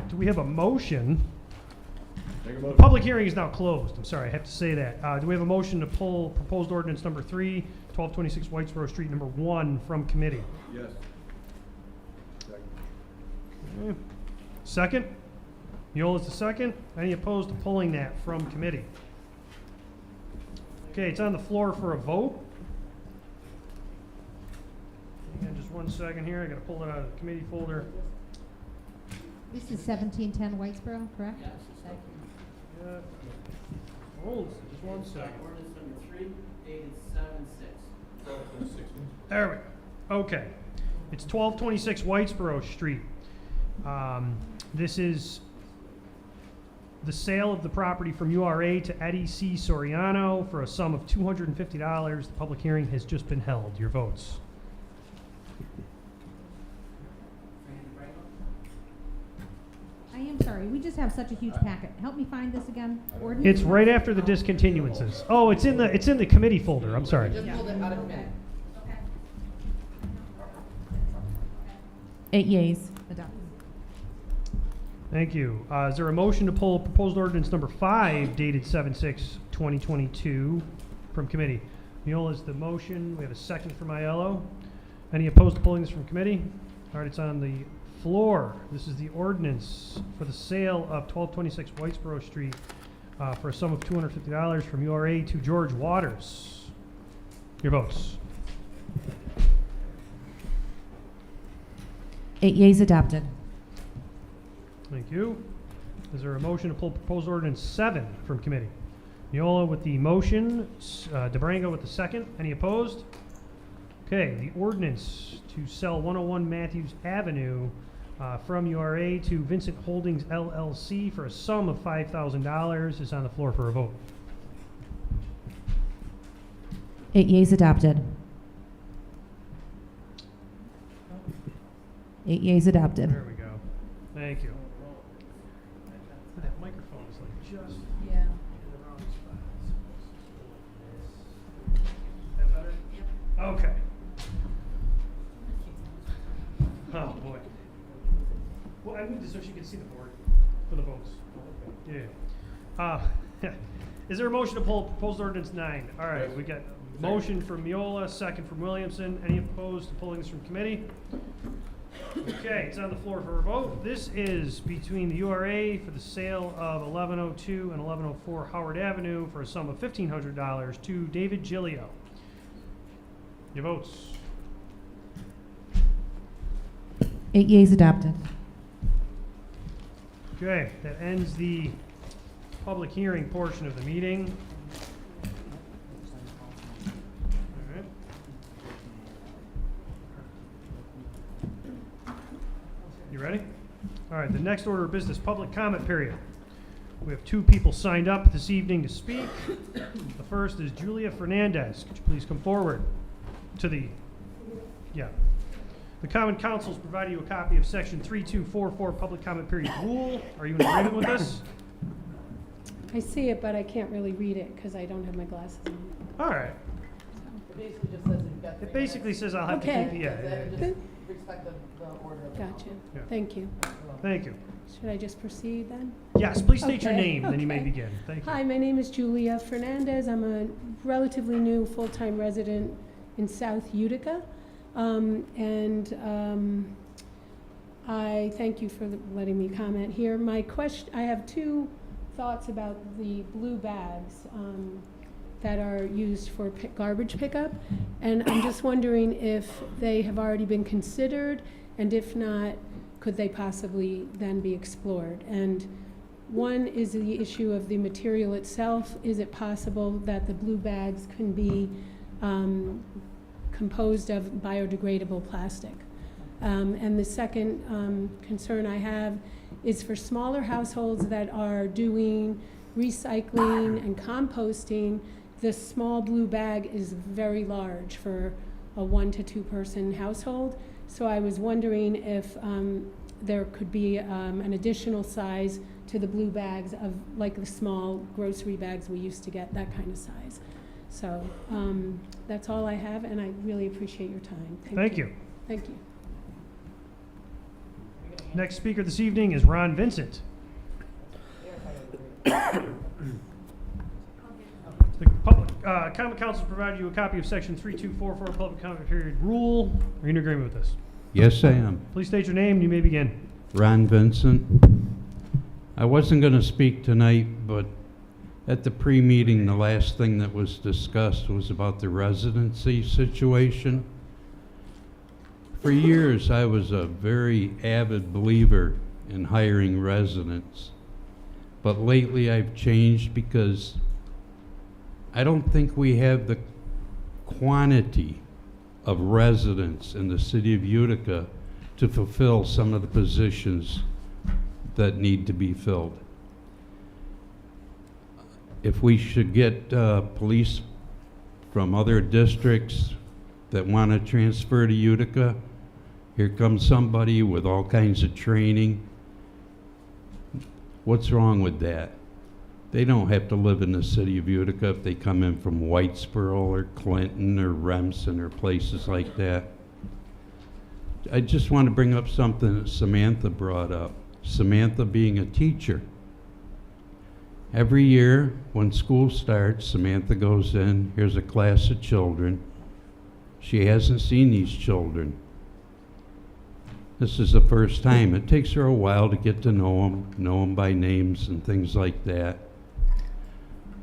Do we have a motion? The public hearing is now closed. I'm sorry, I have to say that. Do we have a motion to pull proposed ordinance number 3, 1226 Whitesboro Street, number 1 from committee? Yes. Okay. Second? Neola's the second. Any opposed to pulling that from committee? Okay, it's on the floor for a vote. Hang on just one second here. I gotta pull it out of the committee folder. This is 1710 Whitesboro, correct? Yes. Thank you. Yeah. Hold, just one second. Ordinance number 3, dated 7/6. There we go. Okay. It's 1226 Whitesboro Street. This is the sale of the property from URA to Eddie C. Soriano for a sum of $250. The public hearing has just been held. Your votes. I am sorry, we just have such a huge packet. Help me find this again. Ordinance? It's right after the discontinuances. Oh, it's in the committee folder. I'm sorry. Just pulled it out of committee. 8 yeas. Adopted. Thank you. Is there a motion to pull proposed ordinance number 5 dated 7/6/2022 from committee? Miola is the motion. We have a second from Aiello. Any opposed to pulling this from committee? All right, it's on the floor. This is the ordinance for the sale of 1226 Whitesboro Street for a sum of $250 from URA to George Waters. Your votes. 8 yeas adopted. Thank you. Is there a motion to pull proposed ordinance 7 from committee? Miola with the motion, DeBrango with the second. Any opposed? Okay, the ordinance to sell 101 Matthews Avenue from URA to Vincent Holdings LLC for a sum of $5,000 is on the floor for a vote. 8 yeas adopted. 8 yeas adopted. There we go. Thank you. That microphone is like just Yeah. in the wrong spot. Is that better? Okay. Oh, boy. Well, I moved it so she could see the board for the votes. Yeah. Is there a motion to pull proposed ordinance 9? All right, we got a motion from Miola, second from Williamson. Any opposed to pulling this from committee? Okay, it's on the floor for a vote. This is between the URA for the sale of 1102 and 1104 Howard Avenue for a sum of $1,500 to David Gillio. Your votes. 8 yeas adopted. Okay, that ends the public hearing portion of the meeting. All right. You ready? All right, the next order of business, public comment period. We have 2 people signed up this evening to speak. The first is Julia Fernandez. Could you please come forward to the, The Common Council has provided you a copy of Section 3244 Public Comment Period Rule. Are you in agreement with this? I see it, but I can't really read it because I don't have my glasses on. All right. It basically just says that you've got 3 It basically minutes. says I'll have to Okay. keep the, Just respect the order of the Gotcha. council. Yeah. Thank you. Thank you. Should I just proceed then? Yes, please state your Okay, name, then you may okay. begin. Thank you. Hi, my name is Julia Fernandez. I'm a relatively new full-time resident in South Utica. I thank you for letting me comment here. I have 2 thoughts about the blue bags that are used for garbage pickup. And I'm just wondering if they have already been considered, and if not, could they possibly then be explored? And one is the issue of the material itself. Is it possible that the blue bags can be composed of biodegradable plastic? And the second concern I have is for smaller households that are doing recycling and composting. The small blue bag is very large for a 1 to 2 person household. So I was wondering if there could be an additional size to the blue bags of like the small grocery bags we used to get, that kind of size. So that's all I have, and I really appreciate your time. Thank you. Thank you. Next speaker this evening is Ron Vincent. The public Common Council provided you a copy of Section 3244 Public Comment Period Rule. Are you in agreement with this? Yes, I am. Please state your name and you may begin. Ron Vincent. I wasn't going to speak tonight, but At the pre-meeting, the last thing that was discussed was about the residency situation. For years, I was a very avid believer in hiring residents. But lately I've changed because I don't think we have the quantity of residents in the city of Utica to fulfill some of the positions that need to be filled. If we should get police from other districts that want to transfer to Utica, here comes somebody with all kinds of training. What's wrong with that? They don't have to live in the city of Utica if they come in from Whitesboro or Clinton or Remsen or places like that. I just want to bring up something that Samantha brought up. Samantha being a teacher. Every year when school starts, Samantha goes in, here's a class of children. She hasn't seen these children. This is the first time. It takes her a while to get to know them by names and things like that.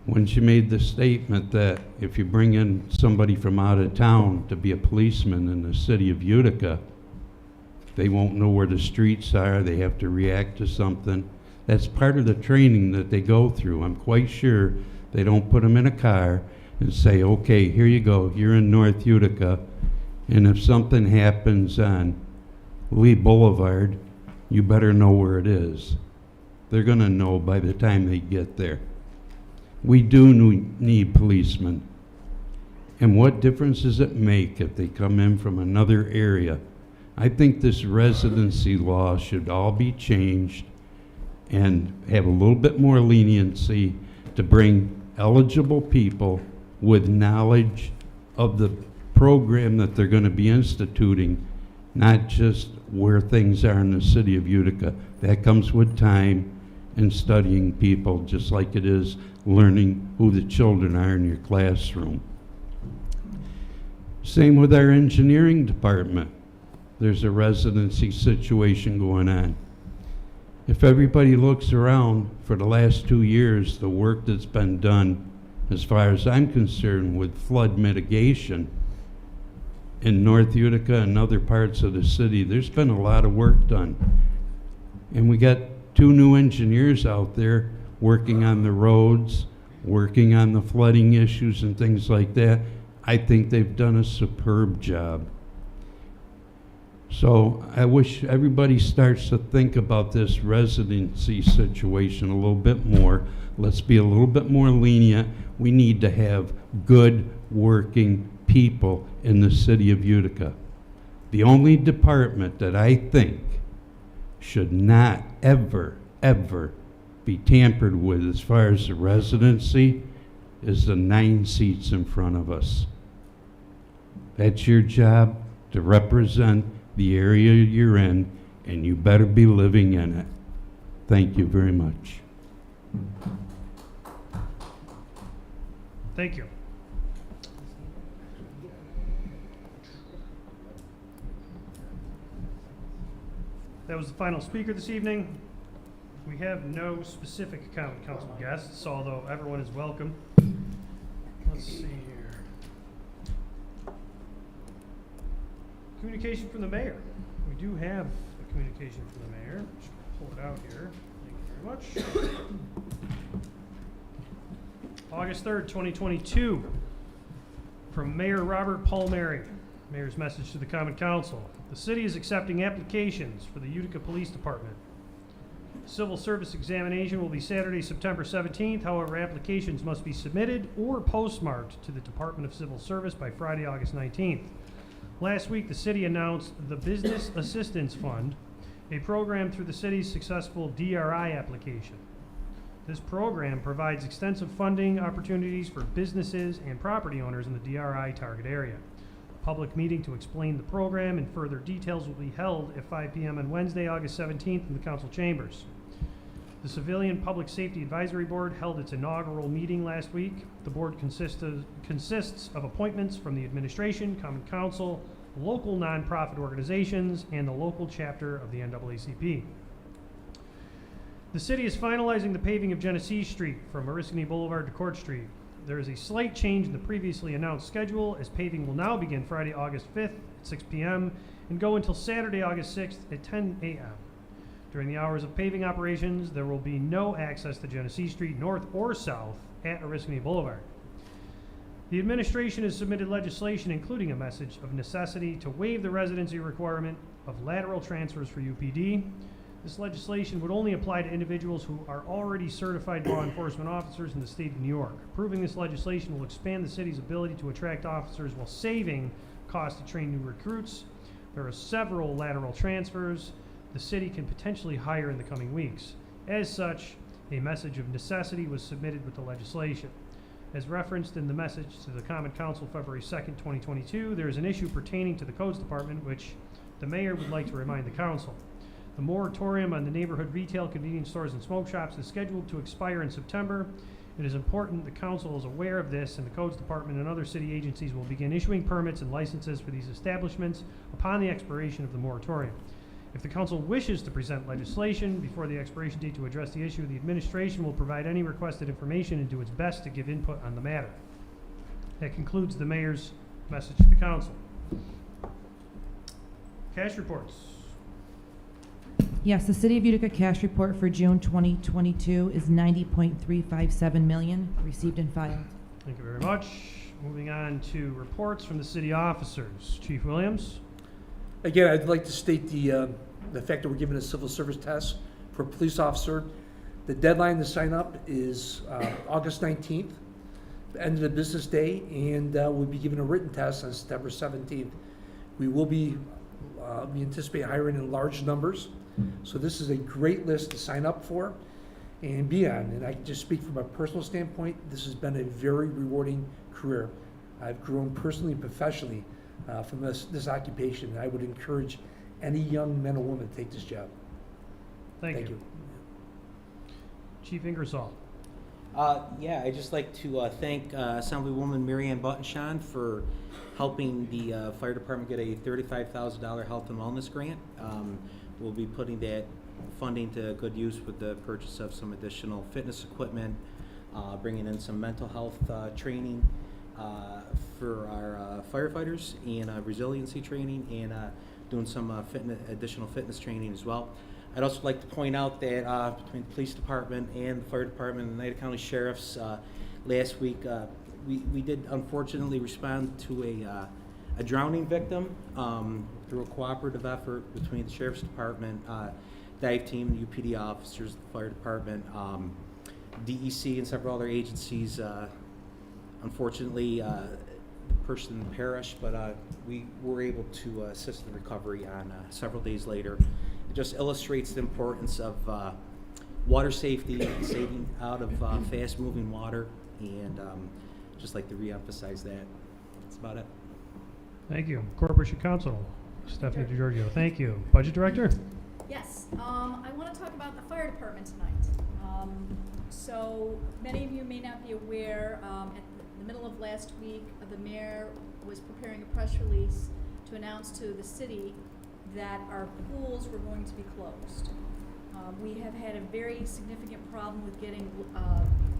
When she made the statement that if you bring in somebody from out of town to be a policeman in the city of Utica, they won't know where the streets are, they have to react to something. That's part of the training that they go through. I'm quite sure they don't put them in a car and say, okay, here you go, you're in North Utica, and if something happens on Lee Boulevard, you better know where it is. They're gonna know by the time they get there. We do need policemen. And what difference does it make if they come in from another area? I think this residency law should all be changed and have a little bit more leniency to bring eligible people with knowledge of the program that they're going to be instituting, not just where things are in the city of Utica. That comes with time and studying people, just like it is learning who the children are in your classroom. Same with our engineering department. There's a residency situation going on. If everybody looks around for the last 2 years, the work that's been done, as far as I'm concerned, with flood mitigation in North Utica and other parts of the city, there's been a lot of work done. And we got 2 new engineers out there working on the roads, working on the flooding issues and things like that. I think they've done a superb job. So I wish everybody starts to think about this residency situation a little bit more. Let's be a little bit more lenient. We need to have good working people in the city of Utica. The only department that I think should not ever, ever be tampered with as far as the residency is the 9 seats in front of us. That's your job, to represent the area you're in, and you better be living in it. Thank you very much. Thank you. That was the final speaker this evening. We have no specific common council guests, although everyone is welcome. Let's see here. Communication from the mayor. We do have a communication from the mayor. Just pull it out here. Thank you very much. August 3rd, 2022. From Mayor Robert Palmieri. Mayor's message to the Common Council. The city is accepting applications for the Utica Police Department. Civil service examination will be Saturday, September 17th. However, applications must be submitted or postmarked to the Department of Civil Service by Friday, August 19th. Last week, the city announced the Business Assistance Fund, a program through the city's successful DRI application. This program provides extensive funding opportunities for businesses and property owners in the DRI target area. A public meeting to explain the program and further details will be held at 5 p.m. on Wednesday, August 17th in the council chambers. The Civilian Public Safety Advisory Board held its inaugural meeting last week. The board consists of appointments from the administration, common council, local nonprofit organizations, and the local chapter of the NAACP. The city is finalizing the paving of Genesee Street from Oriskany Boulevard to Court Street. There is a slight change in the previously announced schedule, as paving will now begin Friday, August 5th at 6 p.m. and go until Saturday, August 6th at 10 a.m. During the hours of paving operations, there will be no access to Genesee Street north or south at Oriskany Boulevard. The administration has submitted legislation including a message of necessity to waive the residency requirement of lateral transfers for UPD. This legislation would only apply to individuals who are already certified law enforcement officers in the state of New York. Approving this legislation will expand the city's ability to attract officers while saving costs to train new recruits. There are several lateral transfers the city can potentially hire in the coming weeks. As such, a message of necessity was submitted with the legislation. As referenced in the message to the Common Council February 2nd, 2022, there is an issue pertaining to the Codes Department which the mayor would like to remind the council. The moratorium on the neighborhood retail, convenience stores, and smoke shops is scheduled to expire in September. It is important the council is aware of this, and the Codes Department and other city agencies will begin issuing permits and licenses for these establishments upon the expiration of the moratorium. If the council wishes to present legislation before the expiration date to address the issue, the administration will provide any requested information and do its best to give input on the matter. That concludes the mayor's message to the council. Cash reports. Yes, the City of Utica cash report for June 2022 is $90.357 million, received and filed. Thank you very much. Moving on to reports from the city officers. Chief Williams. Again, I'd like to state the fact that we're giving a civil service test for a police officer. The deadline to sign up is August 19th, the end of the business day, and we'll be giving a written test on September 17th. We will be, we anticipate hiring in large numbers, so this is a great list to sign up for and be on. And I can just speak from a personal standpoint, this has been a very rewarding career. I've grown personally and professionally from this occupation, and I would encourage any young men or women to take this job. Thank you. Chief Ingersoll. Yeah, I'd just like to thank Assemblywoman Mary Ann Buttenshaw for helping the fire department get a $35,000 health and wellness grant. We'll be putting that funding to good use with the purchase of some additional fitness equipment, bringing in some mental health training for our firefighters, and resiliency training, and doing some additional fitness training as well. I'd also like to point out that between the police department and the fire department and the Oneida County Sheriff's last week, we did unfortunately respond to a drowning victim through a cooperative effort between the Sheriff's Department, dive team, UPD officers, the fire department, DEC, and several other agencies. Unfortunately, the person perished, but we were able to assist in recovery on several days later. It just illustrates the importance of water safety, saving out of fast-moving water, and just like to reemphasize that. That's about it. Thank you. Corporation Counsel, Stephanie DiGiorgio. Thank you. Budget Director. Yes, I want to talk about the fire department tonight. So many of you may not be aware, at the middle of last week, the mayor was preparing a press release to announce to the city that our pools were going to be closed. We have had a very significant problem with getting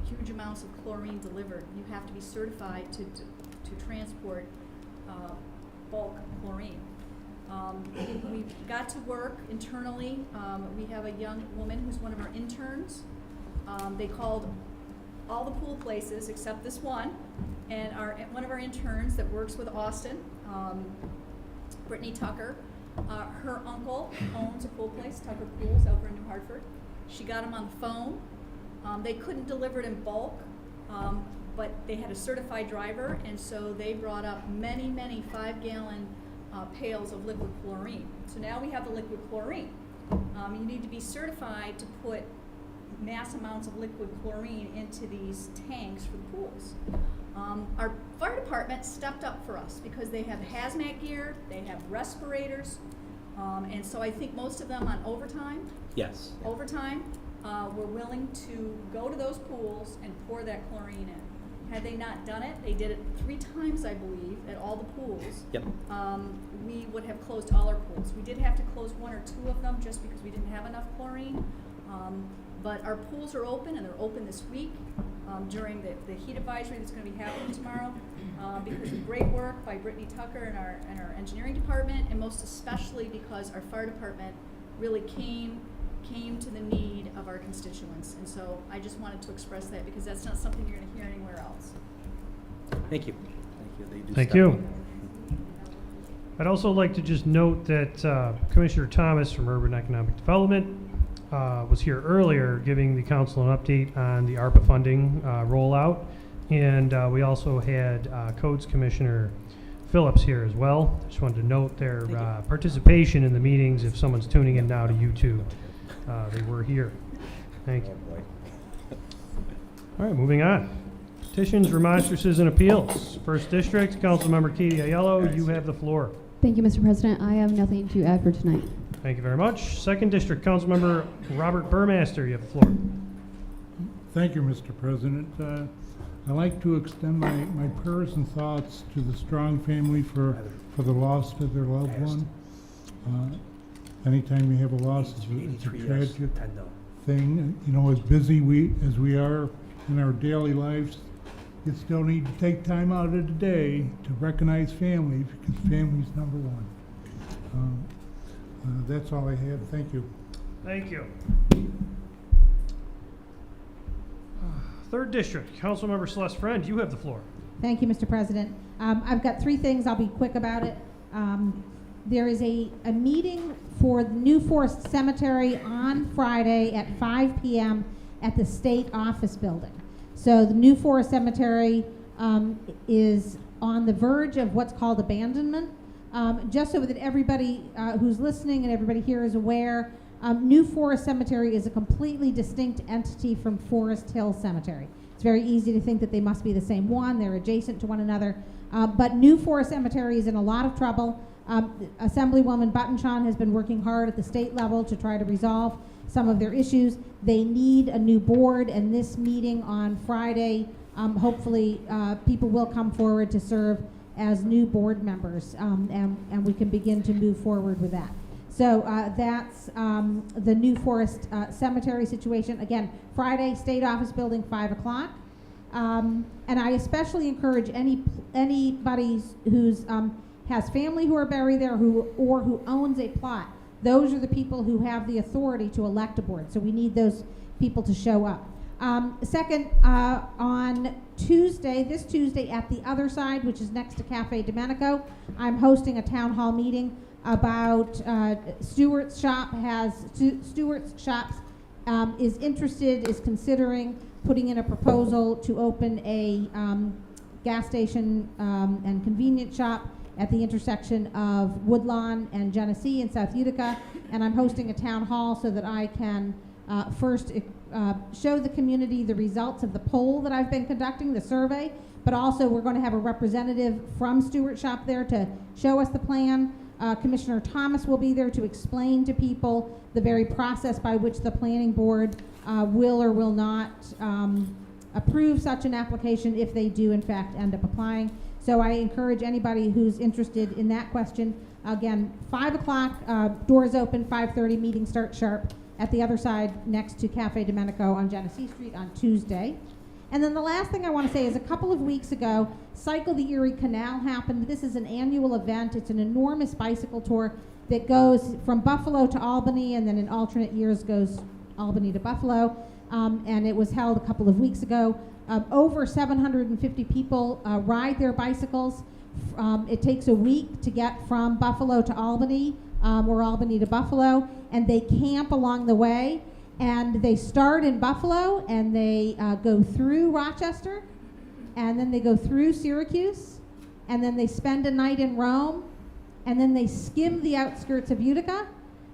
huge amounts of chlorine delivered. You have to be certified to transport bulk chlorine. We got to work internally. We have a young woman who's one of our interns. They called all the pool places except this one, and one of our interns that works with Austin, Brittany Tucker, her uncle owns a pool place, Tucker Pools, over in New Hartford. She got him on the phone. They couldn't deliver it in bulk, but they had a certified driver, and so they brought up many 5-gallon pails of liquid chlorine. So now we have the liquid chlorine. You need to be certified to put mass amounts of liquid chlorine into these tanks for the pools. Our fire department stepped up for us because they have hazmat gear, they have respirators, and so I think most of them on overtime. Yes. Overtime, were willing to go to those pools and pour that chlorine in. Had they not done it, they did it 3 times, I believe, at all the pools. Yep. We would have closed all our pools. We did have to close 1 or 2 of them just because we didn't have enough chlorine. But our pools are open, and they're open this week during the heat advisory that's going to be happening tomorrow because of great work by Brittany Tucker and our engineering department, and most especially because our fire department really came to the need of our constituents. And so I just wanted to express that because that's not something you're going to hear anywhere else. Thank you. Thank you. They do Thank step you. up. I'd also like to just note that Commissioner Thomas from Urban Economic Development was here earlier giving the council an update on the ARPA funding rollout. And we also had Codes Commissioner Phillips here as well. Just wanted to note their participation in the meetings. If someone's tuning in now to YouTube, they were here. Thank you. All right, moving on. Petitions, remonstrances, and appeals. First District, Councilmember Katie Aiello, you have the floor. Thank you, Mr. President. I have nothing to add for tonight. Thank you very much. Second District, Councilmember Robert Burmaster, you have the floor. Thank you, Mr. President. I'd like to extend my prayers and thoughts to the Strong family for the loss of their loved one. Anytime you have a loss, it's a tragic thing. You know, as busy as we are in our daily lives, you still need to take time out of the day to recognize family, because family's number one. That's all I have. Thank you. Thank you. Third District, Councilmember Celeste Friend, you have the floor. Thank you, Mr. President. I've got three things. I'll be quick about it. There is a meeting for the New Forest Cemetery on Friday at 5 p.m. at the State Office Building. So the New Forest Cemetery is on the verge of what's called abandonment. Just so that everybody who's listening and everybody here is aware, New Forest Cemetery is a completely distinct entity from Forest Hill Cemetery. It's very easy to think that they must be the same one. They're adjacent to one another. But New Forest Cemetery is in a lot of trouble. Assemblywoman Buttonshon has been working hard at the state level to try to resolve some of their issues. They need a new board, and this meeting on Friday, hopefully people will come forward to serve as new board members, and we can begin to move forward with that. So that's the New Forest Cemetery situation. Again, Friday, State Office Building, 5 o'clock. And I especially encourage anybody who's has family who are buried there or who owns a plot. Those are the people who have the authority to elect a board. So we need those people to show up. Second, on this Tuesday at the other side, which is next to Cafe Domenico, I'm hosting a town hall meeting about Stewart's Shops is considering putting in a proposal to open a gas station and convenience shop at the intersection of Woodlawn and Genesee in South Utica, and I'm hosting a town hall so that I can first show the community the results of the poll that I've been conducting, the survey, but also we're going to have a representative from Stewart Shop there to show us the plan. Commissioner Thomas will be there to explain to people the very process by which the planning board will or will not approve such an application if they do in fact end up applying. So I encourage anybody who's interested in that question. Again, 5 o'clock, doors open, 5:30, meeting starts sharp at the other side next to Cafe Domenico on Genesee Street on Tuesday. And then the last thing I want to say is a couple of weeks ago, Cycle the Erie Canal happened. This is an annual event. It's an enormous bicycle tour that goes from Buffalo to Albany, and then in alternate years goes Albany to Buffalo. And it was held a couple of weeks ago. Over 750 people ride their bicycles. It takes a week to get from Buffalo to Albany or Albany to Buffalo, and they camp along the way. And they start in Buffalo, and they go through Rochester, and then they go through Syracuse, and then they spend a night in Rome, and then they skim the outskirts of Utica,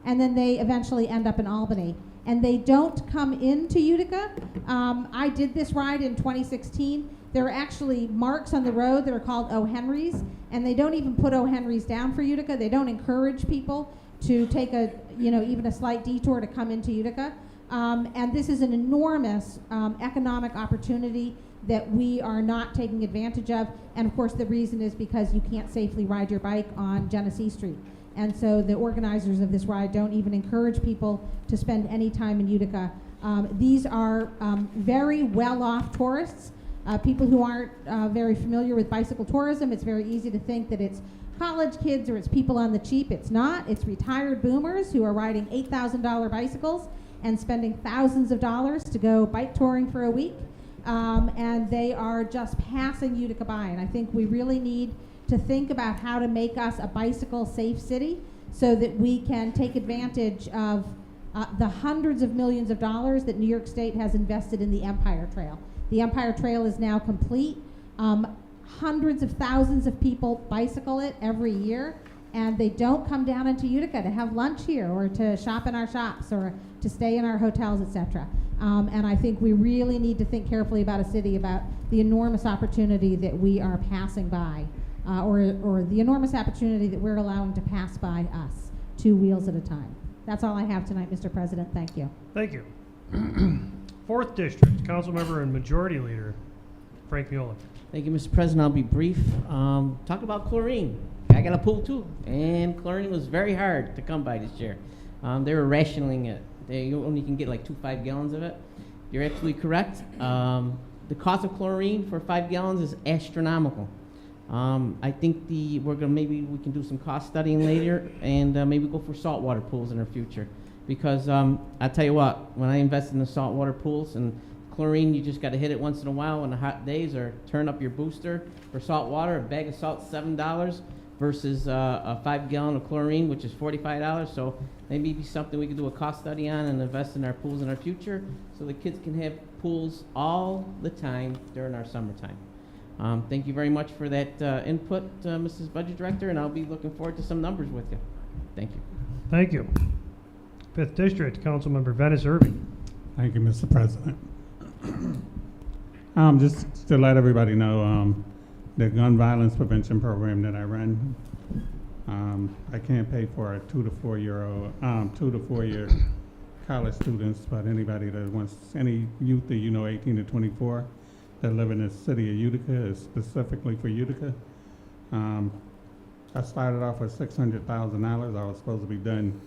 and then they eventually end up in Albany. And they don't come into Utica. I did this ride in 2016. There are actually marks on the road that are called O. Henrys, and they don't even put O. Henrys down for Utica. They don't encourage people to take even a slight detour to come into Utica. And this is an enormous economic opportunity that we are not taking advantage of. And of course, the reason is because you can't safely ride your bike on Genesee Street. And so the organizers of this ride don't even encourage people to spend any time in Utica These are very well-off tourists, people who aren't very familiar with bicycle tourism. It's very easy to think that it's college kids or it's people on the cheap. It's not. It's retired boomers who are riding $8,000 bicycles and spending thousands of dollars to go bike touring for a week. And they are just passing Utica by. And I think we really need to think about how to make us a bicycle safe city so that we can take advantage of the hundreds of millions of dollars that New York State has invested in the Empire Trail. The Empire Trail is now complete. Hundreds of thousands of people bicycle it every year, and they don't come down into Utica to have lunch here or to shop in our shops or to stay in our hotels, etc. And I think we really need to think carefully about a city, about the enormous opportunity that we are passing by, or the enormous opportunity that we're allowing to pass by us, 2 wheels at a time. That's all I have tonight, Mr. President. Thank you. Thank you. 4th District, Council Member and Majority Leader, Frank Mueller. Thank you, Mr. President. I'll be brief. Talk about chlorine. I got a pool too, and chlorine was very hard to come by this year. They were rationing it. You only can get like 5 gallons of it. You're absolutely correct. The cost of chlorine for 5 gallons is astronomical. I think maybe we can do some cost studying later, and maybe go for saltwater pools in the future. Because I tell you what, when I invested in the saltwater pools and chlorine, you just got to hit it once in a while on the hot days, or turn up your booster for salt water. A bag of salt $7 versus a 5 gallon of chlorine, which is $45. So maybe be something we could do a cost study on and invest in our pools in our future, so the kids can have pools all the time during our summertime. Thank you very much for that input, Mrs. Budget Director, and I'll be looking forward to some numbers with you. Thank you. Thank you. 5th District, Councilmember Venice Irving. Thank you, Mr. President. Just to let everybody know, the gun violence prevention program that I run, I can't pay for a 2 to 4 year college students, but anybody that wants, any youth that 18 to 24 that live in the city of Utica, is specifically for Utica. I started off with $600,000. I was supposed to be done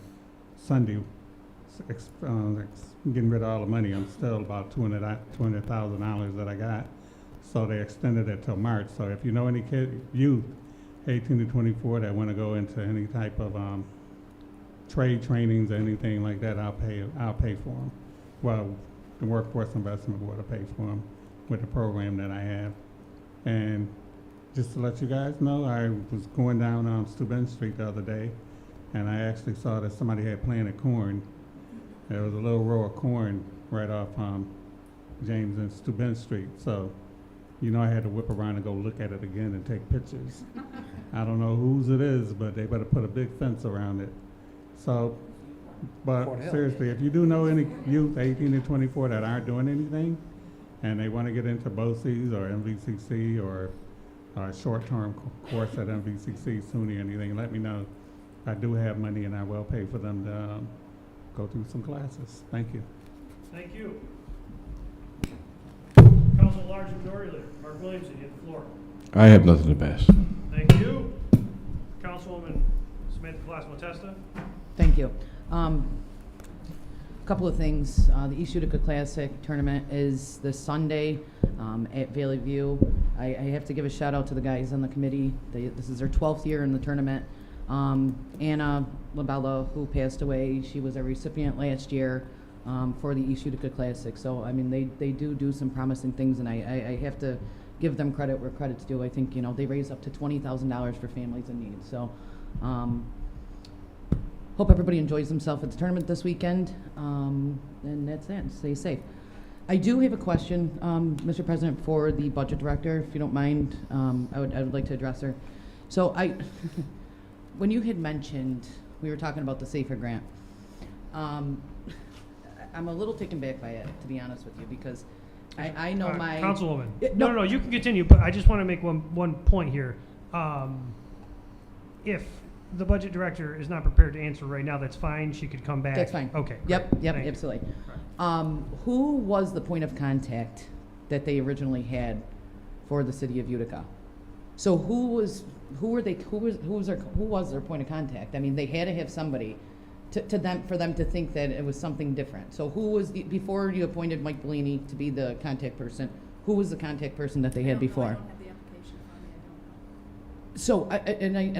Sunday, getting rid of all the money. I'm still about $200,000 that I got. So they extended it till March. So if you know any youth 18 to 24 that want to go into any type of trade trainings or anything like that, I'll pay for them. Well, the Workforce Investment Board will pay for them with the program that I have. And just to let you guys know, I was going down Steuben Street the other day, and I actually saw that somebody had planted corn. There was a little row of corn right off James and Steuben Street. So, I had to whip around and go look at it again and take pictures. I don't know whose it is, but they better put a big fence around it. So, but seriously, if you do know any youth 18 to 24 that aren't doing anything, and they want to get into BOCES or MVCC or a short-term course at MVCC, SUNY, anything, let me know. I do have money, and I will pay for them to go through some classes. Thank you. Thank you. Council Large Majority Leader, Mark Williamson, you have the floor. I have nothing to pass. Thank you. Councilwoman Samantha Colas-Matesta. Thank you. Couple of things. The East Utica Classic tournament is this Sunday at Valley View. I have to give a shout out to the guys on the committee. This is their 12th year in the tournament. Anna Labella, who passed away, she was a recipient last year for the East Utica Classic. So, I mean, they do some promising things, and I have to give them credit where credit's due. I think, they raise up to $20,000 for families in need. So, hope everybody enjoys themselves at the tournament this weekend. And that's it. Stay safe. I do have a question, Mr. President, for the budget director, if you don't mind. I would like to address her. So when you had mentioned, we were talking about the SAFER grant, I'm a little taken back by it, to be honest with you, because I know my... Councilwoman. No, you can continue, but I just want to make one point here. If the budget director is not prepared to answer right now, that's fine. She could come back. That's fine. Okay. Yep, absolutely. Who was the point of contact that they originally had for the city of Utica? So who was their point of contact? I mean, they had to have somebody to them, for them to think that it was something different. So who was, before you appointed Mike Bellini to be the contact person, who was the contact person that they had before? I don't have the application on me, I don't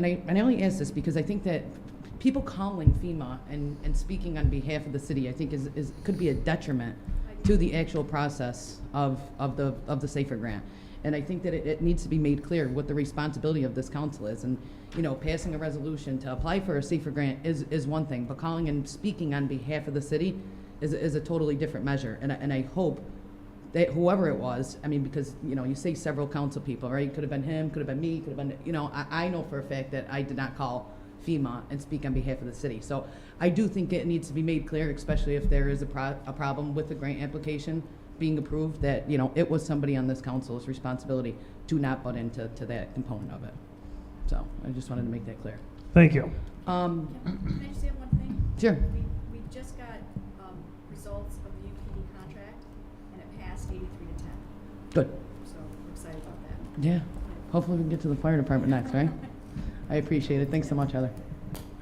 know. So, I only ask this because I think that people calling FEMA and speaking on behalf of the city, I think could be a detriment to the actual process of the SAFER grant. And I think that it needs to be made clear what the responsibility of this council is. And, you know, passing a resolution to apply for a SAFER grant is one thing, but calling and speaking on behalf of the city is a totally different measure. And I hope that whoever it was, I mean, because, you know, you say several council people, right? Could have been him, could have been me, could have been, you know, I know for a fact that I did not call FEMA and speak on behalf of the city. So I do think it needs to be made clear, especially if there is a problem with the grant application being approved, that, you know, it was somebody on this council's responsibility to not butt into that component of it. So I just wanted to make that clear. Thank you. Can I just add one thing? Sure. We just got results of the UPD contract, and it passed 83 to 10. Good. So we're excited about that. Yeah. Hopefully we can get to the fire department next, right? I appreciate it. Thanks so much, Heather.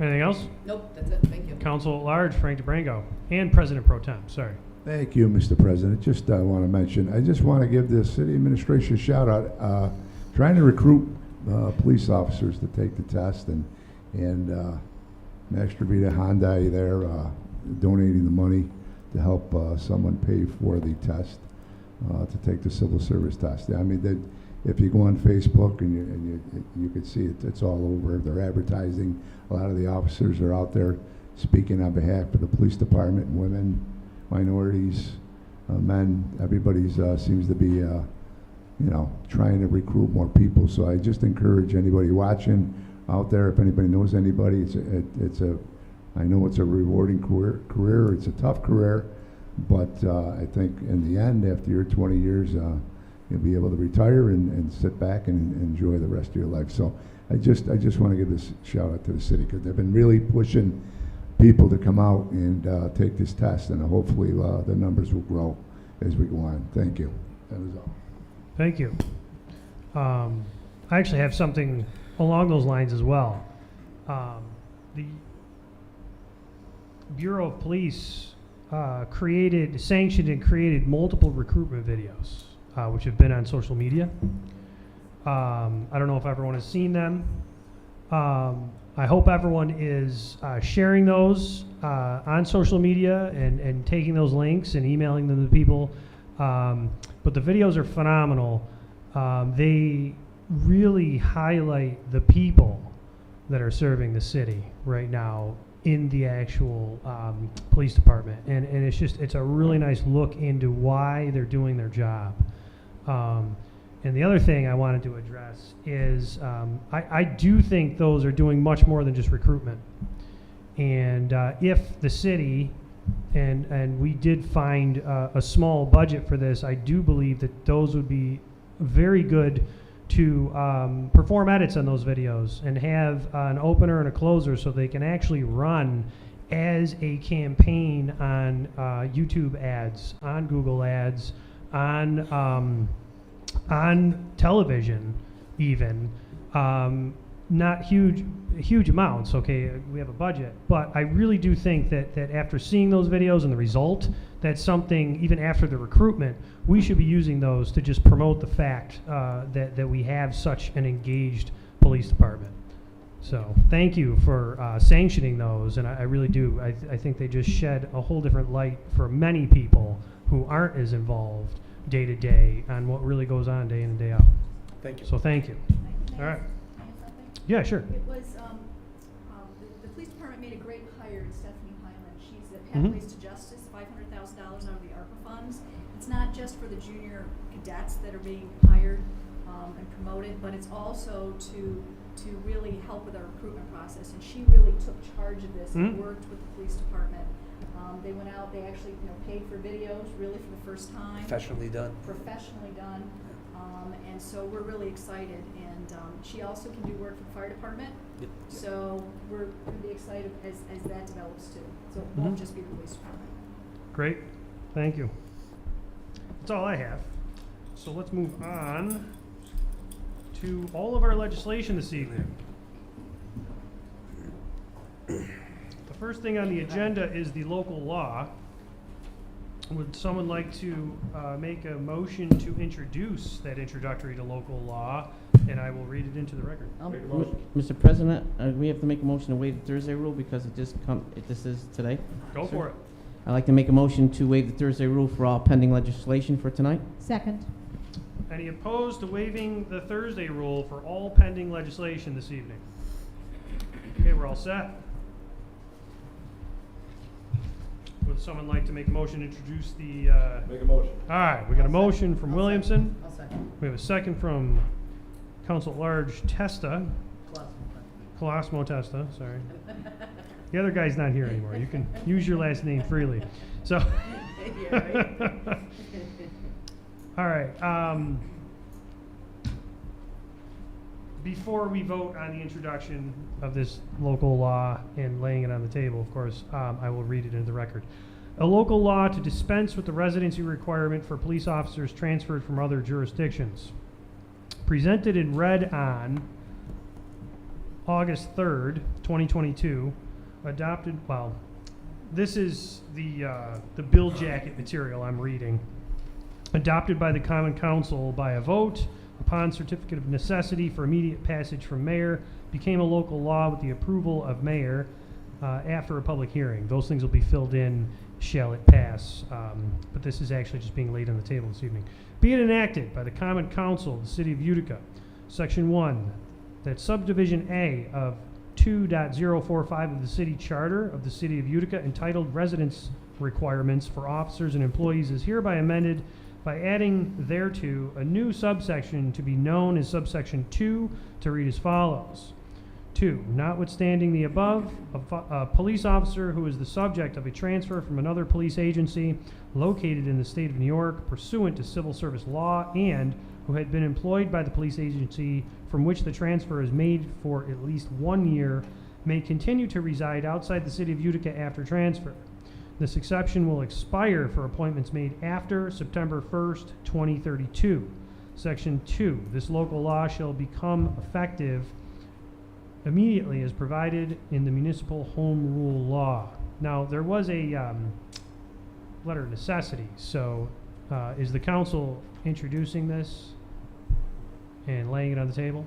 Anything else? Nope, that's it. Thank you. Council at Large, Frank DeBrango, and President Pro Tem, sorry. Thank you, Mr. President. Just want to mention, I just want to give the city administration a shout out, trying to recruit police officers to take the test, and Master Vita Hyundai there donating the money to help someone pay for the test to take the civil service test. I mean, if you go on Facebook and you can see it, it's all over. They're advertising. A lot of the officers are out there speaking on behalf of the police department, women, minorities, men. Everybody seems to be, you know, trying to recruit more people. So I just encourage anybody watching out there, if anybody knows anybody, I know it's a rewarding career. It's a tough career, but I think in the end, after your 20 years, you'll be able to retire and sit back and enjoy the rest of your life. So I just want to give this shout out to the city, because they've been really pushing people to come out and take this test, and hopefully the numbers will grow as we go on. Thank you. That is all. Thank you. I actually have something along those lines as well. The Bureau of Police sanctioned and created multiple recruitment videos, which have been on social media. I don't know if everyone has seen them. I hope everyone is sharing those on social media and taking those links and emailing them to people. But the videos are phenomenal. They really highlight the people that are serving the city right now in the actual police department. And it's a really nice look into why they're doing their job. And the other thing I wanted to address is I do think those are doing much more than just recruitment. And if the city, and we did find a small budget for this, I do believe that those would be very good to perform edits on those videos and have an opener and a closer so they can actually run as a campaign on YouTube ads, on Google ads, on television even. Not huge amounts, okay, we have a budget, but I really do think that after seeing those videos and the result, that's something, even after the recruitment, we should be using those to just promote the fact that we have such an engaged police department. So thank you for sanctioning those, and I really do. I think they just shed a whole different light for many people who aren't as involved day to day on what really goes on day in and day out. Thank you. So thank you. All right. Yeah, sure. It was, the police department made a great hire in Stephanie Hyland. She's at Pathways to Justice, $500,000 out of the ARPA funds. It's not just for the junior cadets that are being hired and promoted, but it's also to really help with our recruitment process. And she really took charge of this and worked with the police department. They went out, they actually paid for videos really for the first time. Professionally done. And so we're really excited, and she also can do work for the fire department. Yep. So we're going to be excited as that develops too. So it won't just be the police department. Great, thank you. That's all I have. So let's move on to all of our legislation this evening. The first thing on the agenda is the local law. Would someone like to make a motion to introduce that introductory to local law, and I will read it into the record. Mr. President, we have to make a motion to waive the Thursday rule because this is today. Go for it. I'd like to make a motion to waive the Thursday rule for all pending legislation for tonight. Second. Any opposed to waiving the Thursday rule for all pending legislation this evening? Okay, we're all set. Would someone like to make a motion to introduce the... Make a motion. All right, we got a motion from Williamson. I'll second. We have a second from Council at Large Testa. Colosimo Testa, sorry. The other guy's not here anymore. You can use your last name freely. So... All right. Before we vote on the introduction of this local law and laying it on the table, of course, I will read it into the record. A local law to dispense with the residency requirement for police officers transferred from other jurisdictions. Presented and read on August 3rd, 2022. Adopted, well, this is the bill jacket material I'm reading. Adopted by the Common Council by a vote upon certificate of necessity for immediate passage from mayor, became a local law with the approval of mayor after a public hearing. Those things will be filled in, shall it pass, but this is actually just being laid on the table this evening. Be it enacted by the Common Council of the City of Utica, Section 1, that subdivision A of 2.045 of the City Charter of the City of Utica, entitled Residence Requirements for Officers and Employees, is hereby amended by adding thereto a new subsection to be known as subsection 2 to read as follows. 2. Notwithstanding the above, a police officer who is the subject of a transfer from another police agency located in the state of New York pursuant to civil service law and who had been employed by the police agency from which the transfer is made for at least 1 year may continue to reside outside the City of Utica after transfer. This exception will expire for appointments made after September 1st, 2032. Section 2. This local law shall become effective immediately as provided in the Municipal Home Rule Law. Now, there was a letter of necessity, so is the council introducing this and laying it on the table?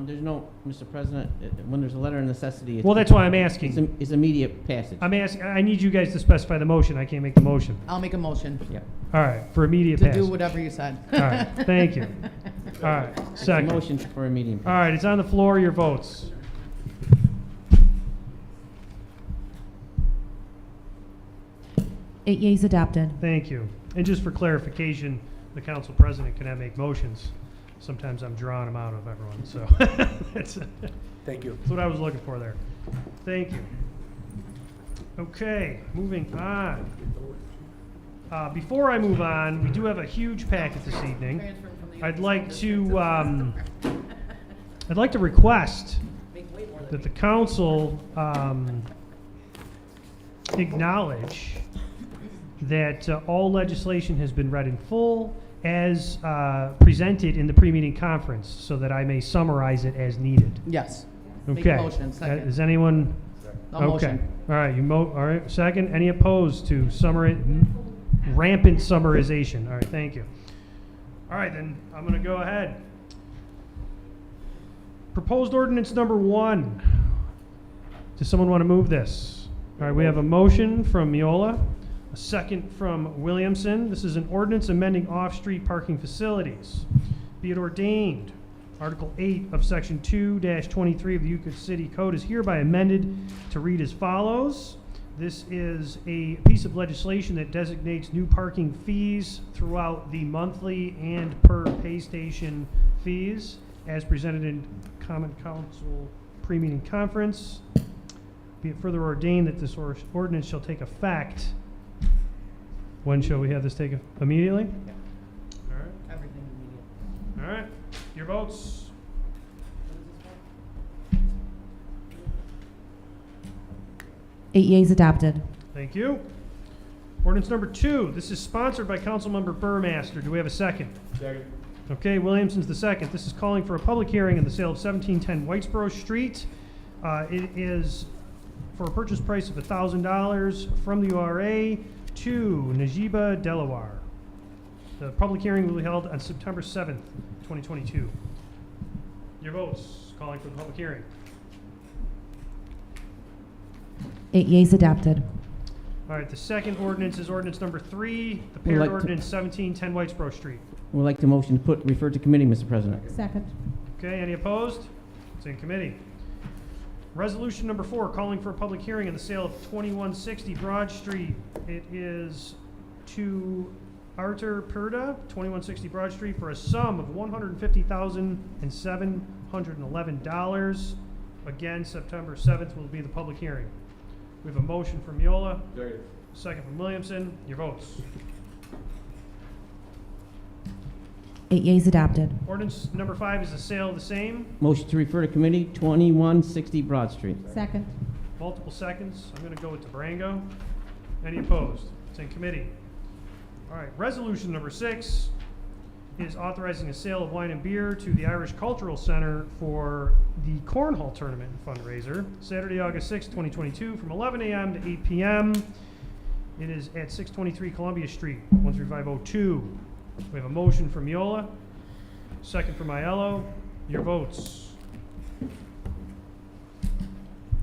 There's no, Mr. President, when there's a letter of necessity... Well, that's why I'm asking. It's immediate passage. I'm asking. I need you guys to specify the motion. I can't make the motion. I'll make a motion. Yeah. All right, for immediate To passage. do whatever you said. All right, thank you. All right, second. Motion for immediate passage. All right, it's on the floor. Your votes. Eight yeas adopted. Thank you. And just for clarification, the council president cannot make motions. Sometimes I'm drawing them out of everyone, so that's Thank you. That's what I was looking for there. Thank you. Okay, moving on. Before I move on, we do have a huge packet this evening. I'd like to request that the council acknowledge that all legislation has been read in full as presented in the pre-meeting conference, so that I may summarize it as needed. Yes. Okay. Make a motion, second. Is anyone? I'll Okay. motion. All right. All right. Second. Any opposed to rampant summarization? All right. Thank you. All right. Then I'm going to go ahead. Proposed ordinance number 1. Does someone want to move this? All right. We have a motion from Miola. A second from Williamson. This is an ordinance amending off-street parking facilities. Be it ordained, Article 8 of Section 2-23 of the Utica City Code is hereby amended to read as follows. This is a piece of legislation that designates new parking fees throughout the monthly and per pay station fees as presented in Common Council pre-meeting conference. Be it further ordained that this ordinance shall take effect. When shall we have this take immediately? Yeah. All right. Everything immediate. All right. Your votes. Eight yeas adopted. Thank you. Ordinance number 2. This is sponsored by Councilmember Burmaster. Do we have a second? Second. Okay, Williamson's the second. This is calling for a public hearing on the sale of 1710 Whitesboro Street. It is for a purchase price of $1,000 from the URA to Najiba Delaware. The public hearing will be held on September 7th, 2022. Your votes, calling for the public hearing. 8 yeas adopted. All right, the second ordinance is ordinance number 3, the Would paired like to- ordinance 1710 Whitesboro Street. Would like the motion to refer to committee, Mr. President. Second. Okay, any opposed? It's in committee. Resolution number 4, calling for a public hearing on the sale of 2160 Broad Street. It is to Artur Perda, 2160 Broad Street, for a sum of $150,711. Again, September 7th will be the public hearing. We have a motion from Miola, second from Williamson. Your votes. 8 yeas adopted. Ordinance number 5 is the sale of the same. Motion to refer to committee, 2160 Broad Street. Second. Multiple seconds. I'm going to go with DeBrango. Any opposed? It's in committee. All right. Resolution number 6 is authorizing a sale of wine and beer to the Irish Cultural Center for the Cornhole Tournament and Fundraiser, Saturday, August 6, 2022, from 11 a.m. to 8 p.m. It is at 623 Columbia Street, 13502. We have a motion from Miola, second from Aiello. Your votes.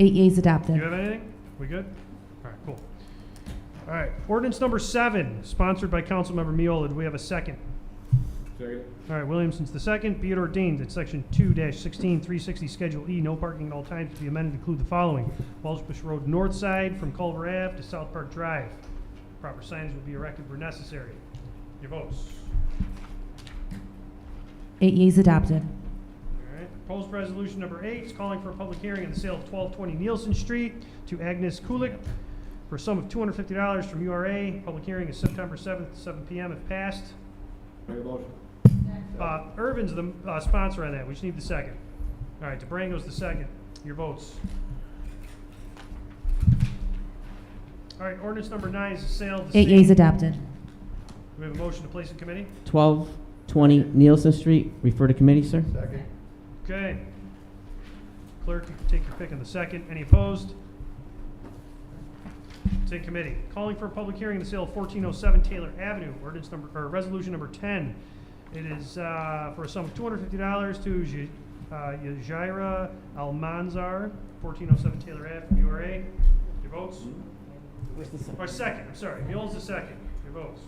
8 yeas Do adopted. you have anything? We good? All right, cool. All right, ordinance number 7, sponsored by Councilmember Miola. Do we have a second? Second. All right, Williamson's the second. Be it ordained that section 2-16-360 Schedule E, no parking at all times, to be amended to include the following: Washbush Road north side from Culver Ave to South Park Drive. Proper signage will be erected where necessary. Your votes. 8 yeas adopted. All right. Proposed resolution number 8 is calling for a public hearing on the sale of 1220 Nielsen Street to Agnes Kulik for a sum of $250 from URA. Public hearing is September 7th, 7 p.m. if passed. Irvin's the sponsor on that. We just need the second. All right, DeBrango's the second. Your votes. All right, ordinance number 9 is the sale of the 8 same. yeas adopted. Do we have a motion to place in committee? 1220 Nielsen Street, refer to committee, sir. Second. Okay. Clerk, you can take your pick on the second. Any opposed? It's in committee. Calling for a public hearing on the sale of 1407 Taylor Avenue, ordinance number, or resolution number 10. It is for a sum of $250 to Yajaira Almanzar, 1407 Taylor Ave from URA. Your votes? Or second, I'm sorry. Mule's the second. Your votes.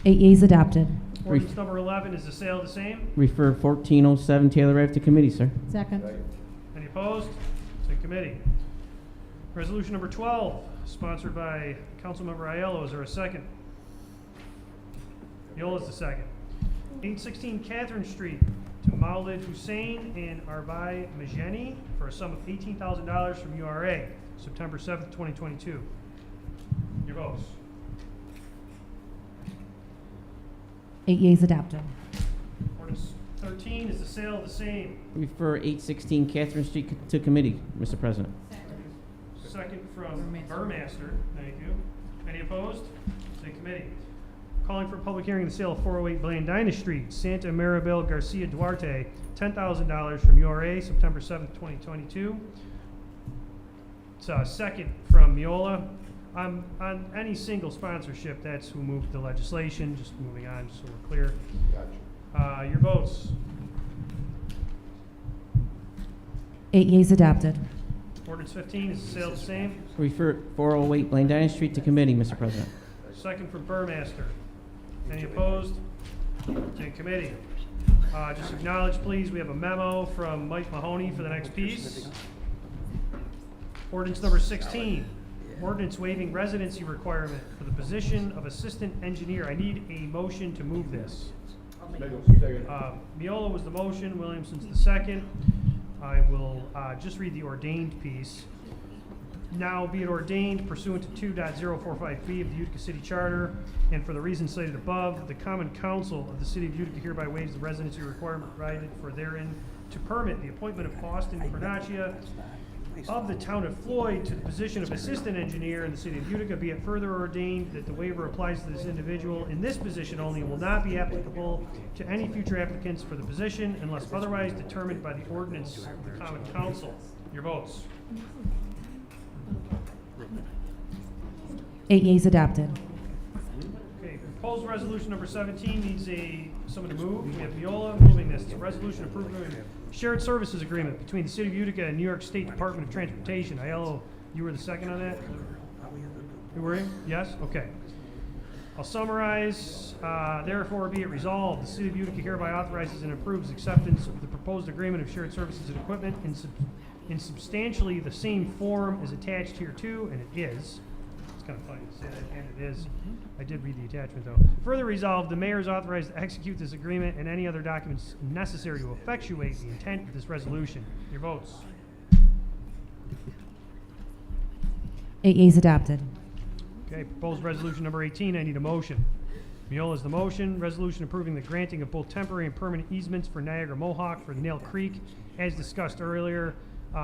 8 yeas adopted. Ordinance number 11 is the sale of the same. Refer 1407 Taylor Ave to committee, sir. Second. Any opposed? It's in committee. Resolution number 12, sponsored by Councilmember Aiello. Is there a second? Neola's the second. 816 Catherine Street to Maulid Hussein and Arbai Majeni for a sum of $18,000 from URA, September 7th, 2022. Your votes. 8 yeas adopted. Ordinance 13 is the sale of the same. Refer 816 Catherine Street to committee, Mr. President. Second from Burmaster. Thank you. Any opposed? It's in committee. Calling for a public hearing on the sale of 408 Blandina Street, Santa Maribel Garcia Duarte, $10,000 from URA, September 7th, 2022. It's a second from Miola. On any single sponsorship, that's who moved the legislation. Just moving on, just so we're clear. Gotcha. Your votes. 8 yeas adopted. Ordinance 15 is the sale of the same. Refer 408 Blandina Street to committee, Mr. President. Second from Burmaster. Any opposed? It's in committee. Just acknowledge, please, we have a memo from Mike Mahoney for the next piece. Ordinance number 16. Ordinance waiving residency requirement for the position of assistant engineer. I need a motion to move this. Miola was the motion, Williamson's the second. I will just read the ordained piece. Now be it ordained pursuant to 2.045B of the Utica City Charter, and for the reasons cited above, the Common Council of the City of Utica hereby waives the residency requirement provided for therein to permit the appointment of Austin Pernaccia of the town of Floyd to the position of assistant engineer in the city of Utica. Be it further ordained that the waiver applies to this individual in this position only and will not be applicable to any future applicants for the position unless otherwise determined by the ordinance of the common council. Your votes. 8 yeas adopted. Okay, proposed resolution number 17 needs someone to move. We have Viola moving this. It's a resolution approving a shared services agreement between the city of Utica and New York State Department of Transportation. Aiello, you were the second on that? You were you? Yes? Okay. I'll summarize. Therefore, be it resolved, the city of Utica hereby authorizes and approves acceptance of the proposed agreement of shared services and equipment in substantially the same form as attached here too, and it is. Kind of funny to say that, and it is. I did read the attachment though. Further resolved, the mayor is authorized to execute this agreement and any other documents necessary to effectuate the intent of this resolution. Your votes. 8 yeas adopted. Okay, proposed resolution number 18, I need a motion. Miola is the motion. Resolution approving the granting of both temporary and permanent easements for Niagara Mohawk for Nail Creek. As discussed earlier,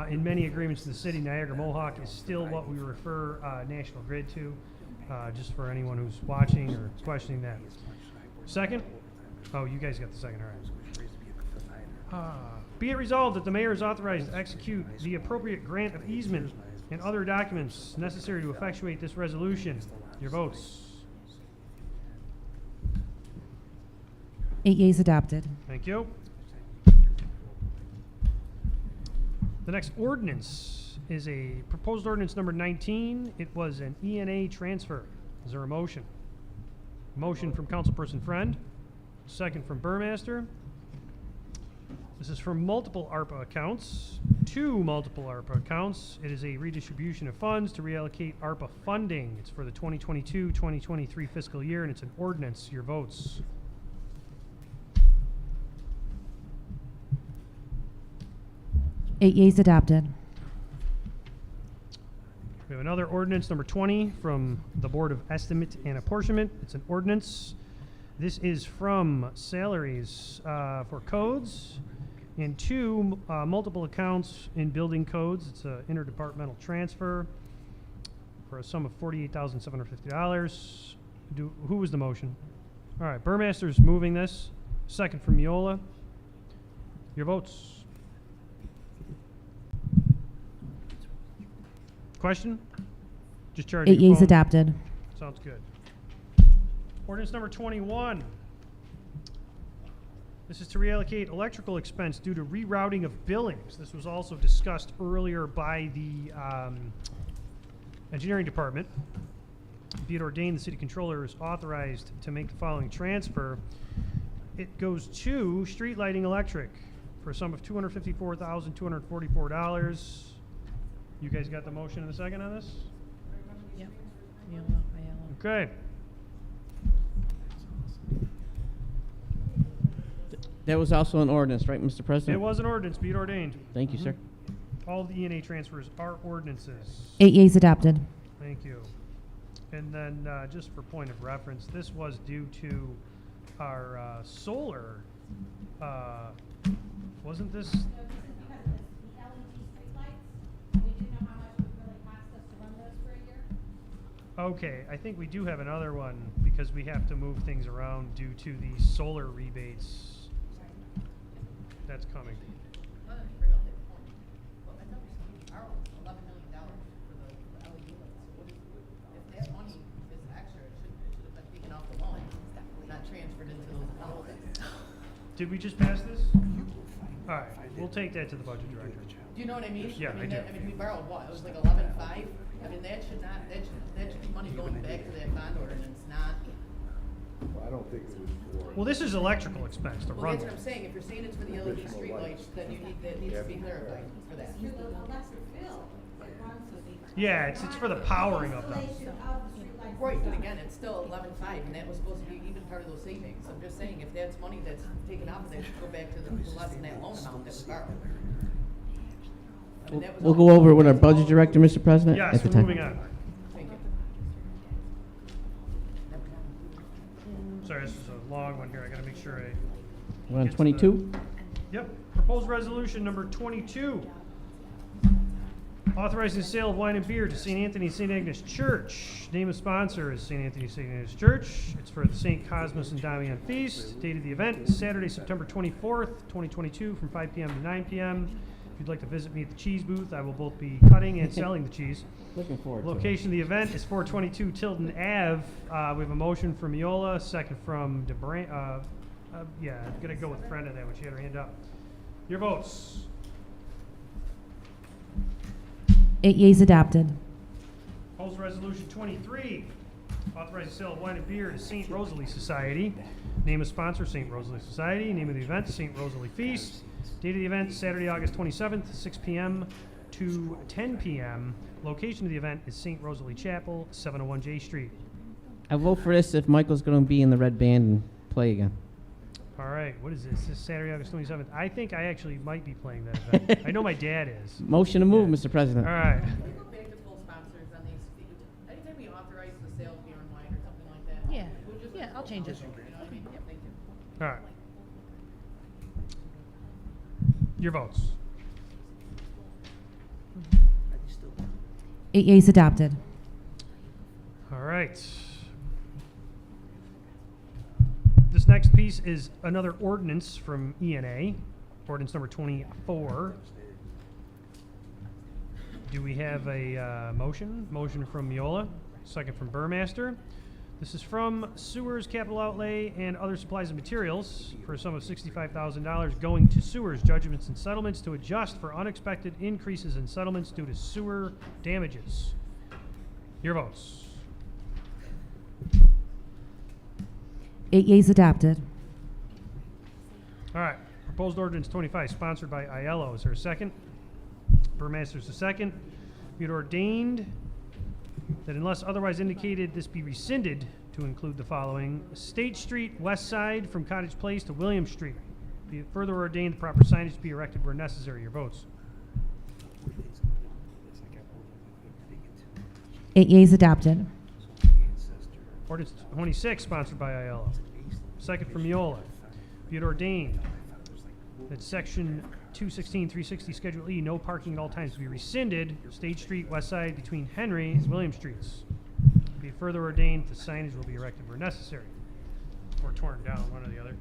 in many agreements in the city, Niagara Mohawk is still what we refer National Grid to, just for anyone who's watching or questioning that. Second? Oh, you guys got the second, all right. Be it resolved that the mayor is authorized to execute the appropriate grant of easement and other documents necessary to effectuate this resolution. Your votes. 8 yeas adopted. Thank you. The next ordinance is a proposed ordinance number 19. It was an ENA transfer. Is there a motion? Motion from Councilperson Friend. Second from Burmaster. This is from multiple ARPA accounts. 2 multiple ARPA accounts. It is a redistribution of funds to reallocate ARPA funding. It's for the 2022-2023 fiscal year, and it's an ordinance. Your votes. 8 yeas adopted. We have another ordinance, number 20, from the Board of Estimate and Apportionment. It's an ordinance. This is from salaries for codes and 2 multiple accounts in building codes. It's an interdepartmental transfer for a sum of $48,750. Who was the motion? All right, Burmaster's moving this. Second from Miola. Your votes. Question? Just charge 8 yeas adopted. Sounds good. Ordinance number 21. This is to reallocate electrical expense due to rerouting of billings. This was also discussed earlier by the engineering department. Be it ordained, the city controller is authorized to make the following transfer. It goes to street lighting electric for a sum of $254,244. You guys got the motion in a second on this? Yep. Okay. That was also an ordinance, right, Mr. President? It was an ordinance, be it ordained. Thank you, sir. All of the ENA transfers are ordinances. 8 yeas adopted. Thank you. And then, just for point of reference, this was due to our solar, wasn't this? Okay, I think we do have another one because we have to move things around due to the solar rebates. That's coming. Did we just pass this? All right, we'll take that to the budget director. Do you know what I mean? Yeah, I do. I mean, we borrowed what? It was like 11.5. I mean, that should be money going back to that bond ordinance, not. Well, I don't think it was for. Well, this is electrical expense to Well, run. that's what I'm saying. If you're saying it's for the LED streetlights, then that needs to be clarified for that. Yeah, it's for the powering of them. Right, but again, it's still 11.5, and that was supposed to be even part of those savings. I'm just saying, if that's money that's taken out, that should go back to the less than that loan amount that was borrowed. I mean, that was We'll all- go over with our budget director, Mr. President. Yes, at the we're time. moving on. Thank you. Sorry, this is a long one here. I gotta make sure I. We're on get to 22? Yep, proposed resolution number 22. Authorizing the sale of wine and beer to St. Anthony St. Agnes Church. Name of sponsor is St. Anthony St. Agnes Church. It's for the St. Cosmas and Damian Feast. Date of the event is Saturday, September 24th, 2022 from 5 p.m. to 9 p.m. If you'd like to visit me at the cheese booth, I will both be cutting and selling the cheese. Looking forward to it. Location of the event is 422 Tilden Ave. We have a motion from Miola, second from DeBran. Yeah, I'm going to go with Brenda there when she had her hand up. Your votes. 8 yeas adopted. Proposed Resolution 23, authorizing sale of wine and beer to St. Rosalie Society. Name of sponsor, St. Rosalie Society. Name of the event, St. Rosalie Feast. Date of the event, Saturday, August 27th, 6 p.m. to 10 p.m. Location of the event is St. Rosalie Chapel, 701 J Street. I vote for this if Michael's going to be in the red band and play again. All right, what is this? This is Saturday, August 27th. I think I actually might be playing that event. I know my dad is. Motion to move, Mr. President. All right. Can we go back to full sponsors on these? Anytime we authorize the sale of beer and wine or something like that. Yeah. we'll just- Yeah, I'll change it. You know what I mean? Yep, thank you. All right. Your votes. 8 yeas adopted. All right. This next piece is another ordinance from ENA, ordinance number 24. Do we have a motion? Motion from Miola, second from Burmaster. This is from sewers, capital outlay, and other supplies and materials for a sum of $65,000 going to sewers, judgments, and settlements to adjust for unexpected increases in settlements due to sewer damages. Your votes. 8 yeas adopted. All right. Proposed ordinance 25, sponsored by Aiello. Is there a second? Burmaster's the second. Be it ordained that unless otherwise indicated, this be rescinded to include the following: State Street, west side, from Cottage Place to William Street. Be it further ordained, the proper signage be erected where necessary. Your votes. 8 yeas adopted. Ordinance 26, sponsored by Aiello. Second from Miola. Be it ordained that section 216-360 Schedule E, no parking at all times, be rescinded. State Street, west side, between Henry and William Streets. Be it further ordained the signage will be erected where necessary, or torn down, one or the other.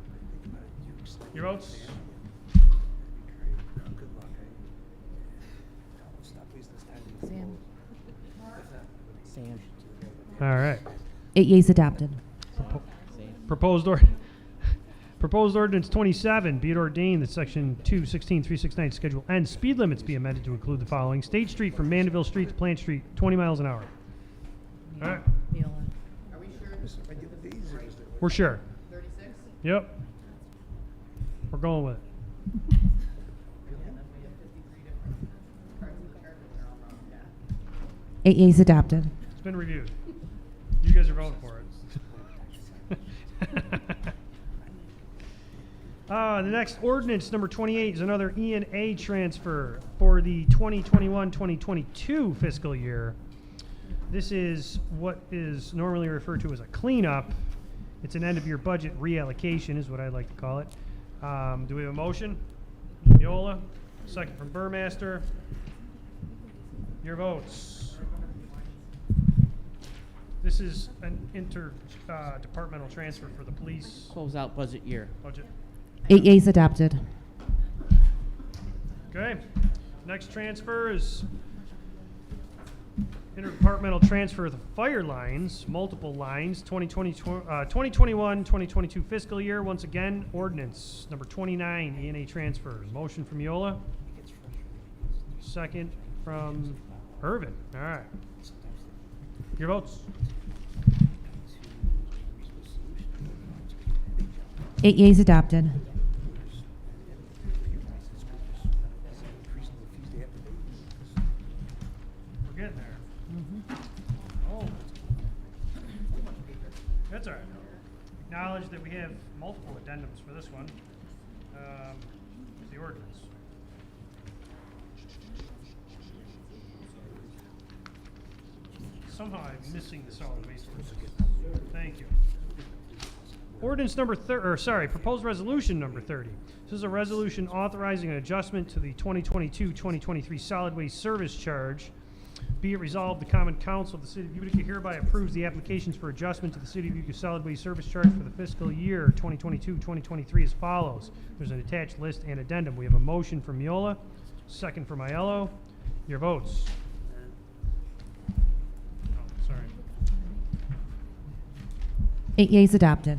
Your votes? Sam. All right. 8 yeas adopted. Proposed ordinance 27, be it ordained that section 216-369 Schedule N, speed limits be amended to include the following: State Street from Mandeville Street to Plant Street, 20 miles an hour. All right. Are we sure? We're sure. 36? Yep. We're going with it. Yeah, then we have 53 different parts of the chart that are all wrong, yeah. 8 yeas adopted. It's been reviewed. You guys are voting for it. The next ordinance, number 28, is another E&A transfer for the 2021-2022 fiscal year. This is what is normally referred to as a cleanup. It's an end-of-year budget reallocation, is what I like to call it. Do we have a motion? Miola, second from Burmaster. Your votes. This is an interdepartmental transfer for the police Close out budget year. budget. 8 yeas adopted. Okay. Next transfer is interdepartmental transfer of the fire lines, multiple lines, 2021-2022 fiscal year. Once again, ordinance number 29, E&A transfer. Motion from Miola. Second from Irvin. All right. Your votes. 8 yeas adopted. We're getting there. Oh. That's all right. Acknowledge that we have multiple addendums for this one. The ordinance. Somehow I'm missing the solid waste ordinance. Thank you. Ordinance number proposed resolution number 30. This This is a resolution authorizing an adjustment to the 2022-2023 solid waste service charge. Be it resolved, the Common Council of the City of Utica hereby approves the applications for adjustment to the City of Utica solid waste service charge for the fiscal year 2022-2023 as follows. There's an attached list and addendum. We have a motion from Miola, second from Aiello. Your votes. Oh, sorry. 8 yeas adopted.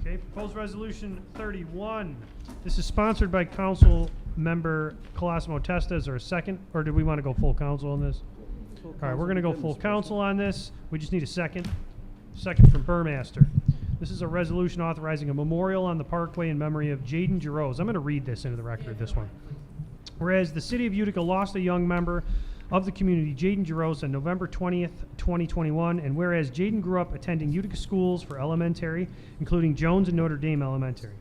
Okay, proposed resolution 31. This is sponsored by Council Member Colosimo Testa. Is there a second, or do we want to go full council on this? All right, we're going to go full council on this. We just need a second. Second from Burmaster. This is a resolution authorizing a memorial on the Parkway in memory of Jaden Giroux. I'm going to read this into the record, this one. Whereas the City of Utica lost a young member of the community, Jaden Giroux, on November 20th, 2021, and whereas Jaden grew up attending Utica schools for elementary, including Jones and Notre Dame Elementary.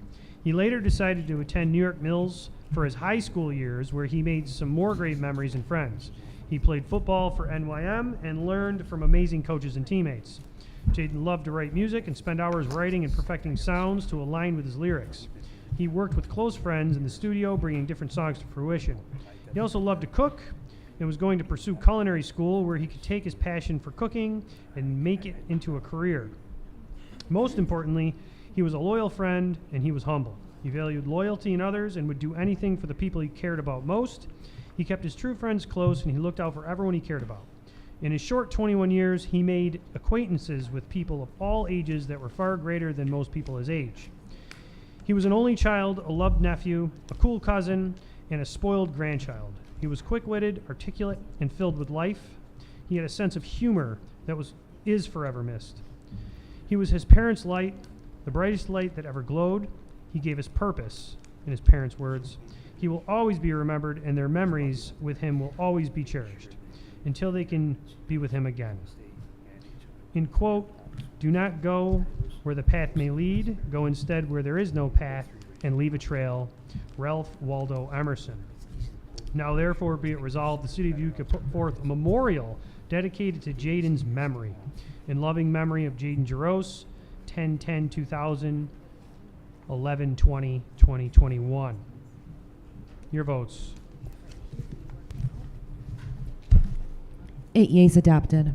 He later decided to attend New York Mills for his high school years, where he made some more great memories and friends. He played football for NYM and learned from amazing coaches and teammates. Jaden loved to write music and spend hours writing and perfecting sounds to align with his lyrics. He worked with close friends in the studio, bringing different songs to fruition. He also loved to cook and was going to pursue culinary school, where he could take his passion for cooking and make it into a career. Most importantly, he was a loyal friend and he was humble. He valued loyalty in others and would do anything for the people he cared about most. He kept his true friends close and he looked out for everyone he cared about. In his short 21 years, he made acquaintances with people of all ages that were far greater than most people his age. He was an only child, a loved nephew, a cool cousin, and a spoiled grandchild. He was quick-witted, articulate, and filled with life. He had a sense of humor that is forever missed. He was his parents' light, the brightest light that ever glowed. He gave us purpose, in his parents' words. He will always be remembered, and their memories with him will always be cherished, until they can be with him again. In quote, "Do not go where the path may lead, go instead where there is no path, and leave a trail." Ralph Waldo Emerson. Now therefore be it resolved, the City of Utica put forth a memorial dedicated to Jaden's memory. In loving memory of Jaden Giroux, 10/10/2000, 11/20/2021. Your votes. 8 yeas adopted.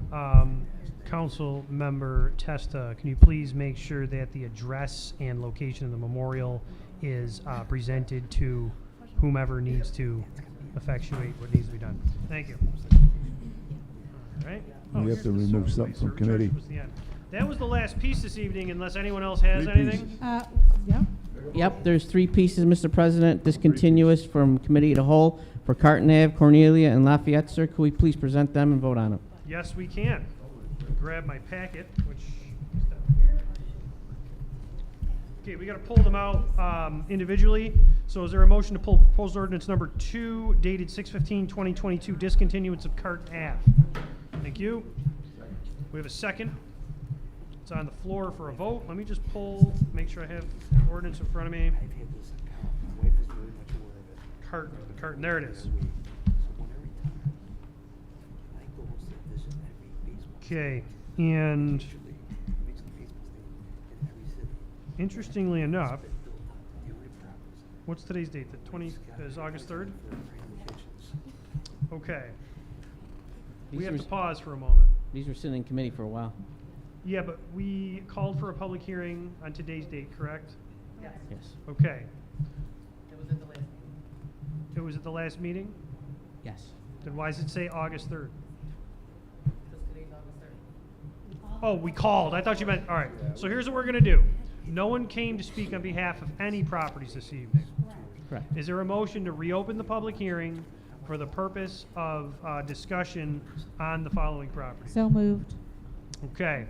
Council Member Testa, can you please make sure that the address and location of the memorial is presented to whomever needs to effectuate what needs to be done? Thank you. All right. We have to remove something from committee. That was the last piece this evening, unless anyone else has anything. Yeah. Yep, there's 3 pieces, Mr. President, discontinuous from committee of the whole for Carton Ave, Cornelia, and Lafayette, sir. Could we please present them and vote on them? Yes, we can. Grab my packet, which is down here. Okay, we got to pull them out individually. So is there a motion to pull proposed ordinance number 2, dated 6/15/2022, discontinuance of Carton Ave? Thank you. We have a second. It's on the floor for a vote. Let me just make sure I have the ordinance in front of me. Carton, there it is. Okay, and interestingly enough, what's today's date? The 20th is August 3rd? Okay. We have to pause for a moment. These were sitting in committee for a while. Yeah, but we called for a public hearing on today's date, correct? Yes. Yes. Okay. It was at the last meeting. It was at the last meeting? Yes. Then why does it say August 3rd? Because today's August 3rd. Oh, we called. I thought you meant, all right. So here's what we're going to do. No one came to speak on behalf of any properties this evening. Correct. Is there a motion to reopen the public hearing for the purpose of discussion on the following properties? So moved. Okay.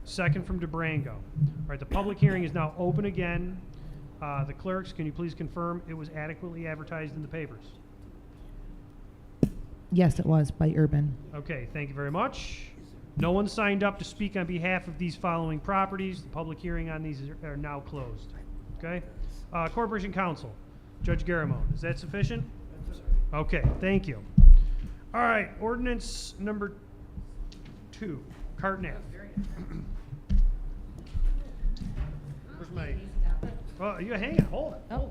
Second from DeBrango. All right, the public hearing is now open again. The clerks, can you please confirm it was adequately advertised in the papers? Yes, it was by Urban. Okay, thank you very much. No one signed up to speak on behalf of these following properties. The public hearing on these are now closed. Okay? Corporation Counsel, Judge Garamone, is that sufficient? Okay, thank you. All right, ordinance number 2, Carton Ave. Where's my... Well, you hang it, hold it. Oh.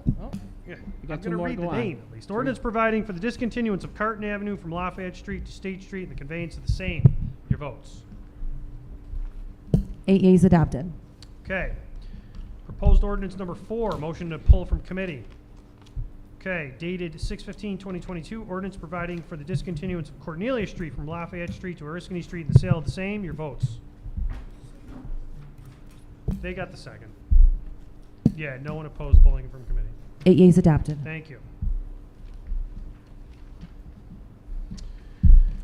Yeah, got I'm two gonna more, read go the on. name at least. Ordinance providing for the discontinuance of Carton Avenue from Lafayette Street to State Street and the conveyance of the same. Your votes. 8 yeas adopted. Okay. Proposed ordinance number 4, motion to pull from committee. Okay, dated 6/15/2022, ordinance providing for the discontinuance of Cornelia Street from Lafayette Street to Oriskany Street and the sale of the same. Your votes. They got the second. Yeah, no one opposed pulling it from committee. 8 yeas adopted. Thank you.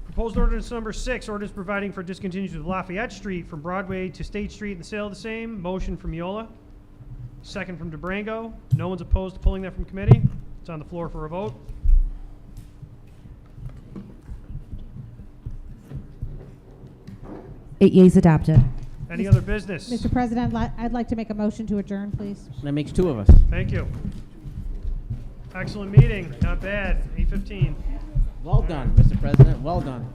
Proposed ordinance number 6, ordinance providing for discontinuance of Lafayette Street from Broadway to State Street and the sale of the same. Motion from Miola. Second from DeBrango. No one's opposed to pulling that from committee. It's on the floor for a vote. Eight yeas adopted. Any other business? Mr. President, I'd like to make a motion to adjourn, please. That makes 2 of us. Thank you. Excellent meeting. Not bad. 8:15. Well done, Mr. President, well done.